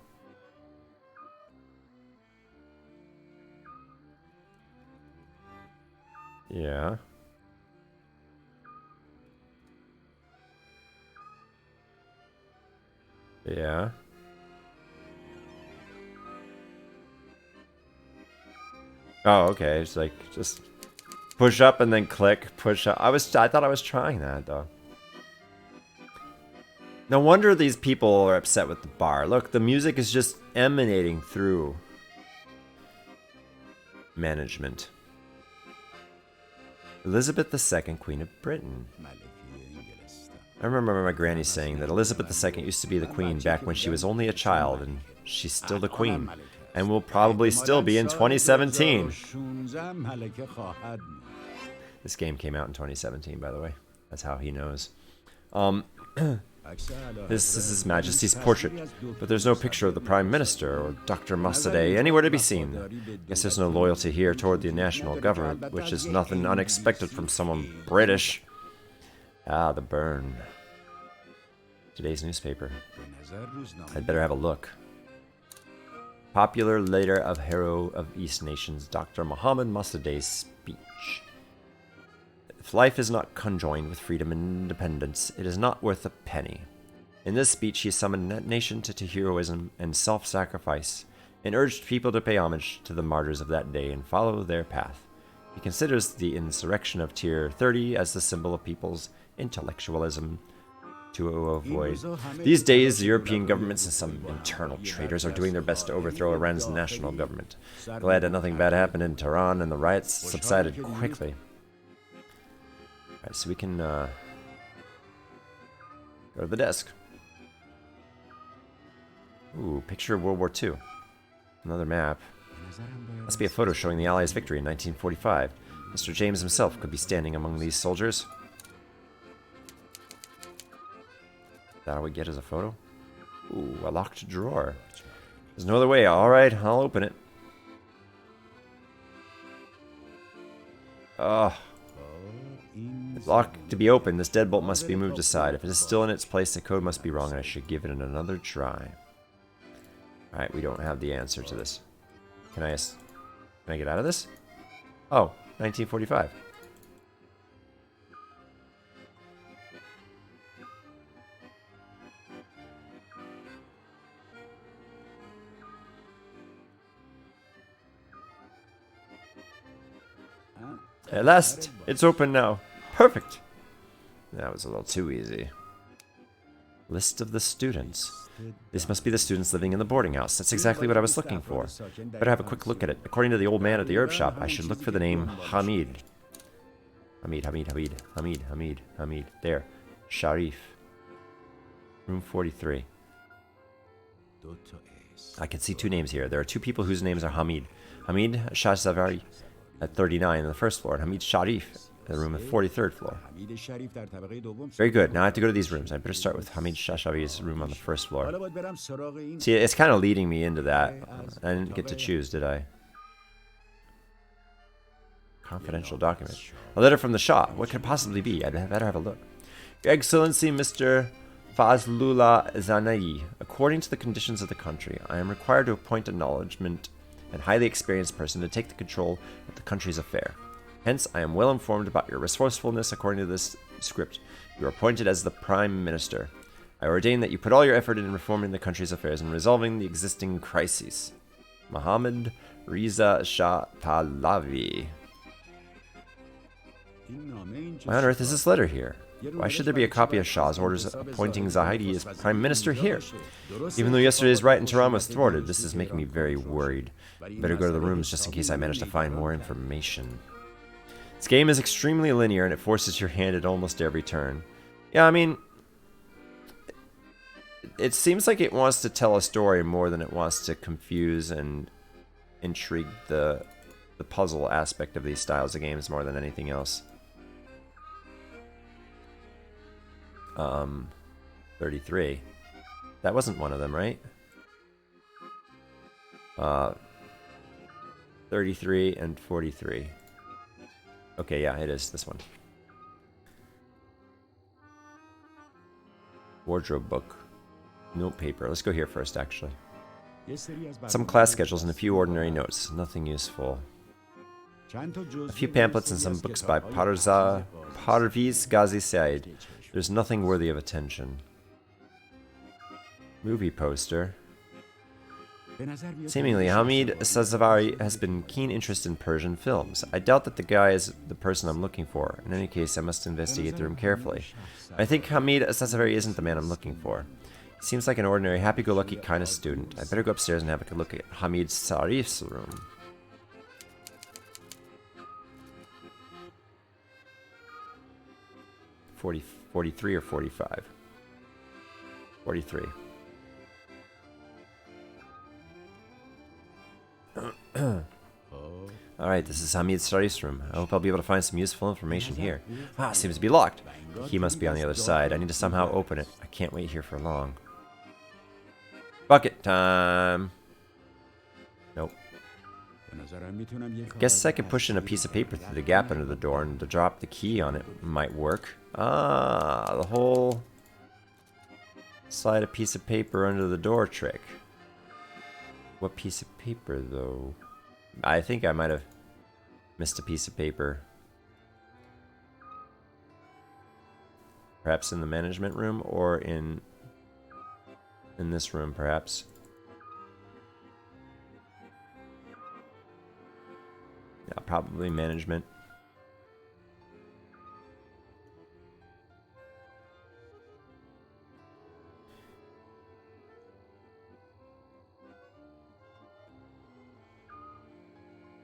Yeah. Yeah. Oh, okay. It's like just push up and then click, push up. I thought I was trying that though. No wonder these people are upset with the bar. Look, the music is just emanating through management. Elizabeth II, Queen of Britain. I remember my granny saying that Elizabeth II used to be the queen back when she was only a child, and she's still the queen, and will probably still be in 2017. This game came out in 2017, by the way. That's how he knows. This is His Majesty's portrait, but there's no picture of the Prime Minister or Dr. Mossadegh anywhere to be seen. Guess there's no loyalty here toward the national government, which is nothing unexpected from someone British. Ah, the burn. Today's newspaper. I'd better have a look. Popular leader of Hero of East Nations, Dr. Mohammed Mossadegh's speech. If life is not conjoined with freedom and independence, it is not worth a penny. In this speech, he summoned that nation to heroism and self-sacrifice, and urged people to pay homage to the martyrs of that day and follow their path. He considers the insurrection of Tier 30 as the symbol of people's intellectualism to avoid. These days, the European governments and some internal traitors are doing their best to overthrow Iran's national government. Glad that nothing bad happened in Tehran and the riots subsided quickly. Alright, so we can go to the desk. Ooh, picture of World War II. Another map. Must be a photo showing the Allies' victory in 1945. Mr. James himself could be standing among these soldiers. Is that all we get as a photo? Ooh, a locked drawer. There's no other way. Alright, I'll open it. Ugh. It's locked to be opened. This deadbolt must be moved aside. If it is still in its place, the code must be wrong, and I should give it another try. Alright, we don't have the answer to this. Can I get out of this? Oh, 1945. At last, it's open now. Perfect. That was a little too easy. List of the students. This must be the students living in the boarding house. That's exactly what I was looking for. Better have a quick look at it. According to the old man at the herb shop, I should look for the name Hamid. Hamid. There. Sharif. Room 43. I can see two names here. There are two people whose names are Hamid. Hamid Shahzavari at 39 on the first floor, and Hamid Sharif in the room at 43rd floor. Very good. Now I have to go to these rooms. I better start with Hamid Shahzavari's room on the first floor. See, it's kind of leading me into that. I didn't get to choose, did I? Confidential document. A letter from the Shah. What could it possibly be? I'd better have a look. Your Excellency, Mr. Fazlullah Zanai, according to the conditions of the country, I am required to appoint a knowledgeable and highly experienced person to take the control of the country's affair. Hence, I am well informed about your resourcefulness according to this script. You are appointed as the Prime Minister. I ordain that you put all your effort in reforming the country's affairs and resolving the existing crises. Mohammed Reza Shah Pahlavi. Why on earth is this letter here? Why should there be a copy of Shah's orders appointing Zahidi as Prime Minister here? Even though yesterday's right in Tehran was thwarted, this is making me very worried. Better go to the rooms just in case I manage to find more information. This game is extremely linear and it forces your hand at almost every turn. Yeah, I mean, it seems like it wants to tell a story more than it wants to confuse and intrigue the puzzle aspect of these styles of games more than anything else. 33. That wasn't one of them, right? 33 and 43. Okay, yeah, it is this one. Wardrobe book. Note paper. Let's go here first, actually. Some class schedules and a few ordinary notes. Nothing useful. A few pamphlets and some books by Parviz Ghazi Said. There's nothing worthy of attention. Movie poster. Seemingly, Hamid Sazavari has been keen interest in Persian films. I doubt that the guy is the person I'm looking for. In any case, I must investigate the room carefully. I think Hamid Sazavari isn't the man I'm looking for. He seems like an ordinary, happy-go-lucky kind of student. I better go upstairs and have a look at Hamid Sarif's room. $40, 43 or 45? 43. Alright, this is Hamid Sarif's room. I hope I'll be able to find some useful information here. Ah, seems to be locked. The key must be on the other side. I need to somehow open it. I can't wait here for long. Bucket time! Nope. Guess I could push in a piece of paper through the gap under the door and to drop the key on it might work. Ah, the whole slide a piece of paper under the door trick. What piece of paper, though? I think I might have missed a piece of paper. Perhaps in the management room or in this room, perhaps. Yeah, probably management.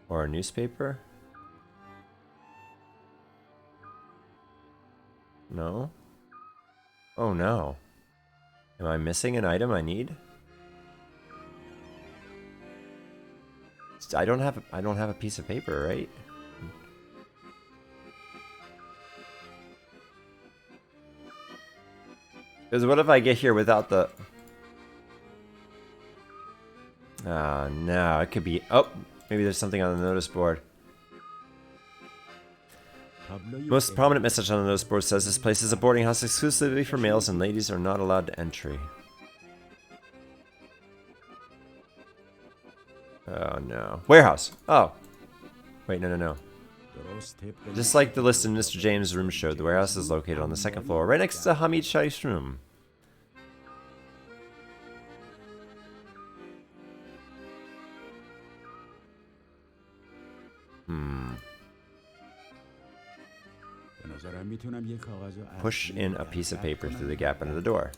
Or a newspaper? No? Oh no. Am I missing an item I need? I don't have a piece of paper, right? Because what if I get here without the... Oh no, it could be... Oh, maybe there's something on the notice board. Most prominent message on the notice board says this place is a boarding house exclusively for males and ladies are not allowed entry. Oh no. Warehouse! Oh! Wait, no. Just like the list in Mr. James' room showed, the warehouse is located on the second floor, right next to Hamid Sharif's room. Push in a piece of paper through the gap under the door.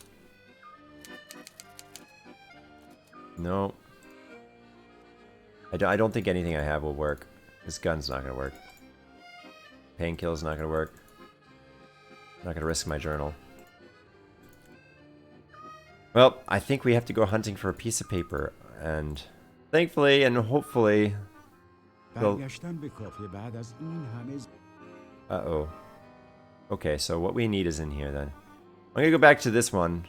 No. I don't think anything I have will work. This gun's not gonna work. Painkill's not gonna work. I'm not gonna risk my journal. Well, I think we have to go hunting for a piece of paper, and thankfully and hopefully... Uh-oh. Okay, so what we need is in here then. I'm gonna go back to this one.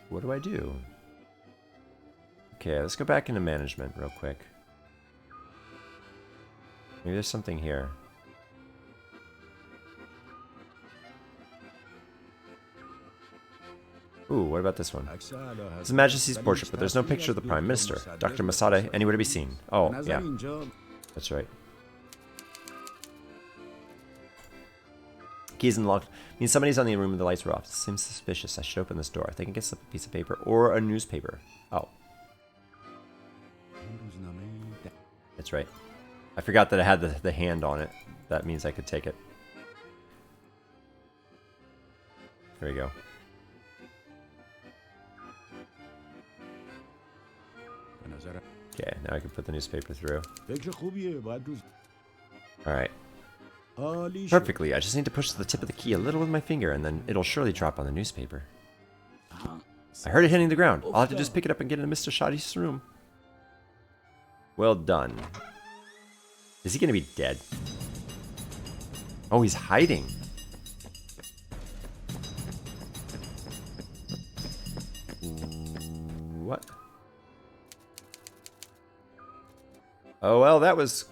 What do I do? Okay, let's go back into management real quick. Maybe there's something here. Ooh, what about this one? It's His Majesty's portrait, but there's no picture of the Prime Minister. Dr. Masada, anywhere to be seen. Oh, yeah. That's right. keys in the lock. Means somebody's on the room and the lights were off. This seems suspicious. I should open this door. I think I can slip a piece of paper or a newspaper. Oh. That's right. I forgot that I had the hand on it. That means I could take it. There we go. Okay, now I can put the newspaper through. Alright. Perfectly. I just need to push the tip of the key a little with my finger, and then it'll surely drop on the newspaper. I heard it hitting the ground. I'll have to just pick it up and get into Mr. Shoddy's room. Well done. Is he going to be dead? Oh, he's hiding. What? Oh, well, that was...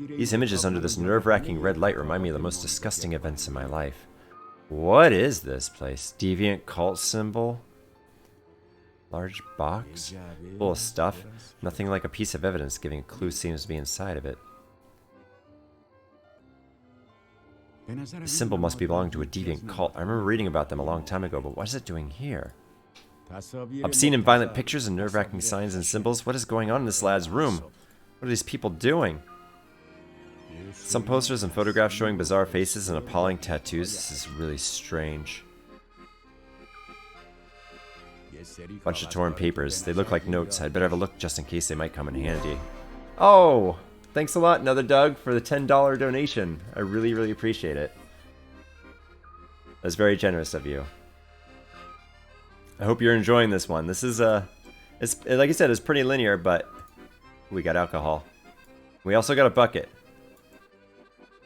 these images under this nerve-wracking red light remind me of the most disgusting events in my life. What is this place? Deviant cult symbol? Large box? Full of stuff? Nothing like a piece of evidence giving a clue seems to be inside of it. This symbol must belong to a deviant cult. I remember reading about them a long time ago, but what is it doing here? Obscene and violent pictures and nerve-wracking signs and symbols? What is going on in this lad's room? What are these people doing? Some posters and photographs showing bizarre faces and appalling tattoos. This is really strange. Bunch of torn papers. They look like notes. I'd better have a look just in case they might come in handy. Oh! Thanks a lot, Another Doug, for the $10 donation. I really, really appreciate it. That's very generous of you. I hope you're enjoying this one. This is, it's, like I said, it's pretty linear, but we got alcohol. We also got a bucket.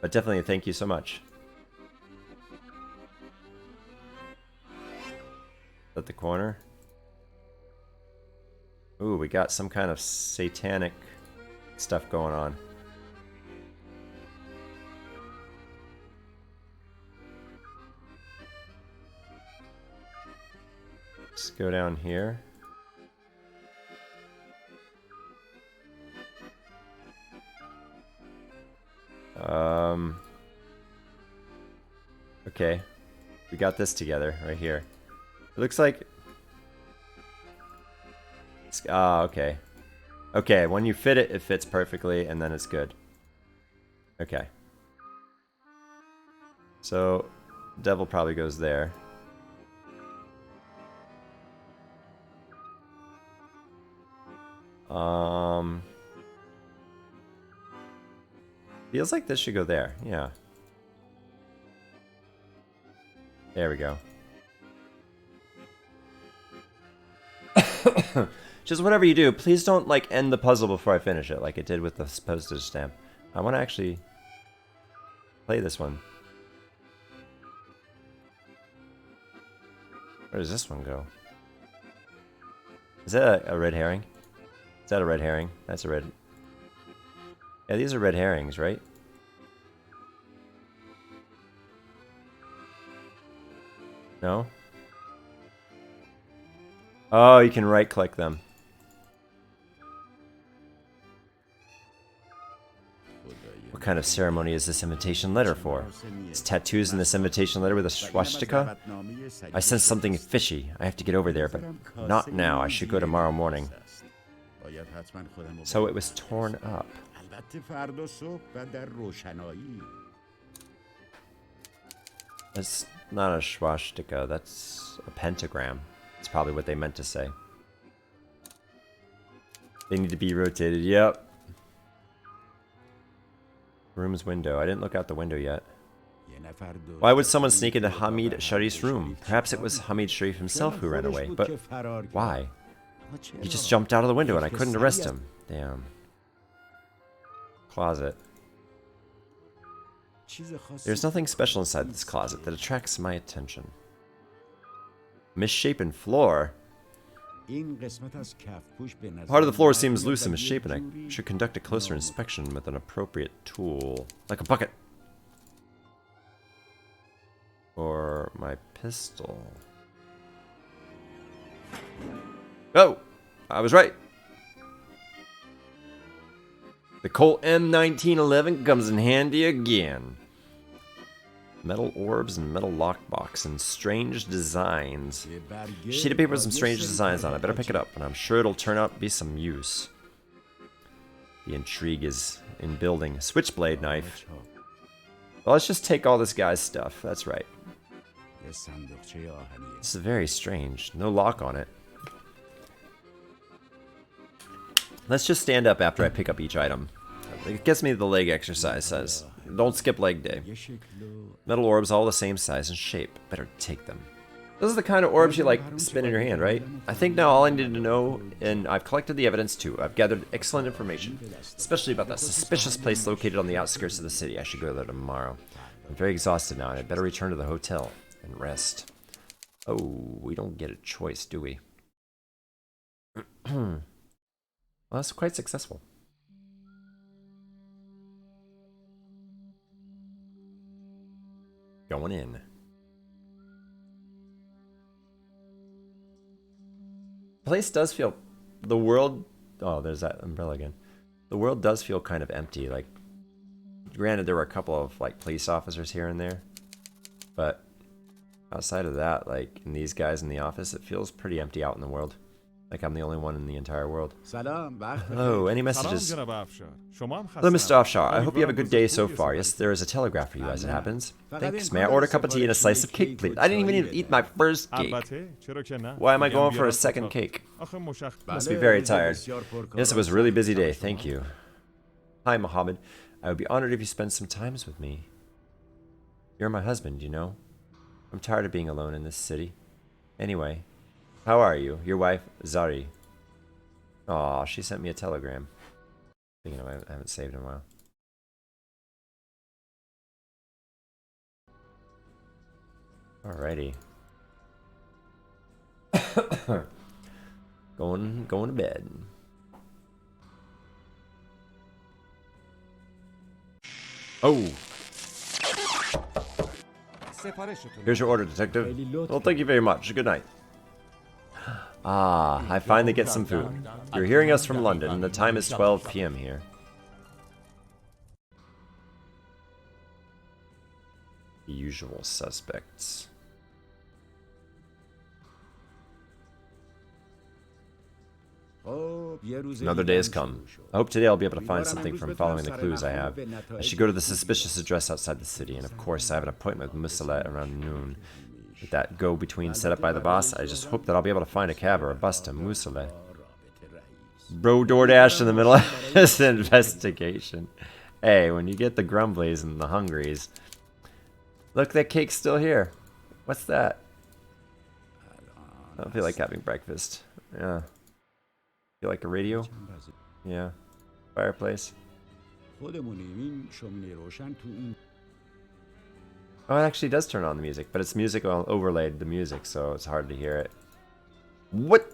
But definitely thank you so much. At the corner. Ooh, we got some kind of satanic stuff going on. Let's go down here. Okay. We got this together right here. It looks like... ah, okay. Okay, when you fit it, it fits perfectly, and then it's good. Okay. So, devil probably goes there. Feels like this should go there, yeah. There we go. Just whatever you do, please don't like end the puzzle before I finish it, like it did with the postage stamp. I want to actually play this one. Where does this one go? Is that a red herring? Is that a red herring? That's a red... yeah, these are red herrings, right? No? Oh, you can right-click them. What kind of ceremony is this invitation letter for? Is tattoos in this invitation letter with a swastika? I sense something fishy. I have to get over there, but not now. I should go tomorrow morning. So it was torn up. That's not a swastika, that's a pentagram. That's probably what they meant to say. They need to be rotated, yep. Room's window. I didn't look out the window yet. Why would someone sneak into Hamid Sharif's room? Perhaps it was Hamid Sharif himself who ran away, but why? He just jumped out of the window and I couldn't arrest him. Damn. Closet. There's nothing special inside this closet that attracts my attention. Misshapen floor? Part of the floor seems loose and misshapen. I should conduct a closer inspection with an appropriate tool. Like a bucket. Or my pistol. Oh! I was right. The Colt M1911 comes in handy again. Metal orbs and metal lockbox and strange designs. Sheet of paper with some strange designs on it. I better pick it up, and I'm sure it'll turn out to be some use. The intrigue is in building. Switchblade knife. Well, let's just take all this guy's stuff. That's right. This is very strange. No lock on it. Let's just stand up after I pick up each item. It gets me the leg exercise, says. Don't skip leg day. Metal orbs all the same size and shape. Better take them. Those are the kind of orbs you like spin in your hand, right? I think now all I need to know, and I've collected the evidence too. I've gathered excellent information, especially about that suspicious place located on the outskirts of the city. I should go there tomorrow. I'm very exhausted now, and I'd better return to the hotel and rest. Oh, we don't get a choice, do we? Well, that's quite successful. Going in. The place does feel... The world... Oh, there's that umbrella again. The world does feel kind of empty. Like, granted, there were a couple of, like, police officers here and there. But outside of that, like, and these guys in the office, it feels pretty empty out in the world. Like I'm the only one in the entire world. Hello, any messages? Hello, Mr. Afshar. I hope you have a good day so far. Yes, there is a telegraph for you as it happens. Thanks. May I order a cup of tea and a slice of cake, please? I didn't even eat my first cake. Why am I going for a second cake? Must be very tired. Yes, it was a really busy day. Thank you. Hi, Mohammed. I would be honored if you spend some time with me. You're my husband, you know. I'm tired of being alone in this city. Anyway. How are you? Your wife, Zari. Aw, she sent me a telegram. Thinking of it, I haven't saved in a while. Alrighty. going to bed. Oh! Here's your order, detective. Well, thank you very much. Good night. Ah, I finally get some food. You're hearing us from London, and the time is 12 p.m. here. The usual suspects. Another day has come. I hope today I'll be able to find something from following the clues I have. I should go to the suspicious address outside the city, and of course I have an appointment with Musala around noon. With that go-between set up by the boss, I just hope that I'll be able to find a cab or a bus to Musala. Bro DoorDash in the middle of this investigation. Hey, when you get the grumblies and the hungries. Look, that cake's still here. What's that? I don't feel like having breakfast. Yeah. Feel like a radio? Yeah. Fireplace. Oh, it actually does turn on the music, but it's music overlaid the music, so it's hard to hear it. What?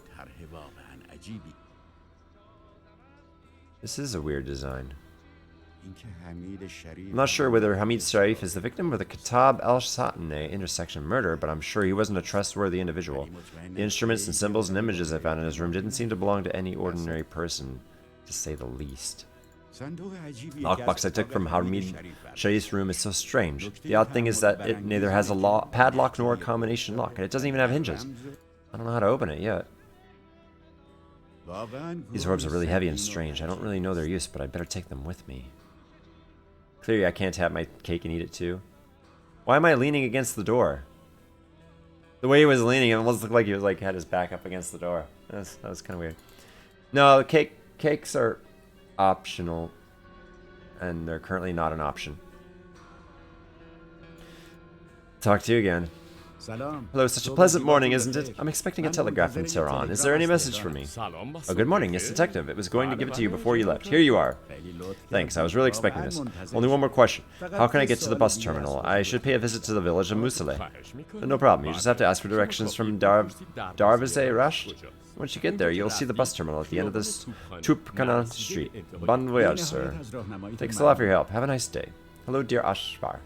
This is a weird design. I'm not sure whether Hamid Sharif is the victim of the Kitab al-Satane intersection murder, but I'm sure he wasn't a trustworthy individual. The instruments and symbols and images I found in his room didn't seem to belong to any ordinary person, to say the least. The lockbox I took from Hamid Sharif's room is so strange. The odd thing is that it neither has a padlock nor a combination lock, and it doesn't even have hinges. I don't know how to open it yet. These orbs are really heavy and strange. I don't really know their use, but I better take them with me. Clearly I can't have my cake and eat it too. Why am I leaning against the door? The way he was leaning, it almost looked like he was had his back up against the door. That was kind of weird. No, cakes are optional, and they're currently not an option. Talk to you again. Hello, such a pleasant morning, isn't it? I'm expecting a telegram from Tehran. Is there any message for me? Oh, good morning. Yes, detective. It was going to give it to you before you left. Here you are. Thanks, I was really expecting this. Only one more question. How can I get to the bus terminal? I should pay a visit to the village of Musale. No problem. You just have to ask for directions from Darvaze Rasht. Once you get there, you'll see the bus terminal at the end of this Tupkana Street. Bon voyage, sir. Thanks a lot for your help. Have a nice day. Hello, dear Ashvar.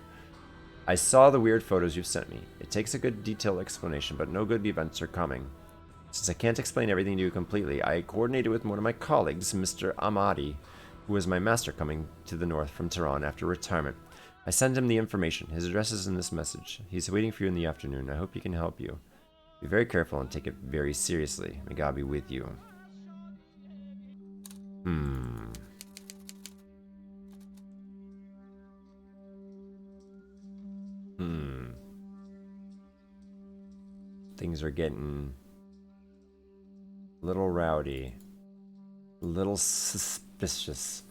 I saw the weird photos you've sent me. It takes a good detailed explanation, but no good events are coming. Since I can't explain everything to you completely, I coordinated with one of my colleagues, Mr. Ahmadi, who was my master coming to the north from Tehran after retirement. I sent him the information. His address is in this message. He's waiting for you in the afternoon. I hope he can help you. Be very careful and take it very seriously. May God be with you. Things are getting a little rowdy, a little suspicious,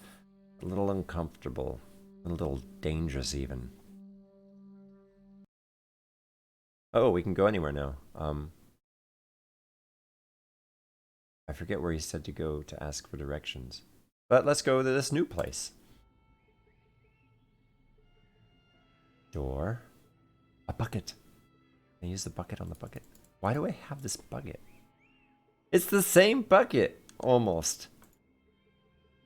a little uncomfortable, a little dangerous even. Oh, we can go anywhere now. I forget where he said to go to ask for directions. But let's go to this new place. Door. A bucket. Can I use the bucket on the bucket? Why do I have this bucket? It's the same bucket, almost.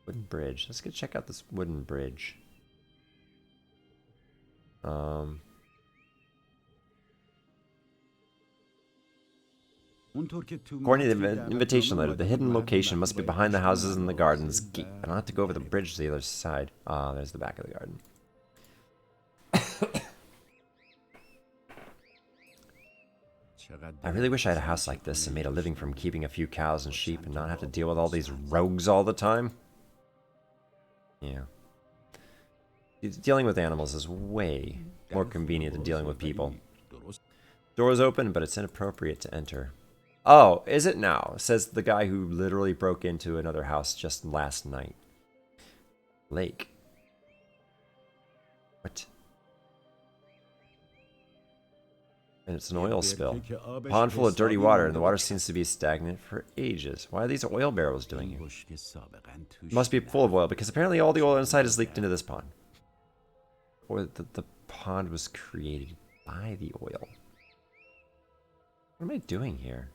Wooden bridge. Let's go check out this wooden bridge. According to the invitation letter, the hidden location must be behind the houses and the gardens gate. I don't have to go over the bridge to the other side. Ah, there's the back of the garden. I really wish I had a house like this and made a living from keeping a few cows and sheep and not have to deal with all these rogues all the time. Yeah. Dealing with animals is way more convenient than dealing with people. Door is open, but it's inappropriate to enter. Oh, is it now? Says the guy who literally broke into another house just last night. Lake. What? And it's an oil spill. Pond full of dirty water, and the water seems to be stagnant for ages. Why are these oil barrels doing here? It must be full of oil, because apparently all the oil inside is leaked into this pond. Or the pond was created by the oil. What am I doing here?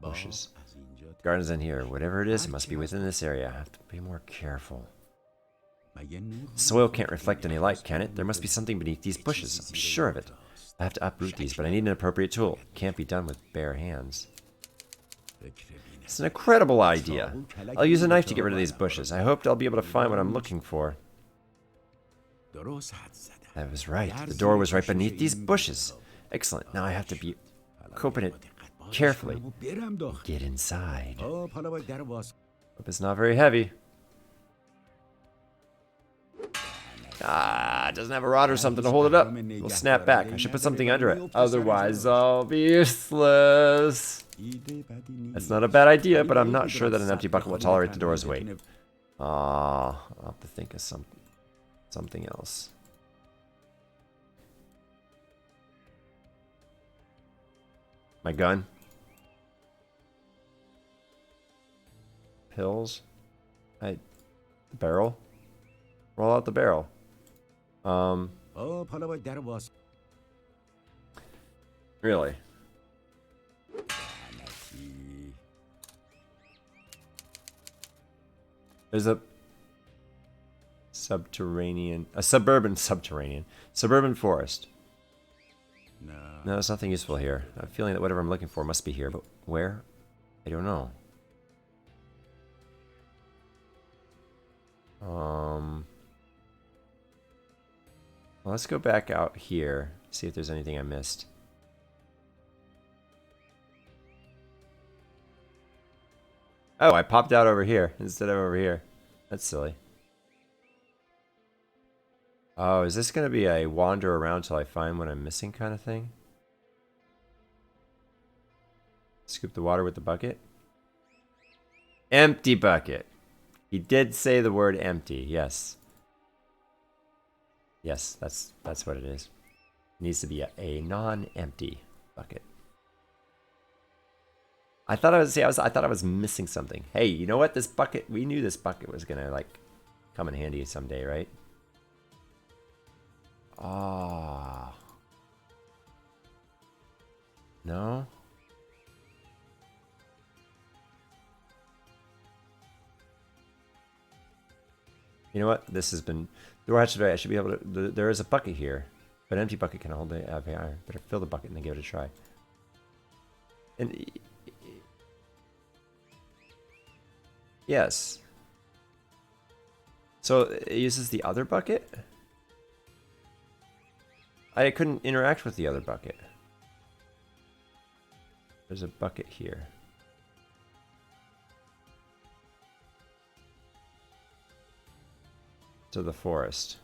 Bushes. Gardens in here. Whatever it is, it must be within this area. I have to be more careful. Soil can't reflect any light, can it? There must be something beneath these bushes. I'm sure of it. I have to uproot these, but I need an appropriate tool. It can't be done with bare hands. It's an incredible idea. I'll use a knife to get rid of these bushes. I hope I'll be able to find what I'm looking for. I was right. The door was right beneath these bushes. Excellent. Now I have to open it carefully. Get inside. Hope it's not very heavy. Ah, it doesn't have a rod or something to hold it up. We'll snap back. I should put something under it. Otherwise, I'll be useless. That's not a bad idea, but I'm not sure that an empty bucket will tolerate the door's weight. I'll have to think of something else. My gun. Pills. The barrel. Roll out the barrel. Really? There's a suburban forest. No, there's nothing useful here. I'm feeling that whatever I'm looking for must be here, but where? I don't know. Well, let's go back out here, see if there's anything I missed. Oh, I popped out over here instead of over here. That's silly. Oh, is this going to be a wander around till I find what I'm missing kind of thing? Scoop the water with the bucket. Empty bucket. He did say the word empty, yes. Yes, that's what it is. It needs to be a non-empty bucket. I thought I was missing something. Hey, you know what? This bucket, we knew this bucket was gonna like come in handy someday, right? Ah. No? You know what? This has been... I should be able to... There is a bucket here. But an empty bucket can hold the iron. Better fill the bucket and then give it a try. And... Yes. So it uses the other bucket? I couldn't interact with the other bucket. There's a bucket here. To the forest.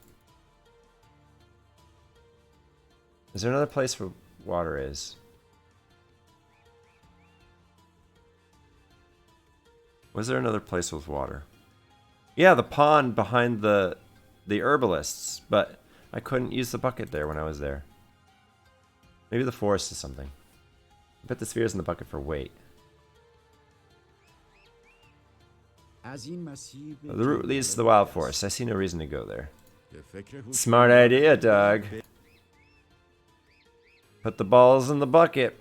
Is there another place where water is? Was there another place with water? Yeah, the pond behind the herbalists, but I couldn't use the bucket there when I was there. Maybe the forest is something. I bet the sphere's in the bucket for weight. The route leads to the wild forest. I see no reason to go there. Smart idea, Doug. Put the balls in the bucket.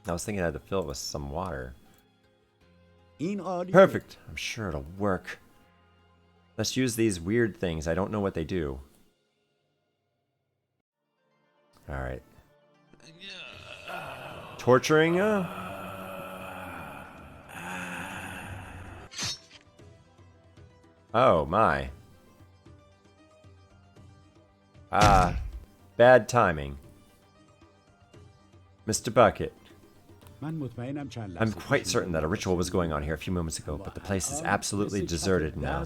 I was thinking I had to fill it with some water. Perfect. I'm sure it'll work. Let's use these weird things. I don't know what they do. Alright. Torturing you? Oh my. Bad timing. Mr. Bucket. I'm quite certain that a ritual was going on here a few moments ago, but the place is absolutely deserted now.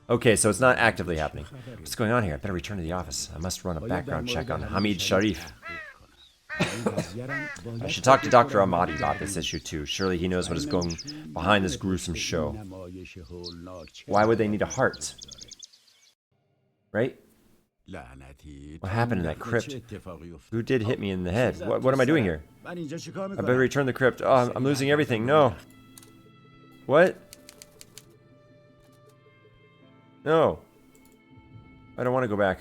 Okay, so it's not actively happening. What's going on here? I better return to the office. I must run a background check on Hamid Sharif. I should talk to Dr. Ahmadi about this issue too. Surely he knows what is going behind this gruesome show. Why would they need a heart? Right? What happened in that crypt? Who did hit me in the head? What am I doing here? I better return the crypt. Oh, I'm losing everything. No. What? No. I don't want to go back.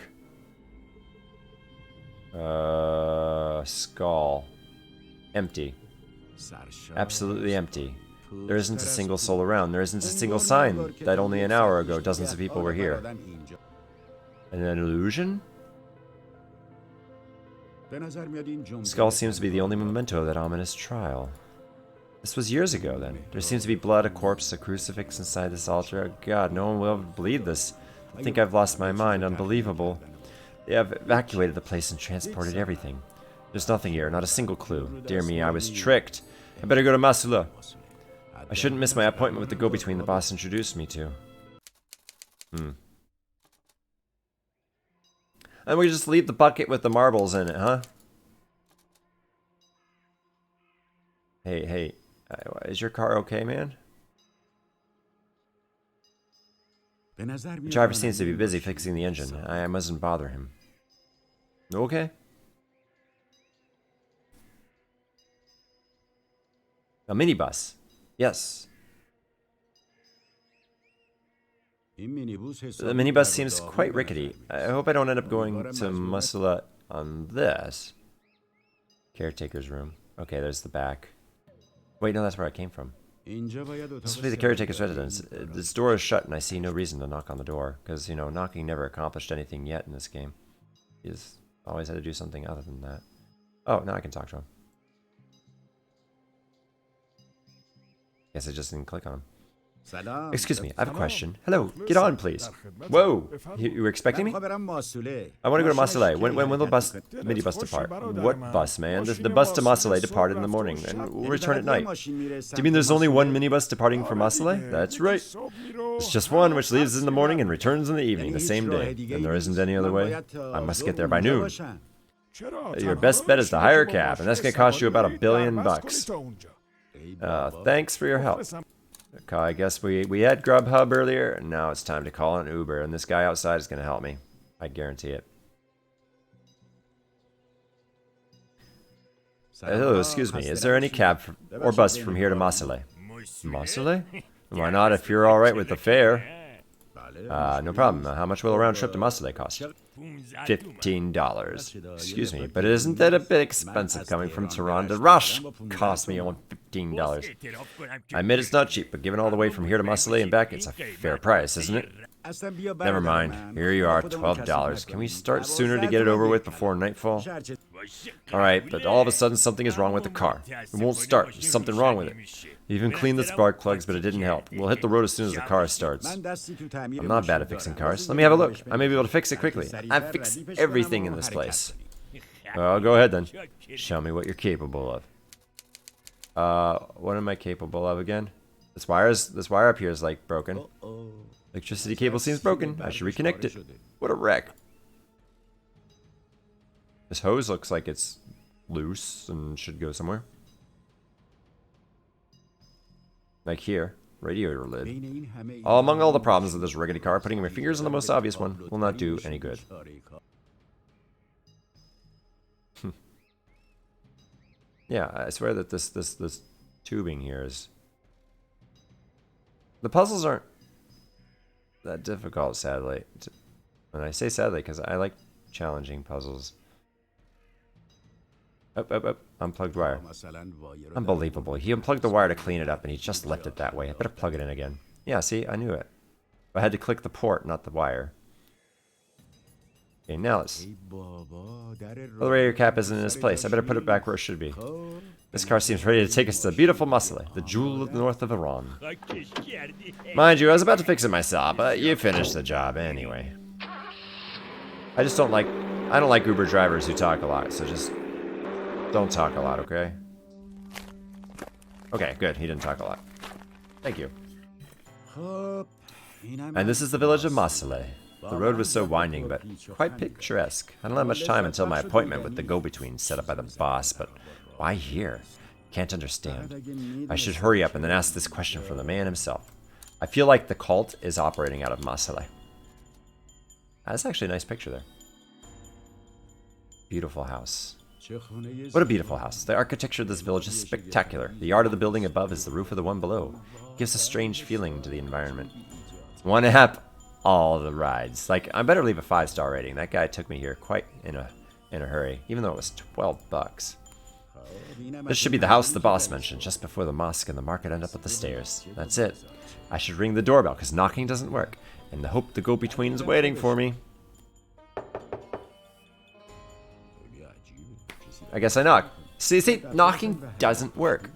Skull. Empty. Absolutely empty. There isn't a single soul around. There isn't a single sign that only an hour ago dozens of people were here. An illusion? Skull seems to be the only memento of that ominous trial. This was years ago, then. There seems to be blood, a corpse, a crucifix inside this altar. God, no one will ever believe this. I think I've lost my mind. Unbelievable. They have evacuated the place and transported everything. There's nothing here, not a single clue. Dear me, I was tricked. I better go to Masula. I shouldn't miss my appointment with the go-between the boss introduced me to. And we just leave the bucket with the marbles in it, huh? Hey, is your car okay, man? The driver seems to be busy fixing the engine. I mustn't bother him. Okay. A minibus. Yes. The minibus seems quite rickety. I hope I don't end up going to Masula on this. Caretaker's room. Okay, there's the back. Wait, no, that's where I came from. This will be the caretaker's residence. This door is shut and I see no reason to knock on the door. Because, you know, knocking never accomplished anything yet in this game. He's always had to do something other than that. Oh, now I can talk to him. Guess I just didn't click on him. Excuse me, I have a question. Hello, get on, please. Whoa, you were expecting me? I want to go to Masale. When will the minibus depart? What bus, man? The bus to Masale departed in the morning, and will return at night. Do you mean there's only one minibus departing from Masale? That's right. It's just one, which leaves in the morning and returns in the evening, the same day. And there isn't any other way? I must get there by noon. Your best bet is to hire a cab, and that's going to cost you about $1 billion. Thanks for your help. Okay, I guess we had Grubhub earlier, and now it's time to call an Uber, and this guy outside is going to help me. I guarantee it. Hello, excuse me. Is there any cab or bus from here to Masale? Masale? Why not if you're alright with the fare? No problem. How much will a round trip to Masale cost? $15. Excuse me, but isn't that a bit expensive coming from Tehran to Rosh? Cost me only $15. I admit it's not cheap, but given all the way from here to Masale and back, it's a fair price, isn't it? Never mind. Here you are, $12. Can we start sooner to get it over with before nightfall? Alright, but all of a sudden something is wrong with the car. It won't start. There's something wrong with it. You even cleaned the spark plugs, but it didn't help. We'll hit the road as soon as the car starts. I'm not bad at fixing cars. Let me have a look. I may be able to fix it quickly. I've fixed everything in this place. Well, go ahead then. Show me what you're capable of. What am I capable of again? This wire up here is like broken. Electricity cable seems broken. I should reconnect it. What a wreck. This hose looks like it's loose and should go somewhere. Like here, radiator lid. Among all the problems of this rickety car, putting my fingers on the most obvious one will not do any good. Yeah, I swear that this tubing here is... The puzzles aren't that difficult, sadly. And I say sadly because I like challenging puzzles. Up. Unplugged wire. Unbelievable. He unplugged the wire to clean it up and he just left it that way. I better plug it in again. Yeah, see? I knew it. I had to click the port, not the wire. Okay, now let's... Well, the radiator cap isn't in its place. I better put it back where it should be. This car seems ready to take us to beautiful Muscle, the jewel of the north of Iran. Mind you, I was about to fix it myself, but you finished the job anyway. I just don't like... I don't like Uber drivers who talk a lot, so just... Don't talk a lot, okay? Okay, good. He didn't talk a lot. Thank you. And this is the village of Masale. The road was so winding, but quite picturesque. I don't have much time until my appointment with the go-between set up by the boss, but why here? Can't understand. I should hurry up and then ask this question from the man himself. I feel like the cult is operating out of Masale. That's actually a nice picture there. Beautiful house. What a beautiful house. The architecture of this village is spectacular. The art of the building above is the roof of the one below. It gives a strange feeling to the environment. Want to have all the rides. Like, I better leave a 5-star rating. That guy took me here quite in a hurry, even though it was $12. This should be the house the boss mentioned, just before the mosque and the market end up at the stairs. That's it. I should ring the doorbell, because knocking doesn't work, and the hope the go-between is waiting for me. I guess I knock. See, knocking doesn't work.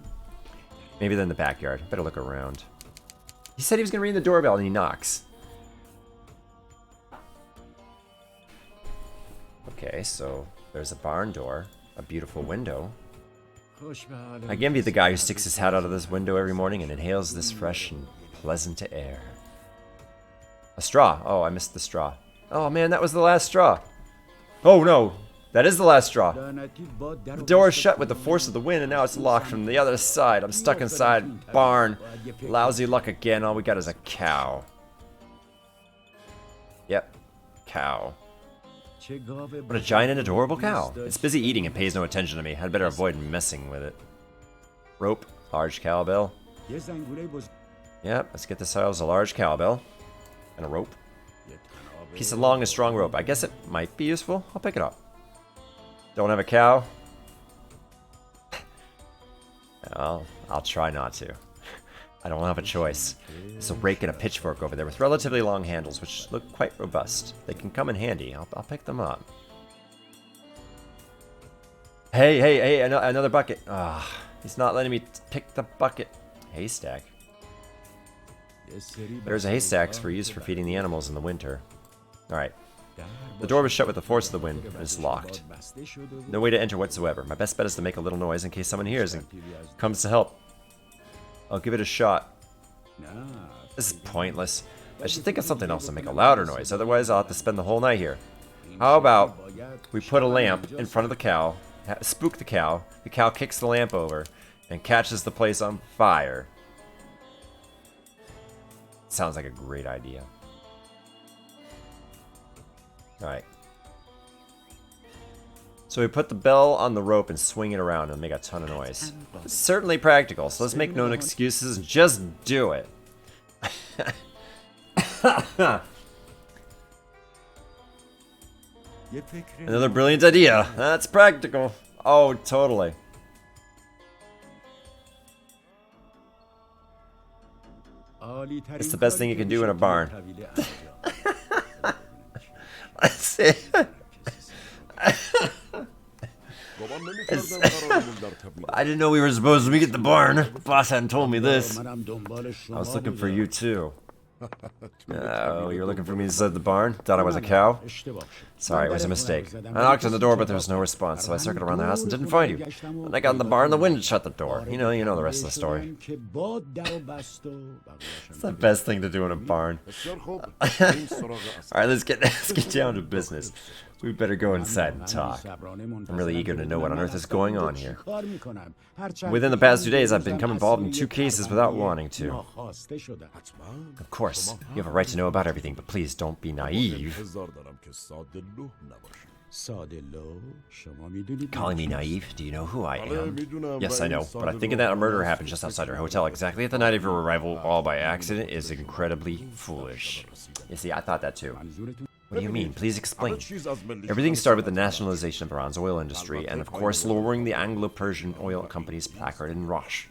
Maybe they're in the backyard. Better look around. He said he was going to ring the doorbell and he knocks. Okay, so there's a barn door, a beautiful window. I envy the guy who sticks his head out of this window every morning and inhales this fresh and pleasant air. A straw. Oh, I missed the straw. Oh man, that was the last straw. Oh no. That is the last straw. The door is shut with the force of the wind, and now it's locked from the other side. I'm stuck inside barn. Lousy luck again. All we got is a cow. Yep, cow. What a giant and adorable cow. It's busy eating and pays no attention to me. I'd better avoid messing with it. Rope, large cowbell. Yep, let's get ourselves a large cowbell. And a rope. Piece of long and strong rope. I guess it might be useful. I'll pick it up. Don't have a cow? I'll try not to. I don't have a choice. There's a rake and a pitchfork over there with relatively long handles, which look quite robust. They can come in handy. I'll pick them up. Hey, another bucket. Ah, he's not letting me pick the bucket. Haystack. There's a haystack for use for feeding the animals in the winter. Alright. The door was shut with the force of the wind, and it's locked. No way to enter whatsoever. My best bet is to make a little noise in case someone hears and comes to help. I'll give it a shot. This is pointless. I should think of something else to make a louder noise, otherwise I'll have to spend the whole night here. How about we put a lamp in front of the cow, spook the cow kicks the lamp over, and catches the place on fire. Sounds like a great idea. Alright. So we put the bell on the rope and swing it around and make a ton of noise. It's certainly practical, so let's make no excuses and just do it. Another brilliant idea. That's practical. Oh, totally. It's the best thing you can do in a barn. Let's see. I didn't know we were supposed to be at the barn. Boss hadn't told me this. I was looking for you too. Oh, you were looking for me inside the barn? Thought I was a cow? Sorry, it was a mistake. I knocked on the door, but there was no response, so I circled around the house and didn't find you. Then I got in the barn, the wind shut the door. You know the rest of the story. It's the best thing to do in a barn. Alright, let's get down to business. We better go inside and talk. I'm really eager to know what on earth is going on here. Within the past 2 days, I've become involved in 2 cases without wanting to. Of course, you have a right to know about everything, but please don't be naive. Calling me naive? Do you know who I am? Yes, I know, but thinking that a murder happened just outside our hotel exactly at the night of your arrival, all by accident, is incredibly foolish. You see, I thought that too. What do you mean? Please explain. Everything started with the nationalization of Iran's oil industry, and of course lowering the Anglo-Persian oil company's placard in Rosh.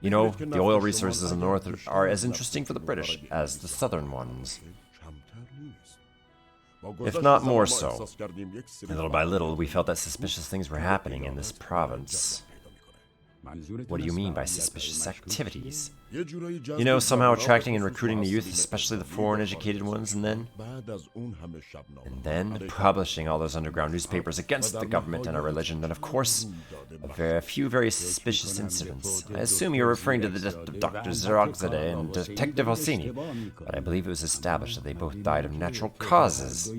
You know, the oil resources in the north are as interesting for the British as the southern ones. If not more so. Little by little, we felt that suspicious things were happening in this province. What do you mean by suspicious activities? You know, somehow attracting and recruiting the youth, especially the foreign educated ones, and then publishing all those underground newspapers against the government and our religion, and of course, a few very suspicious incidents. I assume you're referring to the death of Dr. Zeragzadeh and Detective Hosseini, but I believe it was established that they both died of natural causes.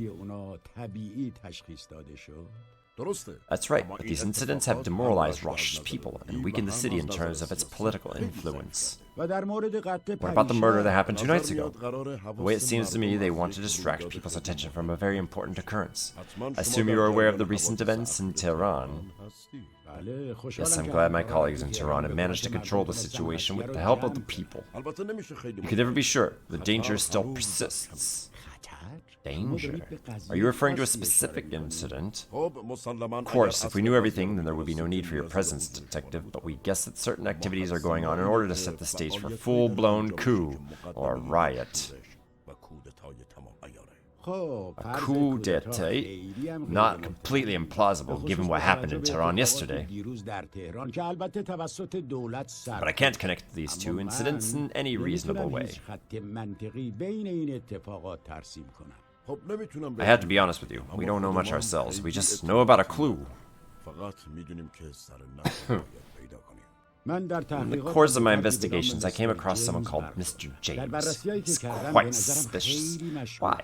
That's right, but these incidents have demoralized Rosh's people and weakened the city in terms of its political influence. What about the murder that happened 2 nights ago? The way it seems to me, they want to distract people's attention from a very important occurrence. I assume you are aware of the recent events in Tehran. Yes, I'm glad my colleagues in Tehran have managed to control the situation with the help of the people. You can never be sure, the danger still persists. Danger? Are you referring to a specific incident? Of course, if we knew everything, then there would be no need for your presence, Detective, but we guess that certain activities are going on in order to set the stage for a full-blown coup, or riot. A coup d'etat? Not completely implausible, given what happened in Tehran yesterday. But I can't connect these 2 incidents in any reasonable way. I had to be honest with you. We don't know much ourselves. We just know about a clue. In the course of my investigations, I came across someone called Mr. James. He's quite suspicious. Why?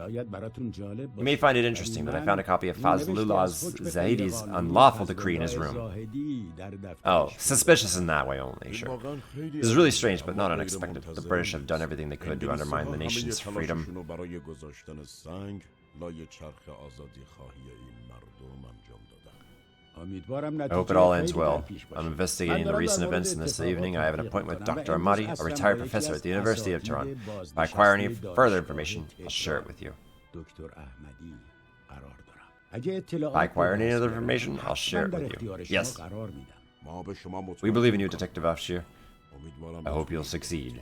You may find it interesting that I found a copy of Fazlullah Zahidi's unlawful decree in his room. Oh, suspicious in that way only, sure. This is really strange, but not unexpected. The British have done everything they could to undermine the nation's freedom. I hope it all ends well. I'm investigating the recent events, and this evening I have an appointment with Dr. Ahmadi, a retired professor at the University of Tehran. If I acquire any further information, I'll share it with you. If I acquire any other information, I'll share it with you. Yes. We believe in you, Detective Afshir. I hope you'll succeed.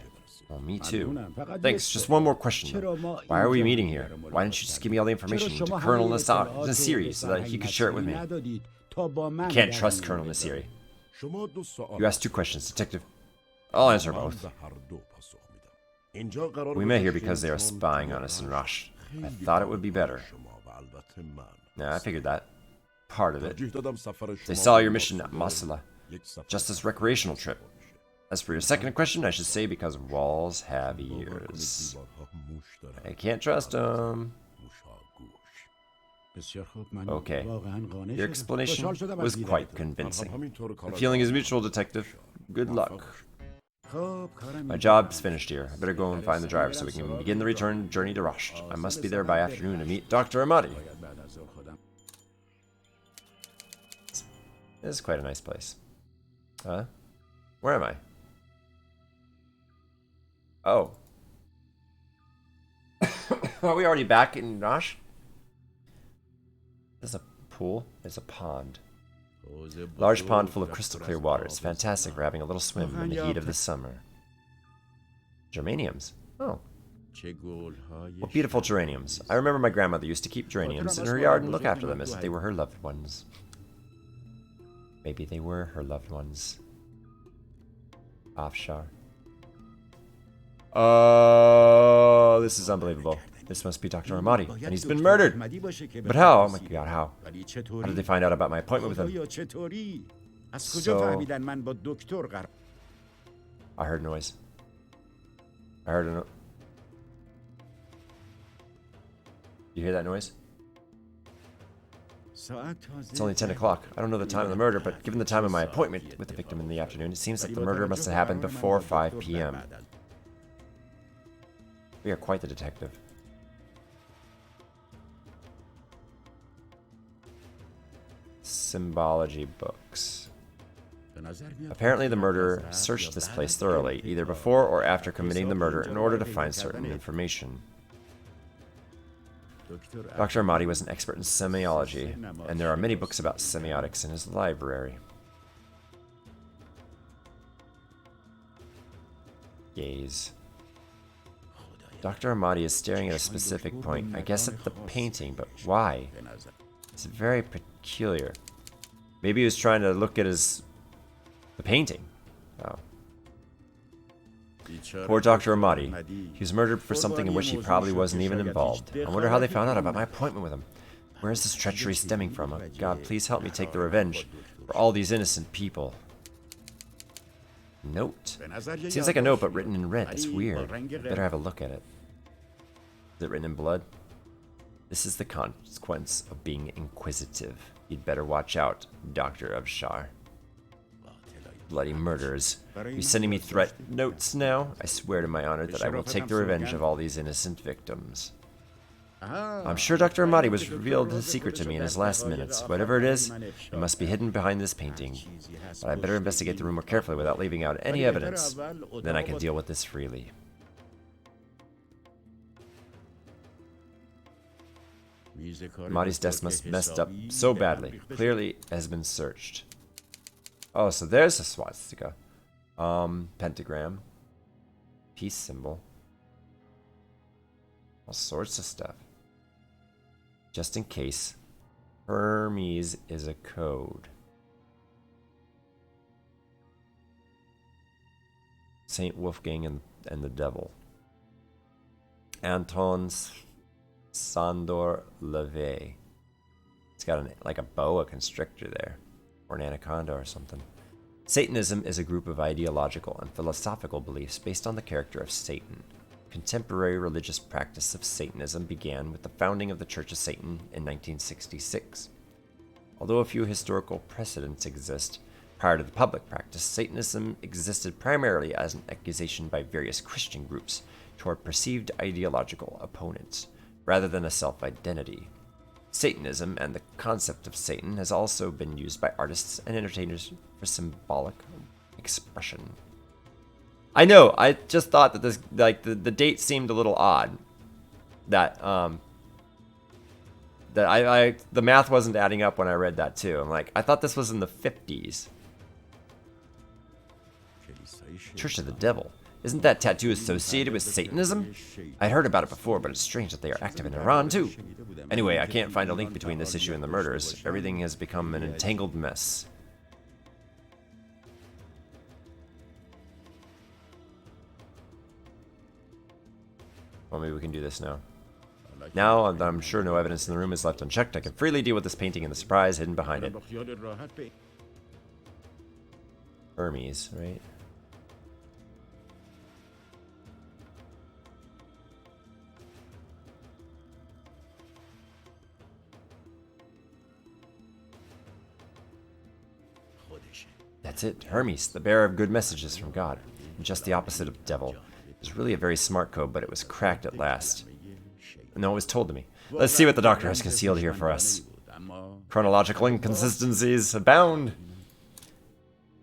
Well, me too. Thanks. Just one more question, though. Why are we meeting here? Why didn't you just give me all the information to Colonel Nasiri so that he could share it with me? You can't trust Colonel Nasiri. You asked 2 questions, Detective. I'll answer both. We met here because they are spying on us in Rosh. I thought it would be better. Yeah, I figured that. Part of it. They saw your mission at Masala, just as a recreational trip. As for your second question, I should say because walls have ears. I can't trust them. Okay. Your explanation was quite convincing. The feeling is mutual, Detective. Good luck. My job's finished here. I better go and find the driver so we can begin the return journey to Rosh. I must be there by afternoon to meet Dr. Ahmadi. This is quite a nice place. Where am I? Oh. Are we already back in Rosh? There's a pool. There's a pond. Large pond full of crystal clear water. It's fantastic for having a little swim in the heat of the summer. Geraniums. Oh. What beautiful geraniums. I remember my grandmother used to keep geraniums in her yard and look after them as if they were her loved ones. Maybe they were her loved ones. Afshar. Oh, this is unbelievable. This must be Dr. Ahmadi, and he's been murdered. But how? Oh my god, how? How did they find out about my appointment with him? So, I heard noise. I heard a You hear that noise? It's only 10 o'clock. I don't know the time of the murder, but given the time of my appointment with the victim in the afternoon, it seems that the murder must have happened before 5 p.m. We are quite the detective. Symbology books. Apparently the murderer searched this place thoroughly, either before or after committing the murder in order to find certain information. Dr. Ahmadi was an expert in semiology, and there are many books about semiotics in his library. Gaze. Dr. Ahmadi is staring at a specific point, I guess at the painting, but why? It's very peculiar. Maybe he was trying to look at the painting. Oh. Poor Dr. Ahmadi. He was murdered for something in which he probably wasn't even involved. I wonder how they found out about my appointment with him. Where is this treachery stemming from? Oh, God, please help me take the revenge for all these innocent people. Note. Seems like a note, but written in red. That's weird. Better have a look at it. Is it written in blood? This is the consequence of being inquisitive. You'd better watch out, Dr. Afshar. Bloody murderers. Are you sending me threat notes now? I swear to my honor that I will take the revenge of all these innocent victims. I'm sure Dr. Ahmadi was revealed his secret to me in his last minutes. Whatever it is, it must be hidden behind this painting. But I better investigate the room more carefully without leaving out any evidence. Then I can deal with this freely. Ahmadi's desk must have messed up so badly. Clearly it has been searched. Oh, so there's a swastika. Pentagram. Peace symbol. All sorts of stuff. Just in case, Hermes is a code. Saint Wolfgang and the Devil. Anton Sandor Levay. It's got like a boa constrictor there. Or an anaconda or something. Satanism is a group of ideological and philosophical beliefs based on the character of Satan. Contemporary religious practice of Satanism began with the founding of the Church of Satan in 1966. Although a few historical precedents exist, prior to the public practice, Satanism existed primarily as an accusation by various Christian groups toward perceived ideological opponents, rather than a self-identity. Satanism and the concept of Satan has also been used by artists and entertainers for symbolic expression. I know, I just thought that this, like, the date seemed a little odd. That, the math wasn't adding up when I read that too. I'm like, I thought this was in the 50s. Church of the Devil. Isn't that tattoo associated with Satanism? I'd heard about it before, but it's strange that they are active in Iran too. Anyway, I can't find a link between this issue and the murders. Everything has become an entangled mess. Well, maybe we can do this now. Now that I'm sure no evidence in the room is left unchecked, I can freely deal with this painting and the surprise hidden behind it. Hermes, right? That's it, Hermes, the bearer of good messages from God. Just the opposite of devil. It was really a very smart code, but it was cracked at last. No, it was told to me. Let's see what the doctor has concealed here for us. Chronological inconsistencies abound.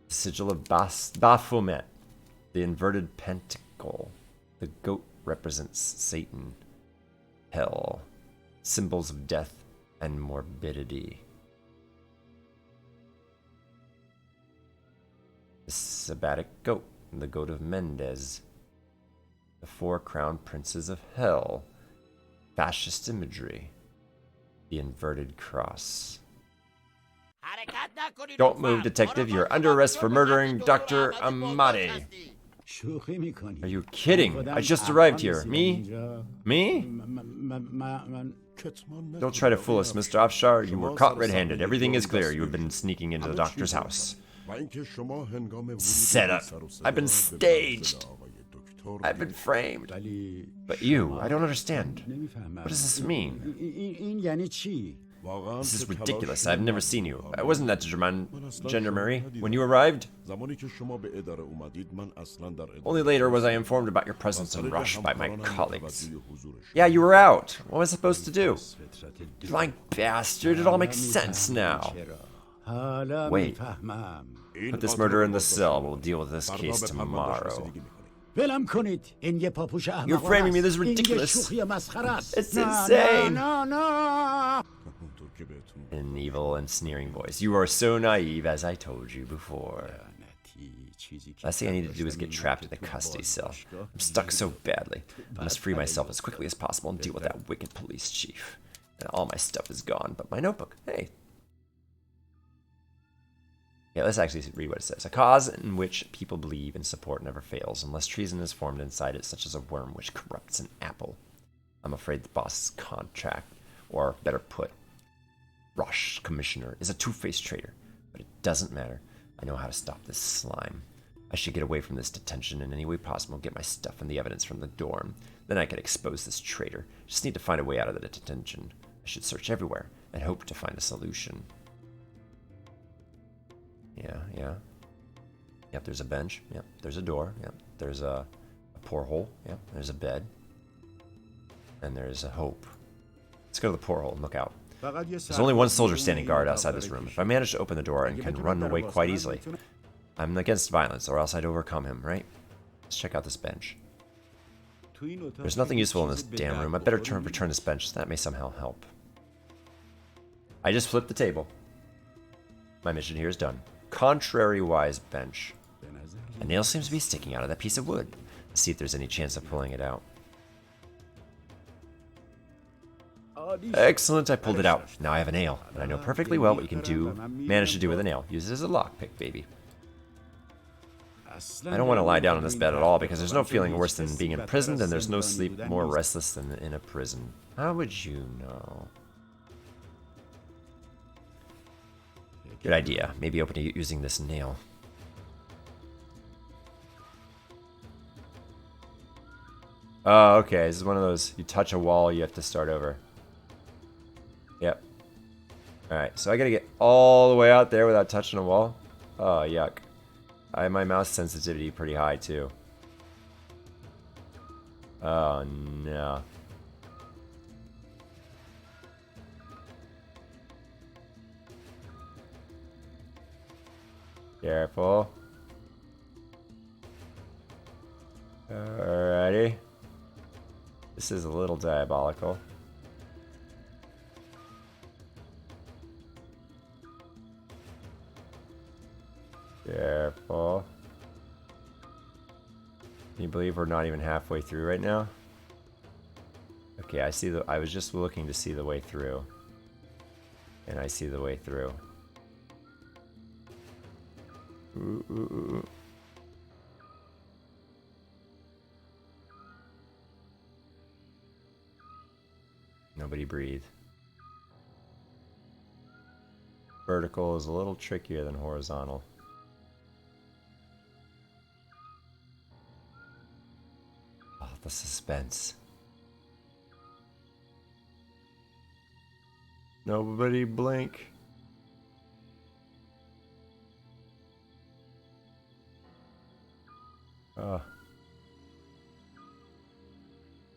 The sigil of Baphomet, the inverted pentacle. The goat represents Satan. Hell. Symbols of death and morbidity. The Sabbatic goat, the goat of Mendes. The four crowned princes of hell. Fascist imagery. The inverted cross. Don't move, detective. You're under arrest for murdering Dr. Amade. شوخی میکنی. Are you kidding? I just arrived here. Me? Me? Don't try to fool us, Mr. Afshar. You were caught red-handed. Everything is clear. You have been sneaking into the doctor's house. Set up. I've been staged. I've been framed. But you, I don't understand. What does this mean? این یعنی چی؟ This is ridiculous. I've never seen you. Wasn't that Gendarmerie when you arrived? Only later was I informed about your presence and rushed by my colleagues. Yeah, you were out. What was I supposed to do? You lying bastard, it all makes sense now. Wait. Put this murderer in the cell. We'll deal with this case tomorrow. ولم کنید. این یه پاپوش احمق. You're framing me. This is این یه ridiculous. شوخی مسخره است. It's insane. نه. In an evil and sneering voice. You are so naive, as I told you before. Last thing I need to do is get trapped in the custody cell. I'm stuck so badly. I must free myself as quickly as possible and deal with that wicked police chief. And all my stuff is gone, but my notebook. Hey. Yeah, let's actually read what it says. A cause in which people believe and support never fails, unless treason is formed inside it, such as a worm which corrupts an apple. I'm afraid the boss's contract, or better put, Rosh Commissioner, is a two-faced traitor. But it doesn't matter. I know how to stop this slime. I should get away from this detention in any way possible, get my stuff and the evidence from the dorm. Then I could expose this traitor. Just need to find a way out of the detention. I should search everywhere and hope to find a solution. Yeah. Yep, there's a bench. Yep, there's a door. Yep, there's a porthole. Yep, there's a bed. And there's a hope. Let's go to the porthole and look out. There's only one soldier standing guard outside this room. If I manage to open the door and can run away quite easily, I'm against violence, or else I'd overcome him, right? Let's check out this bench. There's nothing useful in this damn room. I better return this bench. That may somehow help. I just flipped the table. My mission here is done. Contrary-wise bench. A nail seems to be sticking out of that piece of wood. Let's see if there's any chance of pulling it out. Excellent, I pulled it out. Now I have a nail, and I know perfectly well what you can manage to do with a nail. Use it as a lockpick, baby. I don't want to lie down on this bed at all, because there's no feeling worse than being imprisoned, and there's no sleep more restless than in a prison. How would you know? Good idea. Maybe open it using this nail. Oh, okay. This is one of those, you touch a wall, you have to start over. Yep. Alright, so I gotta get all the way out there without touching a wall. Oh, yuck. I have my mouse sensitivity pretty high, too. Oh, no. Careful. Alrighty. This is a little diabolical. Careful. Can you believe we're not even halfway through right now? Okay, I was just looking to see the way through. And I see the way through. Ooh. Nobody breathe. Vertical is a little trickier than horizontal. Oh, the suspense. Nobody blink.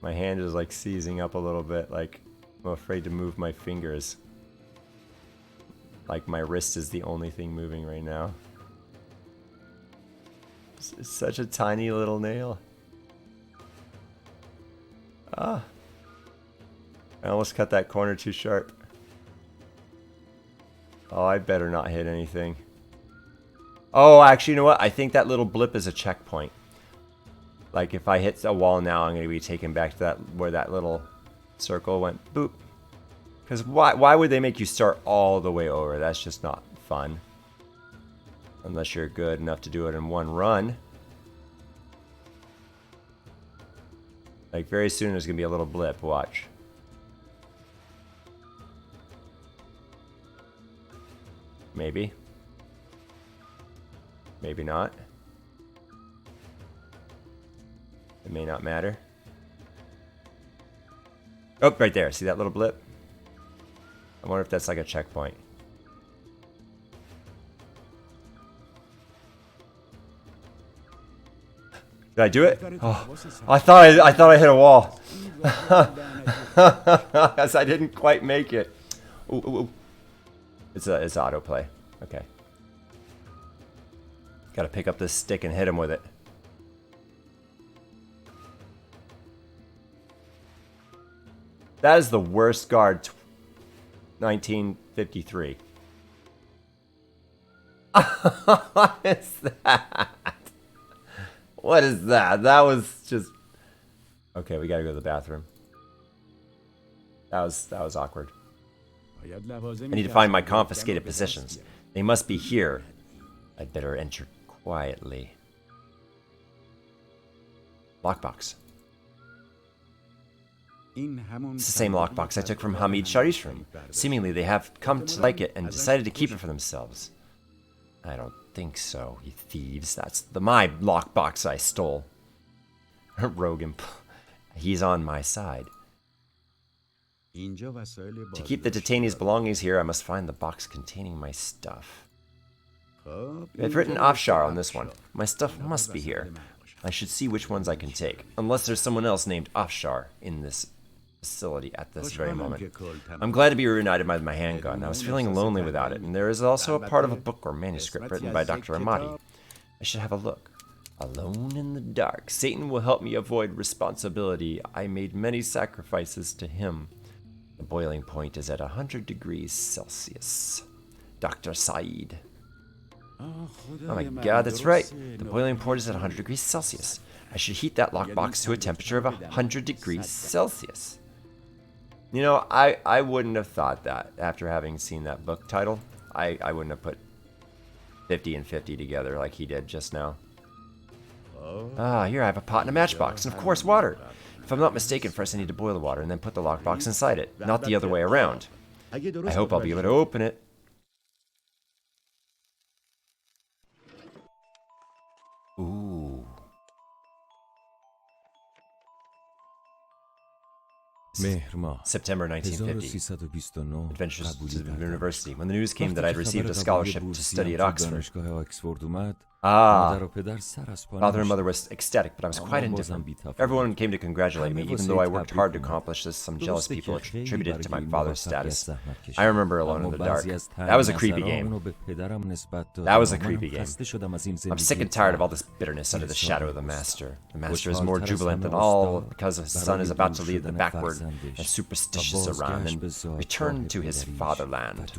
My hand is like seizing up a little bit, like I'm afraid to move my fingers. Like my wrist is the only thing moving right now. It's such a tiny little nail. I almost cut that corner too sharp. Oh, I better not hit anything. Oh, actually, you know what? I think that little blip is a checkpoint. Like, if I hit a wall now, I'm going to be taken back to that where that little circle went. Boop. Because why would they make you start all the way over? That's just not fun. Unless you're good enough to do it in one run. Like, very soon there's gonna be a little blip, watch. Maybe. Maybe not. It may not matter. Oh, right there. See that little blip? I wonder if that's like a checkpoint. Did I do it? Oh, I thought I hit a wall. Yes, I didn't quite make it. Ooh, ooh, ooh. It's autoplay. Okay. Gotta pick up this stick and hit him with it. That is the worst guard. 1953. What is that? What is that? That was just... Okay, we gotta go to the bathroom. That was awkward. I need to find my confiscated possessions. They must be here. I'd better enter quietly. Lockbox. It's the same lockbox I took from Hamid Sharif's room. Seemingly they have come to like it and decided to keep it for themselves. I don't think so, you thieves. That's my lockbox I stole. Rogan, he's on my side. To keep the detainees' belongings here, I must find the box containing my stuff. I've written Afshar on this one. My stuff must be here. I should see which ones I can take, unless there's someone else named Afshar in this facility at this very moment. I'm glad to be reunited with my handgun. I was feeling lonely without it, and there is also a part of a book or manuscript written by Dr. Ahmadi. I should have a look. Alone in the dark. Satan will help me avoid responsibility. I made many sacrifices to him. The boiling point is at 100 degrees Celsius. Dr. Saeed. Oh my god, that's right. The boiling point is at 100 degrees Celsius. I should heat that lockbox to a temperature of 100 degrees Celsius. You know, I wouldn't have thought that after having seen that book title. I wouldn't have put 50 and 50 together like he did just now. Ah, here I have a pot and a matchbox, and of course water. If I'm not mistaken, first I need to boil the water and then put the lockbox inside it, not the other way around. I hope I'll be able to open it. Ooh. September 1950. Adventures to the University. When the news came that I'd received a scholarship to study at Oxford. Ah, father and mother were ecstatic, but I was quite indifferent. Everyone came to congratulate me, even though I worked hard to accomplish this. Some jealous people attributed it to my father's status. I remember Alone in the Dark. That was a creepy game. That was a creepy game. I'm sick and tired of all this bitterness under the shadow of the Master. The Master is more jubilant than all because his son is about to leave the backward and superstitious Iran and return to his fatherland.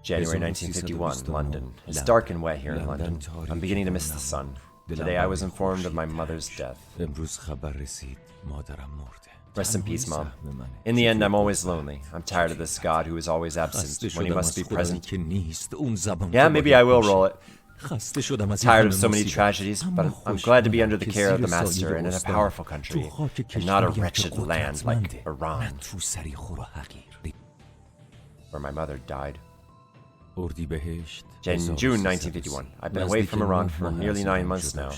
January 1951, London. It's dark and wet here in London. I'm beginning to miss the sun. Today I was informed of my mother's death. Rest in peace, Mom. In the end, I'm always lonely. I'm tired of this God who is always absent when he must be present. Yeah, maybe I will roll it. I'm tired of so many tragedies, but I'm glad to be under the care of the Master and in a powerful country, and not a wretched land like Iran, where my mother died. June 1951. I've been away from Iran for nearly 9 months now.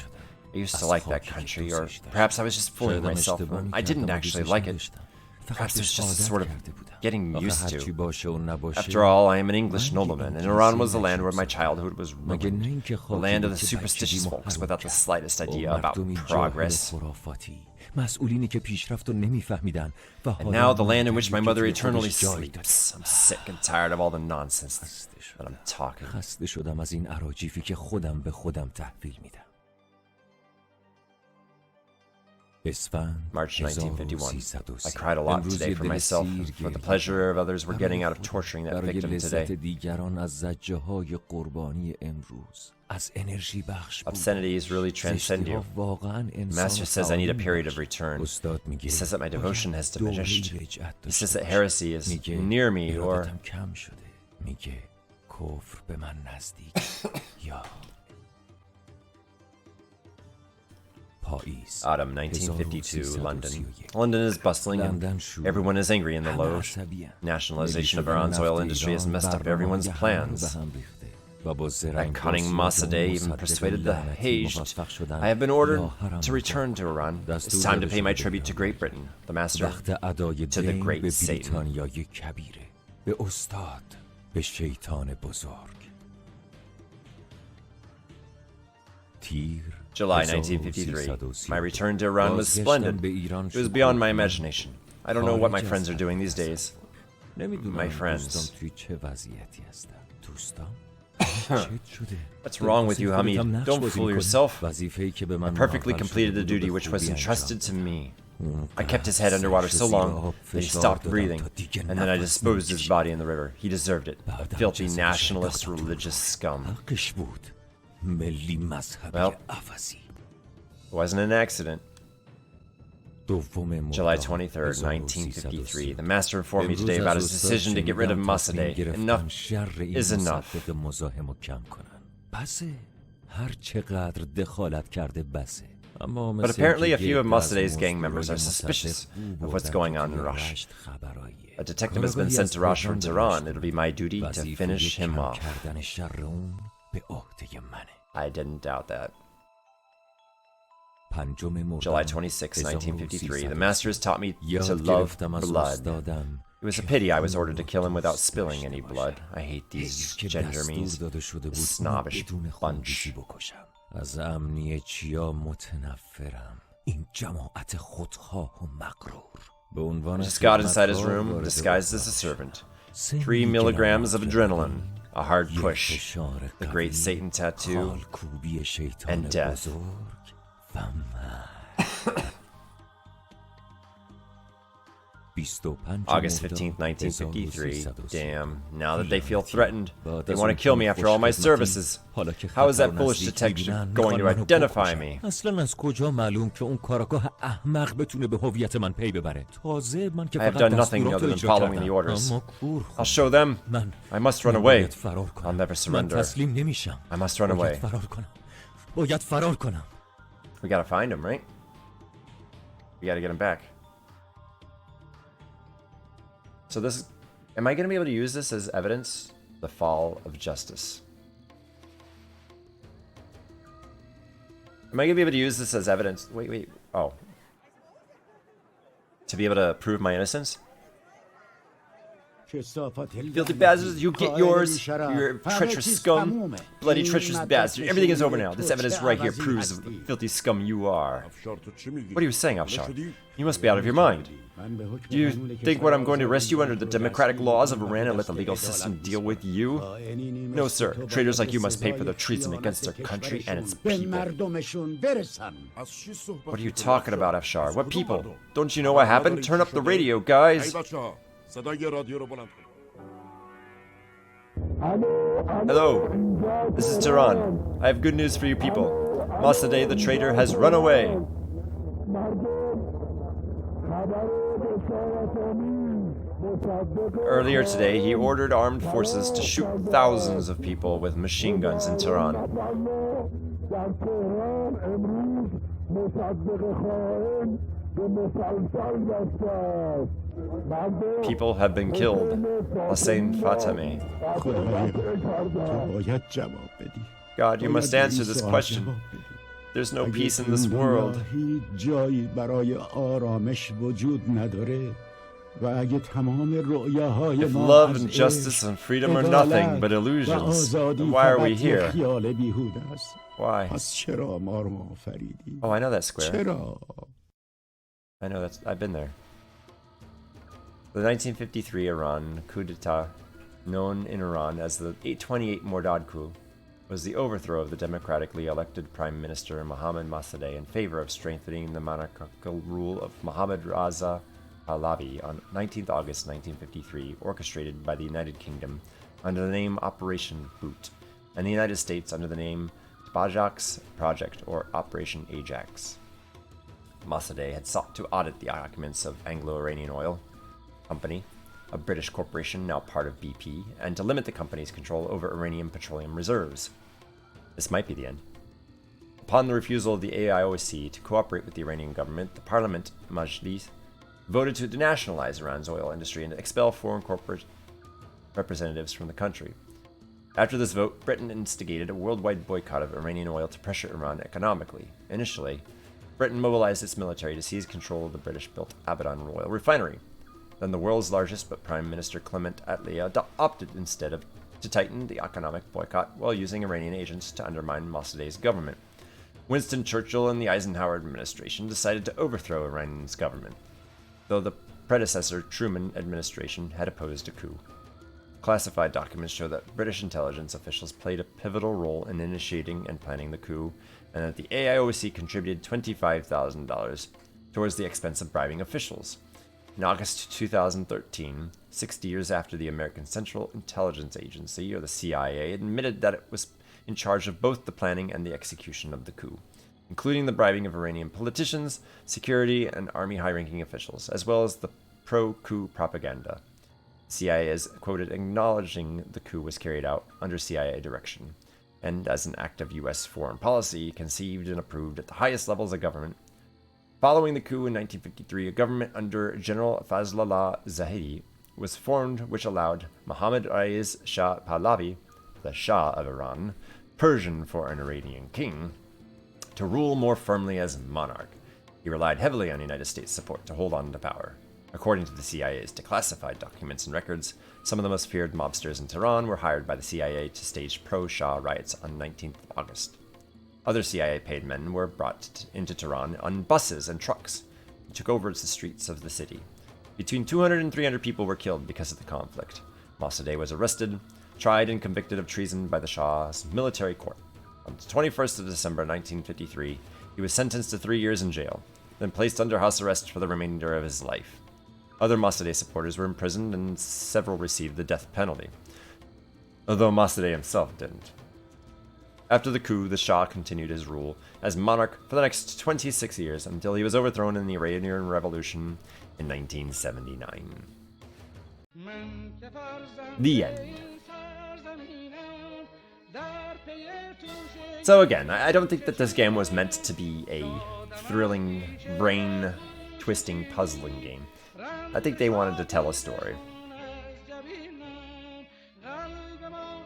I used to like that country, or perhaps I was just fooling myself. I didn't actually like it. Perhaps there's just a sort of getting used to. After all, I am an English nobleman, and Iran was the land where my childhood was ruined. The land of the superstitious folks without the slightest idea about progress. And now the land in which my mother eternally sleeps. I'm sick and tired of all the nonsense that I'm talking. March 1951. I cried a lot today for myself, for the pleasure of others were getting out of torturing that victim today. Obscenities really transcend you. The Master says I need a period of return. He says that my devotion has diminished. He says that heresy is near me, or... Autumn 1952, London. London is bustling and everyone is angry in the Loge. Nationalization of Iran's oil industry has messed up everyone's plans. That cunning Mossadegh even persuaded the Haged. I have been ordered to return to Iran. It's time to pay my tribute to Great Britain, the Master, to the great Satan. July 1953. My return to Iran was splendid. It was beyond my imagination. I don't know what my friends are doing these days. My friends. What's wrong with you, Hamid? Don't fool yourself. I perfectly completed the duty which was entrusted to me. I kept his head underwater so long that he stopped breathing, and then I disposed his body in the river. He deserved it. A filthy nationalist religious scum. Well, it wasn't an accident. July 23rd, 1953. The Master informed me today about his decision to get rid of Mossadegh. Enough is enough. But apparently a few of Mossadegh's gang members are suspicious of what's going on in Rosh. A detective has been sent to Rosh from Tehran. It'll be my duty to finish him off. I didn't doubt that. July 26, 1953. The Master has taught me to love blood. It was a pity I was ordered to kill him without spilling any blood. I hate these gendarmes, this snobbish bunch. I just got inside his room, disguised as a servant. 3 milligrams of adrenaline, a hard push, the great Satan tattoo, and death. August 15th, 1953. Damn, now that they feel threatened, they want to kill me after all my services. How is that foolish detective going to identify me? I have done nothing other than following the orders. I'll show them. I must run away. I'll never surrender. I must run away. We gotta find him, right? We gotta get him back. So this, am I gonna be able to use this as evidence? The fall of justice. Am I gonna be able to use this as evidence? Wait, oh. To be able to prove my innocence? Filthy bastards, you get yours, you treacherous scum, bloody treacherous bastard. Everything is over now. This evidence right here proves the filthy scum you are. What are you saying, Afshar? You must be out of your mind. Do you think what I'm going to arrest you under the democratic laws of Iran and let the legal system deal with you? No, sir. Traitors like you must pay for their treason against their country and its people. What are you talking about, Afshar? What people? Don't you know what happened? Turn up the radio, guys. Hello, this is Tehran. I have good news for you people. Mossadegh the traitor has run away. Earlier today, he ordered armed forces to shoot thousands of people with machine guns in Tehran. People have been killed. Hossein Fatemi. God, you must answer this question. There's no peace in this world. If love and justice and freedom are nothing but illusions, then why are we here? Why? Oh, I know that square. I know I've been there. The 1953 Iran coup d'etat, known in Iran as the 828 Mordad coup, was the overthrow of the democratically elected Prime Minister Mohammad Mossadegh in favor of strengthening the monarchical rule of Mohammad Reza Pahlavi on 19th August 1953, orchestrated by the United Kingdom under the name Operation Boot, and the United States under the name Spajax Project or Operation Ajax. Mossadegh had sought to audit the documents of Anglo-Iranian Oil Company, a British corporation now part of BP, and to limit the company's control over Iranian petroleum reserves. This might be the end. Upon the refusal of the AIOC to cooperate with the Iranian government, the Parliament Majlis voted to denationalize Iran's oil industry and expel foreign corporate representatives from the country. After this vote, Britain instigated a worldwide boycott of Iranian oil to pressure Iran economically. Initially, Britain mobilized its military to seize control of the British-built Abadan oil refinery. Then the world's largest, but Prime Minister Clement Attlee opted instead to tighten the economic boycott while using Iranian agents to undermine Mossadegh's government. Winston Churchill and the Eisenhower administration decided to overthrow Iran's government, though the predecessor Truman administration had opposed a coup. Classified documents show that British intelligence officials played a pivotal role in initiating and planning the coup, and that the AIOC contributed $25,000 towards the expense of bribing officials. In August 2013, 60 years after the American Central Intelligence Agency, or the CIA, admitted that it was in charge of both the planning and the execution of the coup, including the bribing of Iranian politicians, security, and army high-ranking officials, as well as the pro-coup propaganda. The CIA is quoted acknowledging the coup was carried out under CIA direction, and as an act of U.S. foreign policy conceived and approved at the highest levels of government. Following the coup in 1953, a government under General Fazlullah Zahedi was formed, which allowed Mohammad Reza Shah Pahlavi, the Shah of Iran, Persian for an Iranian king, to rule more firmly as monarch. He relied heavily on United States support to hold on to power. According to the CIA's declassified documents and records, some of the most feared mobsters in Tehran were hired by the CIA to stage pro-Shah riots on 19th August. Other CIA-paid men were brought into Tehran on buses and trucks and took over the streets of the city. Between 200 and 300 people were killed because of the conflict. Mossadegh was arrested, tried, and convicted of treason by the Shah's military court. On the 21st of December 1953, he was sentenced to 3 years in jail, then placed under house arrest for the remainder of his life. Other Mossadegh supporters were imprisoned and several received the death penalty, although Mossadegh himself didn't. After the coup, the Shah continued his rule as monarch for the next 26 years until he was overthrown in the Iranian Revolution in 1979. The end. So again, I don't think that this game was meant to be a thrilling, brain-twisting, puzzling game. I think they wanted to tell a story.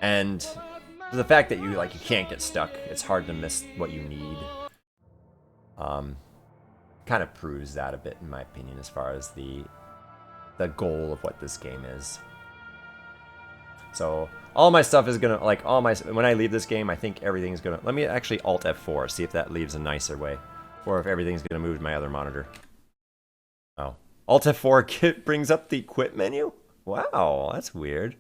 And the fact that you can't get stuck, it's hard to miss what you need, kind of proves that a bit, in my opinion, as far as the goal of what this game is. So all my stuff is gonna, when I leave this game, I think everything's gonna, let me actually Alt F4, see if that leaves a nicer way, or if everything's gonna move to my other monitor. Oh, Alt F4 brings up the quit menu? Wow, that's weird.